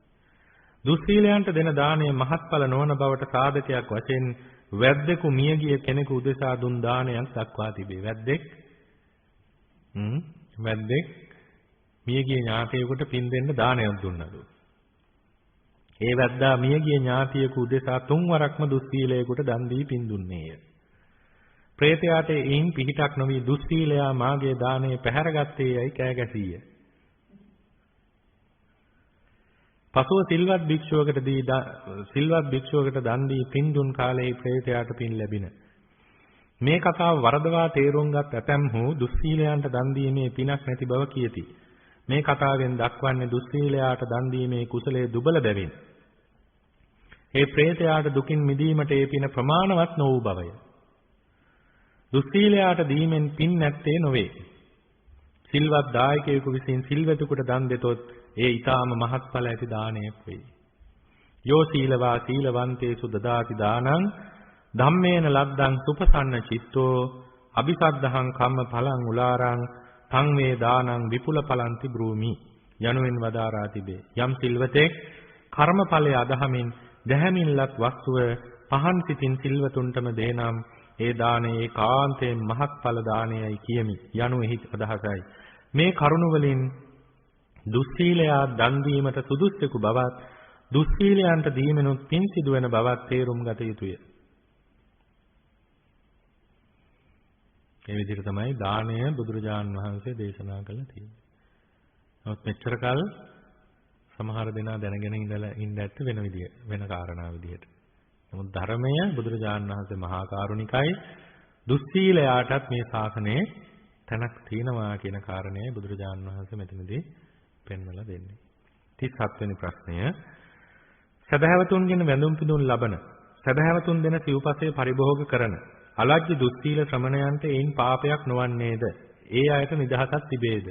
දුස්සීලයන්ට දෙන දාණය මහත්ඵල නොවන බවට සාධකයක් වශයෙන් වැද්දෙකු මියගිය කෙනෙකු උදෙසා දුන් දානයක් දක්වා තිබේ. වැද්දෙක් මියගිය ඥාතියෙකුට පින් දෙන්න දානයක් දුන්නලු. ඒ වැද්දා මියගිය ඥාතියෙකු උදෙසා තුන්වරක්ම දුස්සීලයෙකුට දන් දී පින් දුන්නේය. ප්‍රේතයාට එයින් පිහිටක් නොවි දුස්සීලයා මාගේ දාණය පැහැරගත්තේ යයි කෑ ගැසීය. පසුව සිල්වත් භික්ෂුවකට දන් දී පින් දුන් කාලයේ ප්‍රේතයාට පින් ලැබින. මේ කතාව වරදවා තේරුම්ගත් ඇතැම්හු දුස්සීලයන්ට දන් දීමේ පිනක් නැති බව කියති. මේ කතාවෙන් දක්වන්නේ දුස්සීලයාට දන් දීමේ කුසලයේ දුබල බැවින් ඒ ප්‍රේතයාට දුකින් මිදීමට ඒ පින ප්‍රමාණවත් නො වූ බවය. දුස්සීලයාට දීමෙන් පින් නැත්තේ නොවේ. සිල්වත් දායකයෙකු විසින් සිල්වතෙකුට දන් දෙතොත් ඒ ඊටාම මහත්ඵල ඇති දානයක් වෙයි. යෝ සීලවා සීලවන්තේසු දදාති දානං ධම්මේන ලද්දං සුපසන්න චිත්තෝ අபிසද්ධහං කම්ම පලං උලාරං තං වේ දානං විපුල පලන්ති බ්‍රූමි යනුවෙන් වදාරා තිබේ. යම් සිල්වතෙක් කර්මඵලයේ අදහමින් දැහැමින්ලත් වස්තුව පහන් සිතින් සිල්වතුන්ටම දේනම් ඒ දානය ඒකාන්තයෙන් මහත්ඵල දානයයි කියමි යනු එහි අදහසයි. මේ කරුණ වලින් දුස්සීලයා දන් දීමට සුදුස්සෙකු බවත් දුස්සීලයන්ට දීමෙනුත් පින් සිදුවෙන බවත් තේරුම් ගත යුතුය. මේ විදිහට තමයි දානය බුදුරජාන් වහන්සේ දේශනා කළා තියෙන්නේ. නමුත් මෙච්චර කල් සමහර දෙනා දැනගෙන ඉඳ ඇත්ත වෙන කාරණා විදිහට. නමුත් ධර්මය බුදුරජාන් වහන්සේ මහා කරුණිකයි දුස්සීලයාටත් මේ ශාසනයේ තැනක් තියෙනවා කියන කාරණය බුදුරජාන් වහන්සේ මෙතනදී පෙන්වලා දෙන්නේ. 37 වෙනි ප්‍රශ්නය සදහැවතුන්ගෙන් වැඳුම් පිදුම් ලබන සදහැවතුන් දෙන සිව්පසය පරිභෝග කරන අලජ්ජ දුස්සීල ශ්‍රමණයන්ට ඒන් පාපයක් නොවන්නේද? ඒ අයට නිදහසක් තිබේද?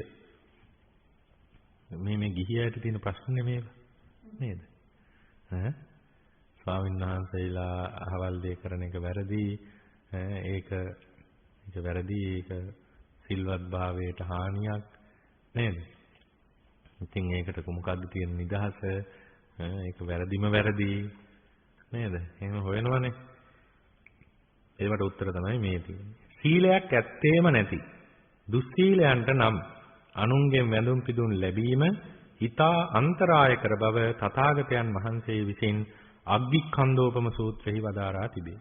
මේ ගිහියයට තියෙන ප්‍රශ්නේ මේවා නේද? ස්වාමීන් වහන්සේලා අහවල් දෙය කරන එක වැරදි. ඒක වැරදි. ඒක සිල්වත් භාවයට හානියක් නේද? ඉතින් ඒකට මොකද්ද තියෙන නිදහස? ඒක වැරදිම වැරදි නේද? එහෙම හොයනවනේ. ඒකට උත්තර තමයි මේ තියෙන්නේ. සීලයක් ඇත්තේම නැති දුස්සීලයන්ට නම් අනුන්ගෙන් වැඳුම් පිදුම් ලැබීම හිතා අන්තරාය කර බව තථාගතයන් වහන්සේ විසින් අග්ගික්ඛන්දෝපම සූත්‍රෙහි වදාරා තිබේ.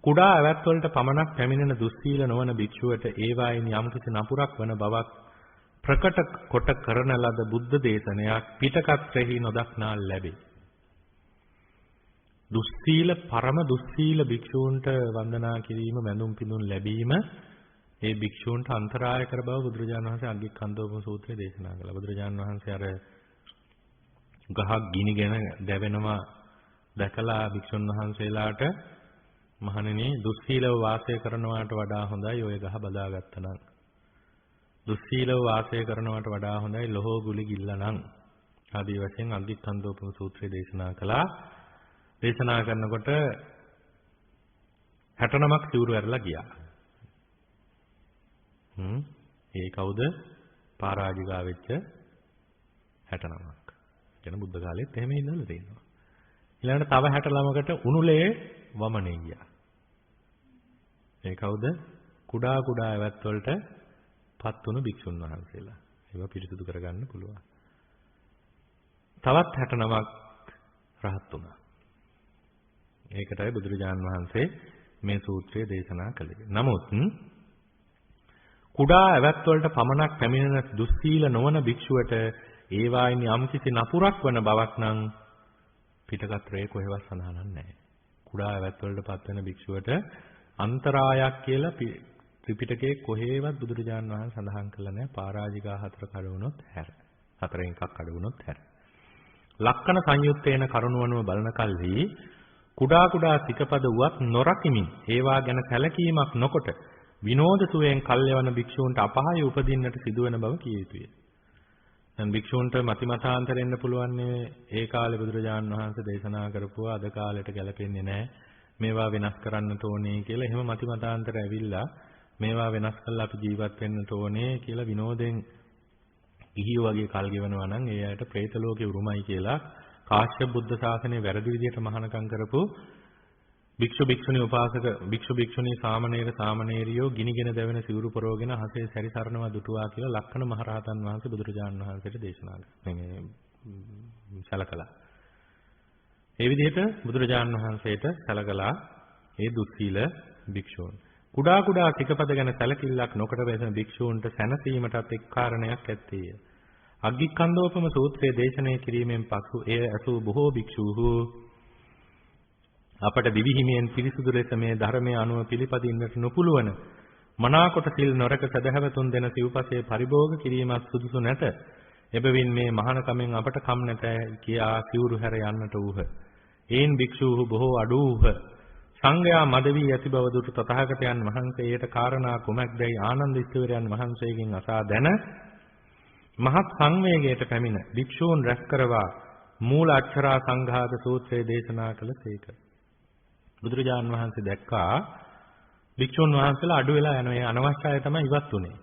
කුඩා ඇවැත් වලට පමණක් පැමිණෙන දුස්සීල නොවන භික්ෂුවට ඒවායින් යම්කිසි නපුරක් වන බවක් ප්‍රකට කොට කරන ලද බුද්ධ දේශනයක් පිටකත්‍රෙහි නොදක්නා ලැබේ. දුස්සීල පරම දුස්සීල භික්ෂූන්ට වන්දනා කිරීම වැඳුම් පිදුම් ලැබීම ඒ භික්ෂූන්ට අන්තරාය කර බව බුදුරජාණන් වහන්සේ අග්ගිකන්දෝපම සූත්‍රයේ දේශනා කළා. බුදුරජාණන් වහන්සේ අර ගහක් ගිනිගෙන දැවෙනවා දැකලා භික්ෂුන් වහන්සේලාට මහණෙනි දුස්සීලව වාසය කරනවාට වඩා හොඳයි ඔය ගහ බදාගත්තනම්. දුස්සීලව වාසය කරනවාට වඩා හොඳයි ලෝහෝ ගුලි ගිල්ලනම්. ආදී වශයෙන් අග්ගිකන්දෝපම සූත්‍රයේ දේශනා කළා. දේශනා කරනකොට 69ක් සිවුරු ඇරලා ගියා. ඒ කවුද? පරාජිකා වෙච්ච 69ක්. කියන බුද්ධ කාලෙත් එහෙම ඉඳලා තියෙනවා. ඊළඟට තව 69කට උණුලේ වමනේ ගියා. ඒ කවුද? කුඩා කුඩා ඇවත් වලට පත් වුණු භික්ෂුන් වහන්සේලා. ඒවා පිරිසුදු කරගන්න පුළුවන්. තවත් 69ක් රහත් වුණා. ඒකටයි බුදුරජාණන් වහන්සේ මේ සූත්‍රය දේශනා කළේ. නමුත් කුඩා ඇවත් වලට පමණක් පැමිණෙන දුස්සීල නොවන භික්ෂුවට ඒවායින් යම්කිසි නපුරක් වන බවක් නම් පිටකතරේ කොහෙවත් සඳහන් නැහැ. කුඩා ඇවත් වලට පත් වෙන භික්ෂුවට අන්තරායක් කියලා ත්‍රිපිටකයේ කොහෙවත් බුදුරජාණන් වහන්සේ සඳහන් කළා නැහැ. පරාජිකා 4 කඩ වුණොත් හැර. 4න් එකක් කඩ වුණොත් හැර. ලක්කන සංයුත්තේන කරුණවනුව බලන කල්හි කුඩා කුඩා සිකපද වුවත් නොරකිමින් ඒවා ගැන සැලකීමක් නොකොට විනෝද සුවයෙන් කල්යවන භික්ෂූන්ට අපහාය උපදින්නට සිදුවන බව කිය යුතුය. දැන් භික්ෂූන්ට මතිමතාන්තරෙන්න පුළුවන් ඒ කාලේ බුදුරජාණන් වහන්සේ දේශනා කරපුවා අද කාලෙට ගැලපෙන්නේ නැහැ. මේවා වෙනස් කරන්නට ඕනේ කියලා එහෙම මතිමතාන්තර ඇවිල්ලා මේවා වෙනස් කරලා අපි ජීවත් වෙන්නට ඕනේ කියලා විනෝදෙන් ගිහියෝ වගේ කල් ගෙවනවා නම් ඒ අයට പ്രേත ලෝකේ උරුමයි කියලා කාශ්‍යප බුද්ධ ශාසනය වැරදි විදිහට මහානකම් කරපු භික්ෂු භික්ෂුණී උපාසක භික්ෂු භික්ෂුණී සාමණේර සාමණේරියෝ ගිනිගෙන දැවෙන සිවුරු පරවගෙන හසේ සැරිසරනවා දුටුවා කියලා ලක්කන මහරහතන් වහන්සේ බුදුරජාණන් වහන්සේට දේශනා සැලකලා. ඒ විදිහට බුදුරජාණන් වහන්සේට සැලකලා ඒ දුස්සීල භික්ෂූන් කුඩා කුඩා සිකපද ගැන සැලකිල්ලක් නොකට වැසෙන භික්ෂූන්ට සැනසීමටත් එක් කාරණයක් ඇත්තේය. අග්ගිකන්දෝපම සූත්‍රයේ දේශනය කිරීමෙන් පසු එය ඇසූ බොහෝ භික්ෂූහු අපට දිවිහිමියෙන් පිරිසුදු ලෙස මේ ධර්මයේ අනුව පිළිපදින්නට නොපුළුවන මනාකොට සිල් නොරක සදහවතුන් දෙන සිව්පසේ පරිභෝග කිරීමත් සුදුසු නැත. එබැවින් මේ මහානකමෙන් අපට කම් නැත කියා සිවුරු හැර යන්නට වූහ. ඒන් භික්ෂූහු බොහෝ අඩු වූහ. සංඝයා මද වී ඇති බව දුටු තථාගතයන් වහන්සේ ඊට කාරණා කුමක්දයි ආනන්ද ස්ථවිරයන් වහන්සේගෙන් අසා දැන මහත් සංවේගයට පැමිණ භික්ෂූන් රැස් කරවා මූල අක්ෂරා සංඝාත සූත්‍රයේ දේශනා කළසේක. බුදුරජාණන් වහන්සේ දැක්කා භික්ෂුන් වහන්සේලා අඩු වෙලා යනවා. ඒ අනවශ්‍ය අය තමයි ඉවත් උනේ.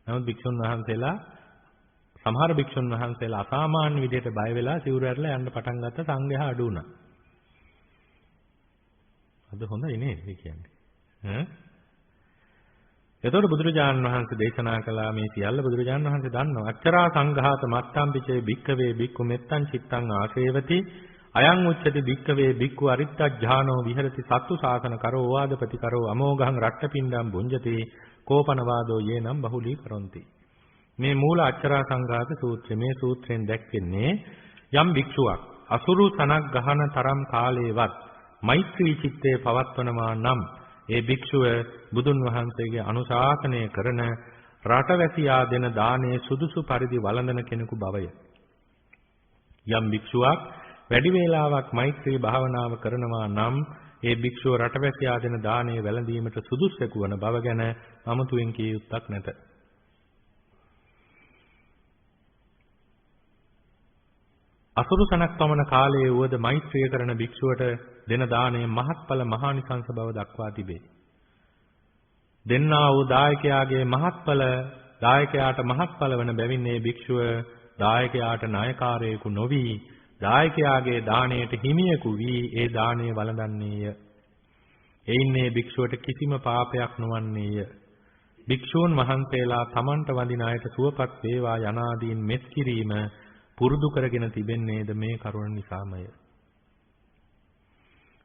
නමුත් භික්ෂුන් වහන්සේලා සමහර භික්ෂුන් වහන්සේලා අසාමාන්‍ය විදිහට බය වෙලා සිවුරු ඇරලා යන්න පටන් ගත්ත සංඝයා අඩු වුණා. අද හොඳයි නේද කියන්නේ? එතකොට බුදුරජාණන් වහන්සේ දේශනා කළා මේ සියල්ල බුදුරජාණන් වහන්සේ දන්නවා. අච්චරා සංඝාත මත්තම්පිචේ භික්ඛවේ භික්ඛු මෙත්තං චිත්තං ආසේවති අයං උච්චති භික්ඛවේ භික්ඛු අරිත්තඥානෝ විහෙරති සත්තු ශාසන කරෝ වාදපති කරෝ අමෝඝං රට්ඨපිණ්ඩං බුඤ්ජති කෝපන වාදෝ යේනම් බහුලී කරොන්ති. මේ මූල අච්චරා සංඝාත සූත්‍රය මේ සූත්‍රයෙන් දැක්වෙන්නේ යම් භික්ෂුවක් අසුරු සනක් ගහන තරම් කාලේවත් මෛත්‍රී චිත්තේ පවත්වනවා නම් ඒ භික්ෂුව බුදුන් වහන්සේගේ අනුශාසනය කරන රටවැසියා දෙන දානයේ සුදුසු පරිදි වළඳන කෙනෙකු බවය. යම් භික්ෂුවක් වැඩි වේලාවක් මෛත්‍රී භාවනාව කරනවා නම් ඒ භික්ෂුව රටවැසියා දෙන දානයේ වැළඳීමට සුදුසුකු වන බව ගැන අමුතුවෙන් කිය යුත්තක් නැත. අසුරු සනක් පමණ කාලයේ වුවද මෛත්‍රිය කරන භික්ෂුවට දෙන දානයේ මහත්ඵල මහානිසංස බව දක්වා තිබේ. දෙන්නා වූ දායකයාගේ මහත්ඵල දායකයාට මහත්ඵල වන බැවින් මේ භික්ෂුව දායකයාට නායකාරයෙකු නොවි දායකයාගේ දාණයට හිමියෙකු වී ඒ දාණය වළඳන්නේය. එයින් මේ භික්ෂුවට කිසිම පාපයක් නොවන්නේය. භික්ෂූන් වහන්සේලා තමන්ට වඳින අයට සුවපත් වේවා යනාදීන් මෙත් කිරීම පුරුදු කරගෙන තිබෙන්නේද මේ කරුණ නිසාමය.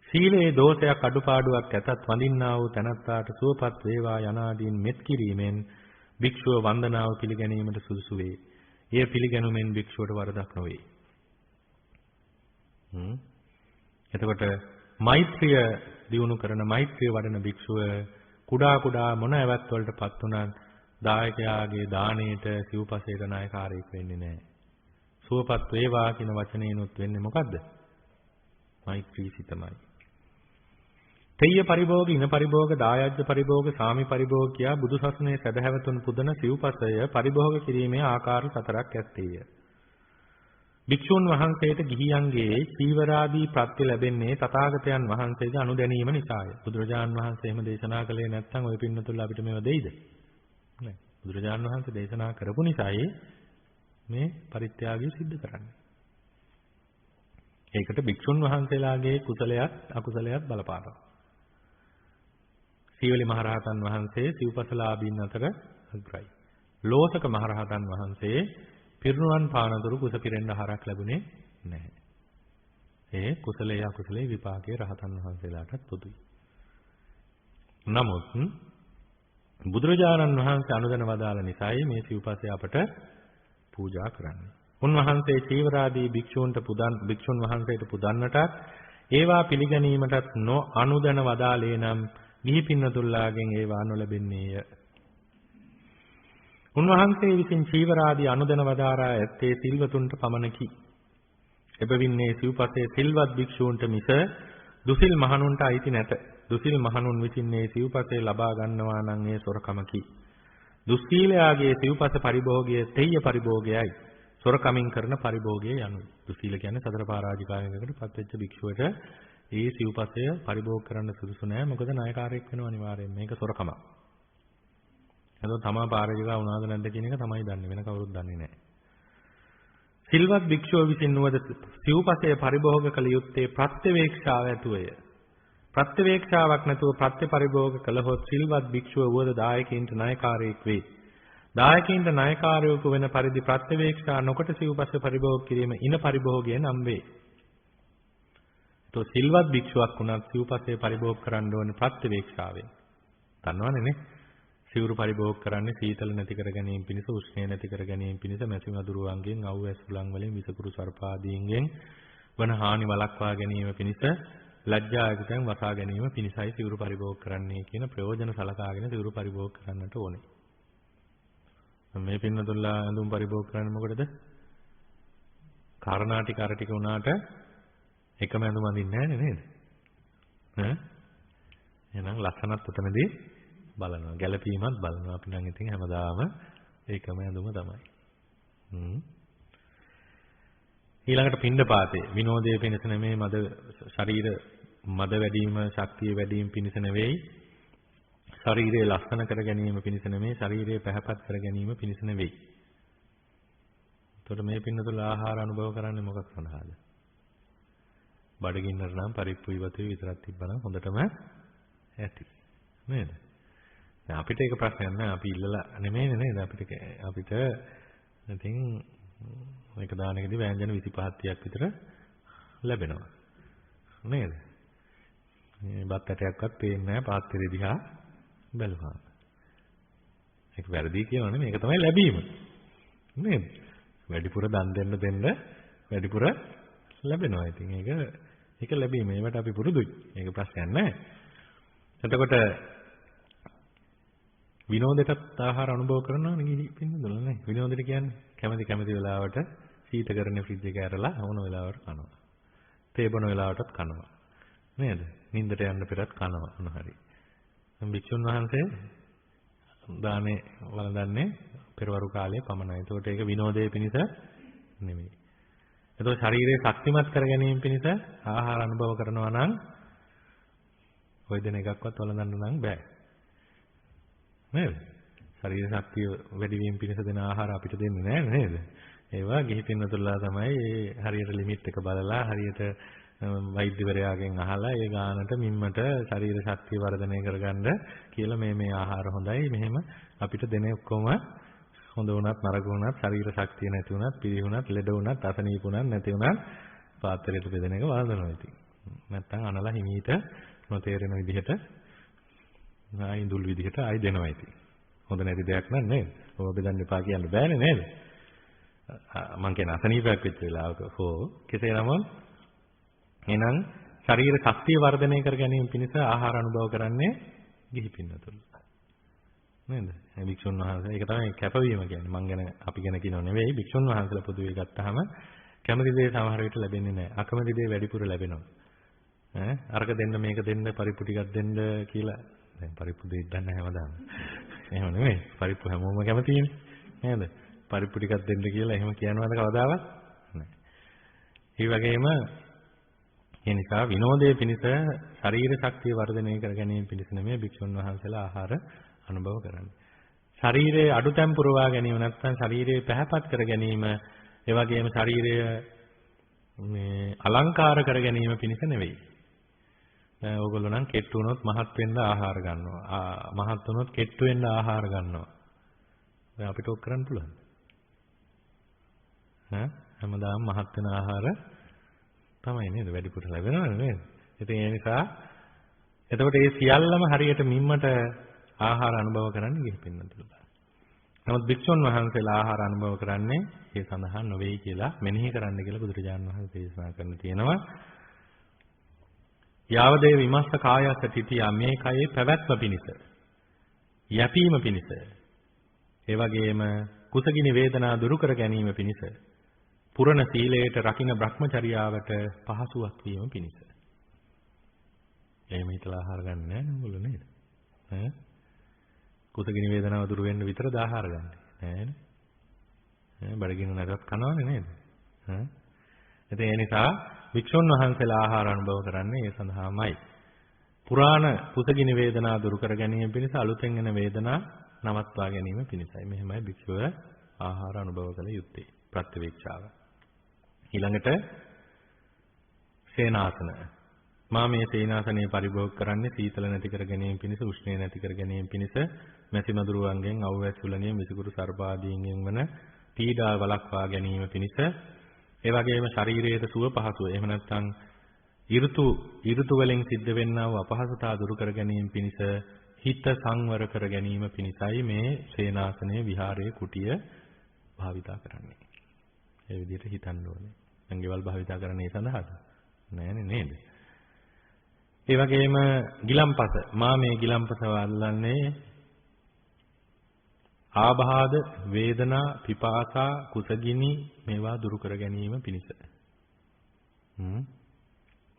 සීලේ දෝෂයක් අඩුපාඩුවක් ඇතත් වඳින්නා වූ තැනැත්තාට සුවපත් වේවා යනාදීන් මෙත් කිරීමෙන් භික්ෂුව වන්දනාව පිළිගැනීමට සුදුසු වේ. එය පිළිගැනුමෙන් භික්ෂුවට වරදක් නොවේ. එතකොට මෛත්‍රිය දියුණු කරන මෛත්‍රිය වඩන භික්ෂුව කුඩා කුඩා මොන ඇවත් වලටපත් උනත් දායකයාගේ දාණයට සිව්පසේට නායකාරයෙක් වෙන්නේ නැහැ. සුවපත් වේවා කියන වචනේනොත් වෙන්නේ මොකද්ද? මෛත්‍රී සිතමයි. තෙය්‍ය පරිභෝග, ඉන පරිභෝග, දායජ්‍ය පරිභෝග, සාමි පරිභෝග කියා බුදුසසුනේ සැදැහැවතුන් පුදන සිව්පසය පරිභෝග කිරීමේ ආකාර 4ක් ඇත්තේය. භික්ෂුන් වහන්සේට ගිහියන්ගේ චීවරාදී ප්‍රත්‍ය ලැබෙන්නේ තථාගතයන් වහන්සේගේ අනුදැනීම නිසාය. බුදුරජාණන් වහන්සේ එහෙම දේශනා කළේ නැත්නම් ওই පින්නතුල්ලා අපිට මේව දෙයිද? නෑ. බුදුරජාණන් වහන්සේ දේශනා කරපු නිසායි මේ පරිත්‍යාගය සිද්ධ කරන්නේ. ඒකට භික්ෂුන් වහන්සේලාගේ කුසලයක් අකුසලයක් බලපානවා. සීවලි මහරහතන් වහන්සේ සිව්පසලාභීන් අතර අග්‍රයි. ලෝසක මහරහතන් වහන්සේ පිරිනුවන් පානතුරු කුස පිරෙන්න ආහාරයක් ලැබුණේ නැහැ. ඒ කුසලයේ අකුසලයේ විපාකයේ රහතන් වහන්සේලාටත් පොදුයි. නමුත් බුදුරජාණන් වහන්සේ අනුදැන වදාළ නිසායි මේ සිව්පසය අපට පූජා කරන්නේ. උන්වහන්සේ චීවරාදී භික්ෂුන් වහන්සේට පුදන්නටත් ඒවා පිළිගැනීමටත් අනුදැන වදාළේ නම් ගිහි පින්නතුල්ලාගෙන් ඒවා නොලැබෙන්නේය. උන්වහන්සේ විසින් චීවරාදී අනුදැන වදාරා ඇත්තේ සිල්වතුන්ට පමණකි. එබැවින් මේ සිව්පසයේ සිල්වත් භික්ෂූන්ට මිස දුසිල් මහණුන්ට අයිති නැත. දුසිල් මහණුන් විසින් මේ සිව්පසයේ ලබා ගන්නවා නම් ඒ සොරකමකි. දුස්සීලයාගේ සිව්පස පරිභෝගයේ තෙය්‍ය පරිභෝගයයි. සොරකමින් කරන පරිභෝගය යනුයි. දුස්සීල කියන්නේ සතර පරාජිකායකට පත්වෙච්ච භික්ෂුවට ඒ සිව්පසය පරිභෝග කරන්න සුදුසු නෑ. මොකද නායකාරයෙක් වෙනවා අනිවාර්යෙන්. මේක සොරකමක්. එතකොට තමා පාරාජිකා වුණාද නැද්ද කියන එක තමයි දන්නේ. වෙන කවුරුත් දන්නේ නෑ. සිල්වත් භික්ෂුව විසින් නුවද සිව්පසය පරිභෝග කළ යුත්තේ ප්‍රත්‍යවේක්ෂාව ඇතුවය. ප්‍රත්‍යවේක්ෂාවක් නැතුව ප්‍රත්‍ය පරිභෝග කළහොත් සිල්වත් භික්ෂුව වුවද දායකයින්ට නායකාරයෙක් වේ. දායකයින්ට නායකාරයෙකු වෙන පරිදි ප්‍රත්‍යවේක්ෂා නොකොට සිව්පසය පරිභෝග කිරීම ඉන පරිභෝගය නම් වේ. તો සිල්වත් භික්ෂුවක් වුණත් සිව්පසය පරිභෝග කරන්න ඕනේ ප්‍රත්‍යවේක්ෂාවෙන්. දන්නවනේ නේ? සිවුරු පරිභෝග කරන්නේ සීතල නැති කර ගැනීම පිණිස, උෂ්ණය නැති කර ගැනීම පිණිස, මැසි මදුරුවන්ගෙන්, අව් ඇස් උලන් වලින්, විසකුරු සර්පාදීන්ගෙන් වන හානි වළක්වා ගැනීම පිණිස, ලැජ්ජායකයන් වසා ගැනීම පිණිසයි සිවුරු පරිභෝග කරන්නේ කියන ප්‍රයෝජන සලකාගෙන සිවුරු පරිභෝග කරන්නට ඕනේ. මේ පින්නතුල්ලා ඇඳුම් පරිභෝග කරන්නේ මොකටද? කාරණාටික අර ටික උනාට එකම ඇඳුම අඳින්නේ නැහැ නේද? ඈ එහෙනම් ලස්සනත් උතනදී බලනවා. ගැළපීමත් බලනවා. අපි නම් ඉතින් හැමදාම ඒකම ඇඳුම තමයි. ඊළඟට පින්ඩපාතේ විනෝදයේ පිණිස නෙමෙයි ශරීර මද වැඩිම ශක්තිය වැඩිම පිණිස නෙවෙයි. ශරීරය ලස්සන කර ගැනීම පිණිස නෙමෙයි. ශරීරය පැහැපත් කර ගැනීම පිණිස නෙවෙයි. එතකොට මේ පින්නතුල ආහාර අනුභව කරන්නේ මොකක් සඳහාද? බඩගින්නට නම් පරිප්පු ඉවතුයි විතරක් තිබ්බනම් හොඳටම ඇති. නේද? දැන් අපිට ඒක ප්‍රශ්නයක් නෑ. අපි ඉල්ලලා නෙමෙයි නේද? අපිට ඉතින් මේක දානකදී ව්‍යංජන 25 30ක් විතර ලැබෙනවා. නේද? මේ බත් ඇටයක්වත් පේන්නේ නැහැ පාත්‍රය දිහා බැලුවා. ඒක වැරදි කියනවනේ මේක තමයි ලැබීම. නේද? වැඩිපුර දන් දෙන්න වැඩිපුර ලැබෙනවා. ඉතින් ඒක ලැබීම. ඒකට අපි පුරුදුයි. ඒක ප්‍රශ්නයක් නැහැ. එතකොට විනෝදයට ආහාර අනුභව කරනවා නේ පින්නදොල නේ. විනෝදෙට කියන්නේ කැමති වෙලාවට සීතකරණේ ෆ්‍රිජ් එක ඇරලා ඕන වෙලාවට කනවා. තේ බොන වෙලාවටත් කනවා. නේද? නිින්දට යන්න පෙරත් කනවා මොන හරි. භික්ෂුන් වහන්සේ දානේ වළඳන්නේ පෙරවරු කාලයේ පමණයි. ඒකට ඒක විනෝදයේ පිණිස නෙමෙයි. ඒතකොට ශරීරය ශක්තිමත් කර ගැනීම පිණිස ආහාර අනුභව කරනවා නම් ওই දෙන එකක්වත් වළඳන්න නම් බෑ. නේද? ශරීර ශක්තිය වැඩි වීම පිණිස දෙන ආහාර අපිට දෙන්නේ නැහැ නේද? ඒවා ගිහි පින්නතුල්ලා තමයි ඒ හරියට ලිමිට් එක බලලා හරියට වෛද්‍යවරයාගෙන් අහලා ඒ ගානට මිම්මට ශරීර ශක්තිය වර්ධනය කරගන්න කියලා මේ ආහාර හොඳයි මෙහෙම අපිට දෙන ඔක්කොම හොඳ වුණත් නරක වුණත් ශරීර ශක්තිය නැති වුණත් පිළිහුණත් ලෙඩ වුණත් අසනීප වුණත් නැති වුණත් පාත්‍රයට බෙදෙන එක වළඳනවා ඉතින්. නැත්තම් අනලා හිමීට නොතේරෙන විදිහට ඉඳුල් විදිහට ආයි දෙනවා ඉතින්. හොඳ නැති දෙයක් නෑ. ඔබ බෙදන්න එපා කියන්න බෑනේ නේද? මං කියන අසනීපයක් වෙච්ච වෙලාවක හෝ කෙසේ නමුත් එහෙනම් ශරීර ශක්තිය වර්ධනය කර ගැනීම පිණිස ආහාර අනුභව කරන්නේ ගිහි පින්නතුල්ලා. නේද? භික්ෂුන් වහන්සේ ඒක තමයි කැපවීම කියන්නේ. මං ගැන අපි ගැන කියනව නෙවෙයි. භික්ෂුන් වහන්සේලා පොදුවේ ගත්තාම කැමති දේ සමහර විට ලැබෙන්නේ නැහැ. අකමැති දේ වැඩිපුර ලැබෙනවා. අරක දෙන්න මේක දෙන්න පරිප්පු ටිකක් දෙන්න කියලා දැන් පරිප්පු දෙන්න නැහැ හැමදාම. එහෙම නෙමෙයි. පරිප්පු හැමෝම කැමතියිනේ. නේද? පරිප්පු ටිකක් දෙන්න කියලා එහෙම කියනවාද කවදාවත්? නැහැ. ඒ වගේම ඒ නිසා විනෝදයේ පිණිස ශරීර ශක්තිය වර්ධනය කර ගැනීම පිණිස නෙමෙයි භික්ෂුන් වහන්සේලා ආහාර අනුභව කරන්නේ. ශරීරයේ අඩුතැන් පුරවා ගැනීම නැත්නම් ශරීරයේ පැහැපත් කර ගැනීම, ඒ වගේම ශරීරය මේ අලංකාර කර ගැනීම පිණිස නෙවෙයි. දැන් ඕගොල්ලෝ නම් කෙට්ටු වුණොත් මහත් වෙන්න ආහාර ගන්නවා. මහත් වුණොත් කෙට්ටු වෙන්න ආහාර ගන්නවා. දැන් අපිට ඔක් කරන්න පුළුවන්ද? හැමදාම මහත් වෙන ආහාර තමයි නේද වැඩිපුර ලැබෙනවනේ නේද? ඉතින් ඒ නිසා එතකොට මේ සියල්ලම හරියට මිම්මට ආහාර අනුභව කරන්න ගිහිපින්නතුලා. නමුත් භික්ෂුන් වහන්සේලා ආහාර අනුභව කරන්නේ ඒ සඳහා නොවේයි කියලා මෙනෙහි කරන්න කියලා බුදුරජාණන් වහන්සේ දේශනා කරන්න තියෙනවා. යාවදේ විමස්ස කායස තිතියා මේ කයේ පැවැත්ම පිණිස, යැපීම පිණිස, ඒ වගේම කුසගිනි වේදනා දුරු කර ගැනීම පිණිස, පුරණ සීලයට රකින්න බ්‍රහ්මචර්යාවට පහසුවක් වීම පිණිස. එහෙම හිතලා ආහාර ගන්න නෑ නේද නේද? කුසගිනි වේදනාව දුරු වෙන්න විතරද ආහාර ගන්න නෑනේ. බඩගින්න නැතත් කනවනේ නේද? ඉතින් ඒ නිසා වික්ෂුන් වහන්සේලා ආහාර අනුභව කරන්නේ ඒ සඳහාමයි. පුරාණ කුසගිනි වේදනා දුරු කර ගැනීම පිණිස, අලුතෙන් එන වේදනා නවත්වා ගැනීම පිණිසයි. මෙහෙමයි භික්ෂුව ආහාර අනුභව කළ යුත්තේ. ප්‍රත්‍යවේක්ෂාව. ඊළඟට සේනාසන. මා මේ සේනාසනයේ පරිභෝග කරන්නේ සීතල නැති කර ගැනීම පිණිස, උෂ්ණය නැති කර ගැනීම පිණිස, මැසි මදුරුවන්ගෙන්, අවැස් උලනිය, විසිකුරු සර්පාදීන්ගෙන් වන පීඩා වළක්වා ගැනීම පිණිස, ඒ වගේම ශරීරයේ සුව පහසුව, එහෙම නැත්නම් ඍතු වලින් සිද්ධ වෙන්නා වූ අපහසුතා දුරු කර ගැනීම පිණිස, හිත සංවර කර ගැනීම පිණිසයි මේ සේනාසනයේ විහාරයේ කුටිය භාවිතා කරන්නේ. ඒ විදිහට හිතන්න ඕනේ. සංගේවල් භාවිතා කරන්නේ ඒ සඳහාද? නෑනේ නේද? ඒ වගේම ගිලම්පස. මා මේ ගිලම්පස වල්ලන්නේ ආබාධ, වේදනා, පිපාසා, කුසගිනි මේවා දුරු කර ගැනීම පිණිස.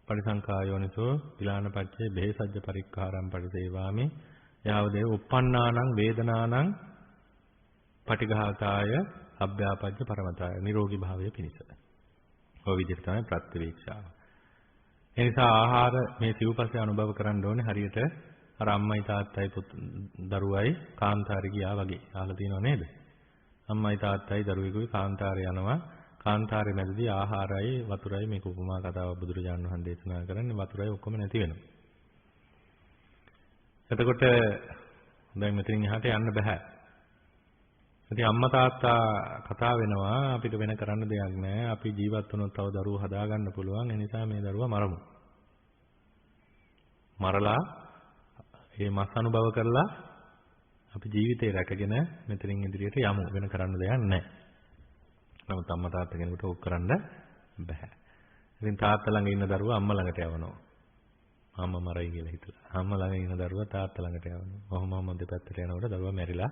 පරිසංඛායෝනිසෝ විලානපච්චේ බෙහෙසජ්ජ පරික්ඛාරම් පරිසේවාමි යාවදේ uppannānaṁ වේදනානං පටිඝාතාය අභ්‍යාපජ්ජ පරමතාය නිරෝගී භාවය පිණිස. ඔය විදිහට තමයි ප්‍රත්‍යවේක්ෂාව. ඒ නිසා ආහාර මේ සිව්පස්සේ අනුභව කරන්න ඕනේ හරියට අර අම්මයි තාත්තයි දරුවයි කාන්තාරේ ගියා වගේ. අහලා තියෙනව නේද? අම්මයි තාත්තයි දරුවෙකුයි කාන්තාරේ යනවා. කාන්තාරේ මැදදී ආහාරයි වතුරයි මේක උපමා කතාවක් බුදුරජාණන් වහන්සේ දේශනා කරන්නේ. වතුරයි ඔක්කොම නැති වෙනවා. එතකොට දැන් මෙතනින් එහාට යන්න බෑ. ඉතින් අම්මා තාත්තා කතා වෙනවා අපිට වෙන කරන්න දෙයක් නැහැ. අපි ජීවත් වුණොත් තව දරුවෝ හදාගන්න පුළුවන්. ඒ නිසා මේ දරුවා මරමු. මරලා මේ මස් අනුභව කරලා අපි ජීවිතේ රැකගෙන මෙතනින් ඉදිරියට යමු. වෙන කරන්න දෙයක් නැහැ. නමුත් අම්මා තාත්තා කෙනෙකුට ඕක කරන්න බෑ. ඉතින් තාත්තා ළඟ ඉන්න දරුවා අම්මා ළඟට යවනවා. අම්මා මරයි කියලා හිතලා. අම්මා ළඟ ඉන්න දරුවා තාත්තා ළඟට යවනවා. කොහොමම දෙපැත්තට යනකොට දරුවා මැරිලා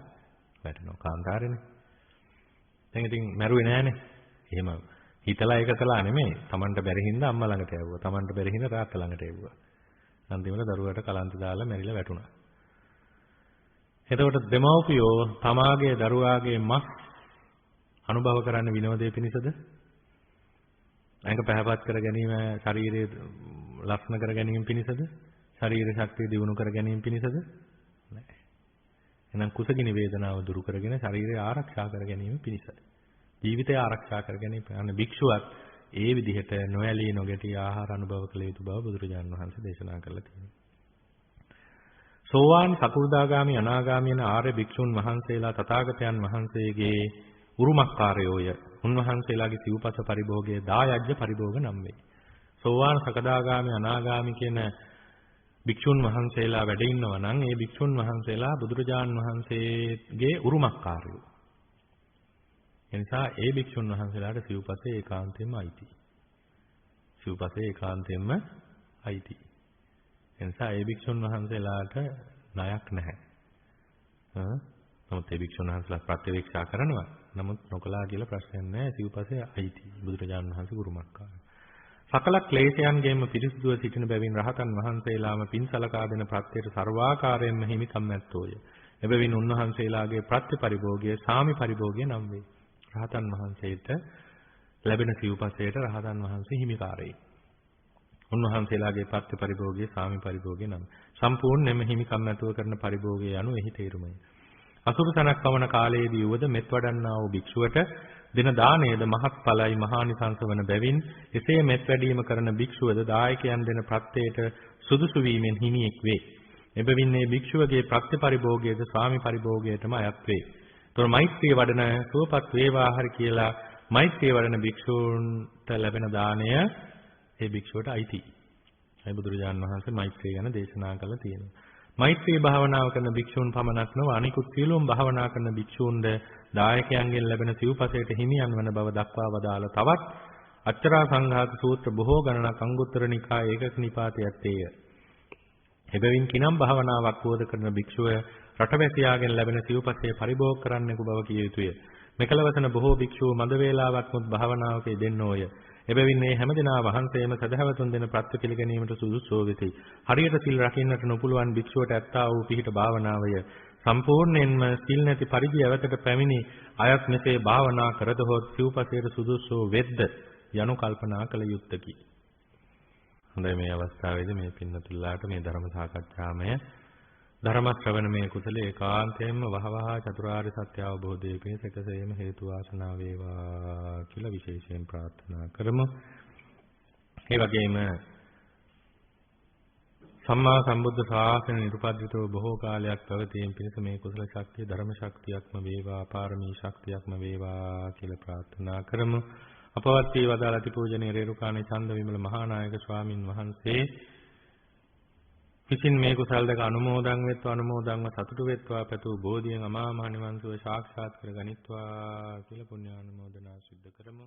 වැටෙනවා. කාන්තාරේනේ. දැන් ඉතින් මැරුවේ නෑනේ. එහෙම හිතලා එකතලා නෙමෙයි. Tamanට බැරි හින්දා අම්මා ළඟට යවුවා. Tamanට බැරි හින්දා තාත්තා ළඟට යවුවා. අන්තිමට දරුවාට කලන්ත දාලා මැරිලා වැටුණා. එතකොට දෙමව්පියෝ තමාගේ දරුවාගේ මස් අනුභව කරන්න විනෝදයේ පිණිසද? අංග පැහැපත් කර ගැනීම, ශරීරයේ ලක්ෂණ කර ගැනීම පිණිසද? ශරීර ශක්තිය දියුණු කර ගැනීම පිණිසද? නැහැ. එහෙනම් කුසගිනි වේදනාව දුරු කරගෙන ශරීරය ආරක්ෂා කර ගැනීම පිණිස. ජීවිතය ආරක්ෂා කර ගැනීම යන භික්ෂුවක් ඒ විදිහට නොඇලී නොගැටී ආහාර අනුභව කළ යුතු බව බුදුරජාණන් වහන්සේ දේශනා කළා තියෙනවා. සෝවාන් සකු르දාගාමි අනාගාමි යන ආර්ය භික්ෂුන් වහන්සේලා තථාගතයන් වහන්සේගේ උරුමකාරයෝය. උන්වහන්සේලාගේ සිව්පස පරිභෝගයේ දායජ්‍ය පරිභෝග නම් වේ. සෝවාන් සකදාගාමි අනාගාමි කියන භික්ෂුන් වහන්සේලා වැඩ ඉන්නවා නම් ඒ භික්ෂුන් වහන්සේලා බුදුරජාණන් වහන්සේගේ උරුමකාරයෝ. එනිසා ඒ භික්ෂුන් වහන්සේලාට සිව්පසේ ඒකාන්තයෙන්ම අයිති. සිව්පසේ ඒකාන්තයෙන්ම අයිති. එනිසා ඒ භික්ෂුන් වහන්සේලාට ණයක් නැහැ. නමුත් ඒ භික්ෂුන් වහන්සේලා ප්‍රත්‍යවේක්ෂා කරනවා. නමුත් නොකලා කියලා ප්‍රශ්නයක් නැහැ. සිව්පසේ අයිති බුදුරජාණන් වහන්සේ ගුරුමක්කාර. සකල ක්ලේශයන්ගෙන්ම පිරිසුදුව සිටින බැවින් රහතන් වහන්සේලාම පින් සලකා දෙන ප්‍රත්‍යයට සර්වාකාරයෙන්ම හිමිකම් ඇත්තෝය. එබැවින් උන්වහන්සේලාගේ ප්‍රත්‍ය පරිභෝගය සාමි පරිභෝගය නම් වේ. රහතන් වහන්සේට ලැබෙන සිව්පසයට රහතන් වහන්සේ හිමිකාරයි. උන්වහන්සේලාගේ ප්‍රත්‍ය පරිභෝගය සාමි පරිභෝගය නම්. සම්පූර්ණයෙන්ම හිමිකම් ඇතුව කරන පරිභෝගය යනු එහි තේරුමයි. අසුරු තනක් පවන කාලයේදී වුවද මෙත් වඩන්නා වූ භික්ෂුවට දින දාණයද මහත්ඵලයි මහානිසංස වන බැවින් එසේ මෙත් වැඩීම කරන භික්ෂුවද දායකයන් දෙන ප්‍රත්‍යයට සුදුසු වීමෙන් හිමියෙක් වේ. එබැවින් මේ භික්ෂුවගේ ප්‍රත්‍ය පරිභෝගයද ස්වාමි පරිභෝගයටම අයත් වේ. ඒතොර මෛත්‍රිය වඩන සුවපත් වේවා හරි කියලා මෛත්‍රිය වඩන භික්ෂූන්ට ලැබෙන දාණය ඒ භික්ෂුවට අයිති. ඒ බුදුරජාණන් වහන්සේ මෛත්‍රිය ගැන දේශනා කළා තියෙනවා. මෛත්‍රී භාවනාව කරන භික්ෂූන් පමණක් නොව අනිකුත් සියලුම භාවනා කරන භික්ෂූන්ද දායකයන්ගෙන් ලැබෙන සිව්පසයට හිමියන් වන බව දක්වා වදාළ තවත් අච්චරා සංඝාත සූත්‍ර බොහෝ ගණනක් අංගුත්තර නිකායේ ඒකක නිපාතයේ ඇත්තේය. එබැවින් කිනම් භාවනාවක් වෝද කරන භික්ෂුව රටවැසියාගෙන් ලැබෙන සිව්පසය පරිභෝග කරන්නෙකු බව කිය යුතුය. මෙකලවසන බොහෝ භික්ෂූ මද වේලාවක්මුත් භාවනාවක යෙදෙන්නෝය. එබැවින් මේ හැමදෙනා වහන්සේම සදහවතුන් දෙන ප්‍රත්‍ය පිළිගැනීමට සුදුසු වෙති. හරියට සිල් රකින්නට නොපුළුවන් භික්ෂුවට ඇත්තා වූ පිහිට භාවනාවය සම්පූර්ණයෙන්ම සිල් නැති පරිදි අවතට පැමිණි අයත් මෙසේ භාවනා කරතහොත් සිව්පසයට සුදුසු වෙද්ද යනු කල්පනා කළ යුත්තකි. හොඳයි මේ අවස්ථාවේදී මේ පින්නතුල්ලාට මේ ධර්ම සාකච්ඡාමය ධර්ම ශ්‍රවණමය කුසලයේ ඒකාන්තයෙන්ම වහවහ චතුරාර්ය සත්‍ය අවබෝධයේ පිණිස එකසේම හේතු වාසනා වේවා කියලා විශේෂයෙන් ප්‍රාර්ථනා කරමු. ඒ වගේම සම්මා සම්බුද්ධ ශාසනය නිර්පද්‍රිතව බොහෝ කාලයක් පැවතීම පිණිස මේ කුසල ශක්තිය ධර්ම ශක්තියක්ම වේවා පාරමී ශක්තියක්ම වේවා කියලා ප්‍රාර්ථනා කරමු. අපවත් වී වදාළ අතිපූජනීය රේරුකාණේ චන්දවිමල මහානායක ස්වාමින් වහන්සේ විසින් මේ කුසල් දෙක අනුමෝදන් වෙත්වා සතුටු වෙත්වා පැතු බෝධියෙන් අමා මහ නිවන් සුව සාක්ෂාත් කර ගනිත්වා කියලා පුණ්‍යානුමෝදනා සිද්ධ කරමු.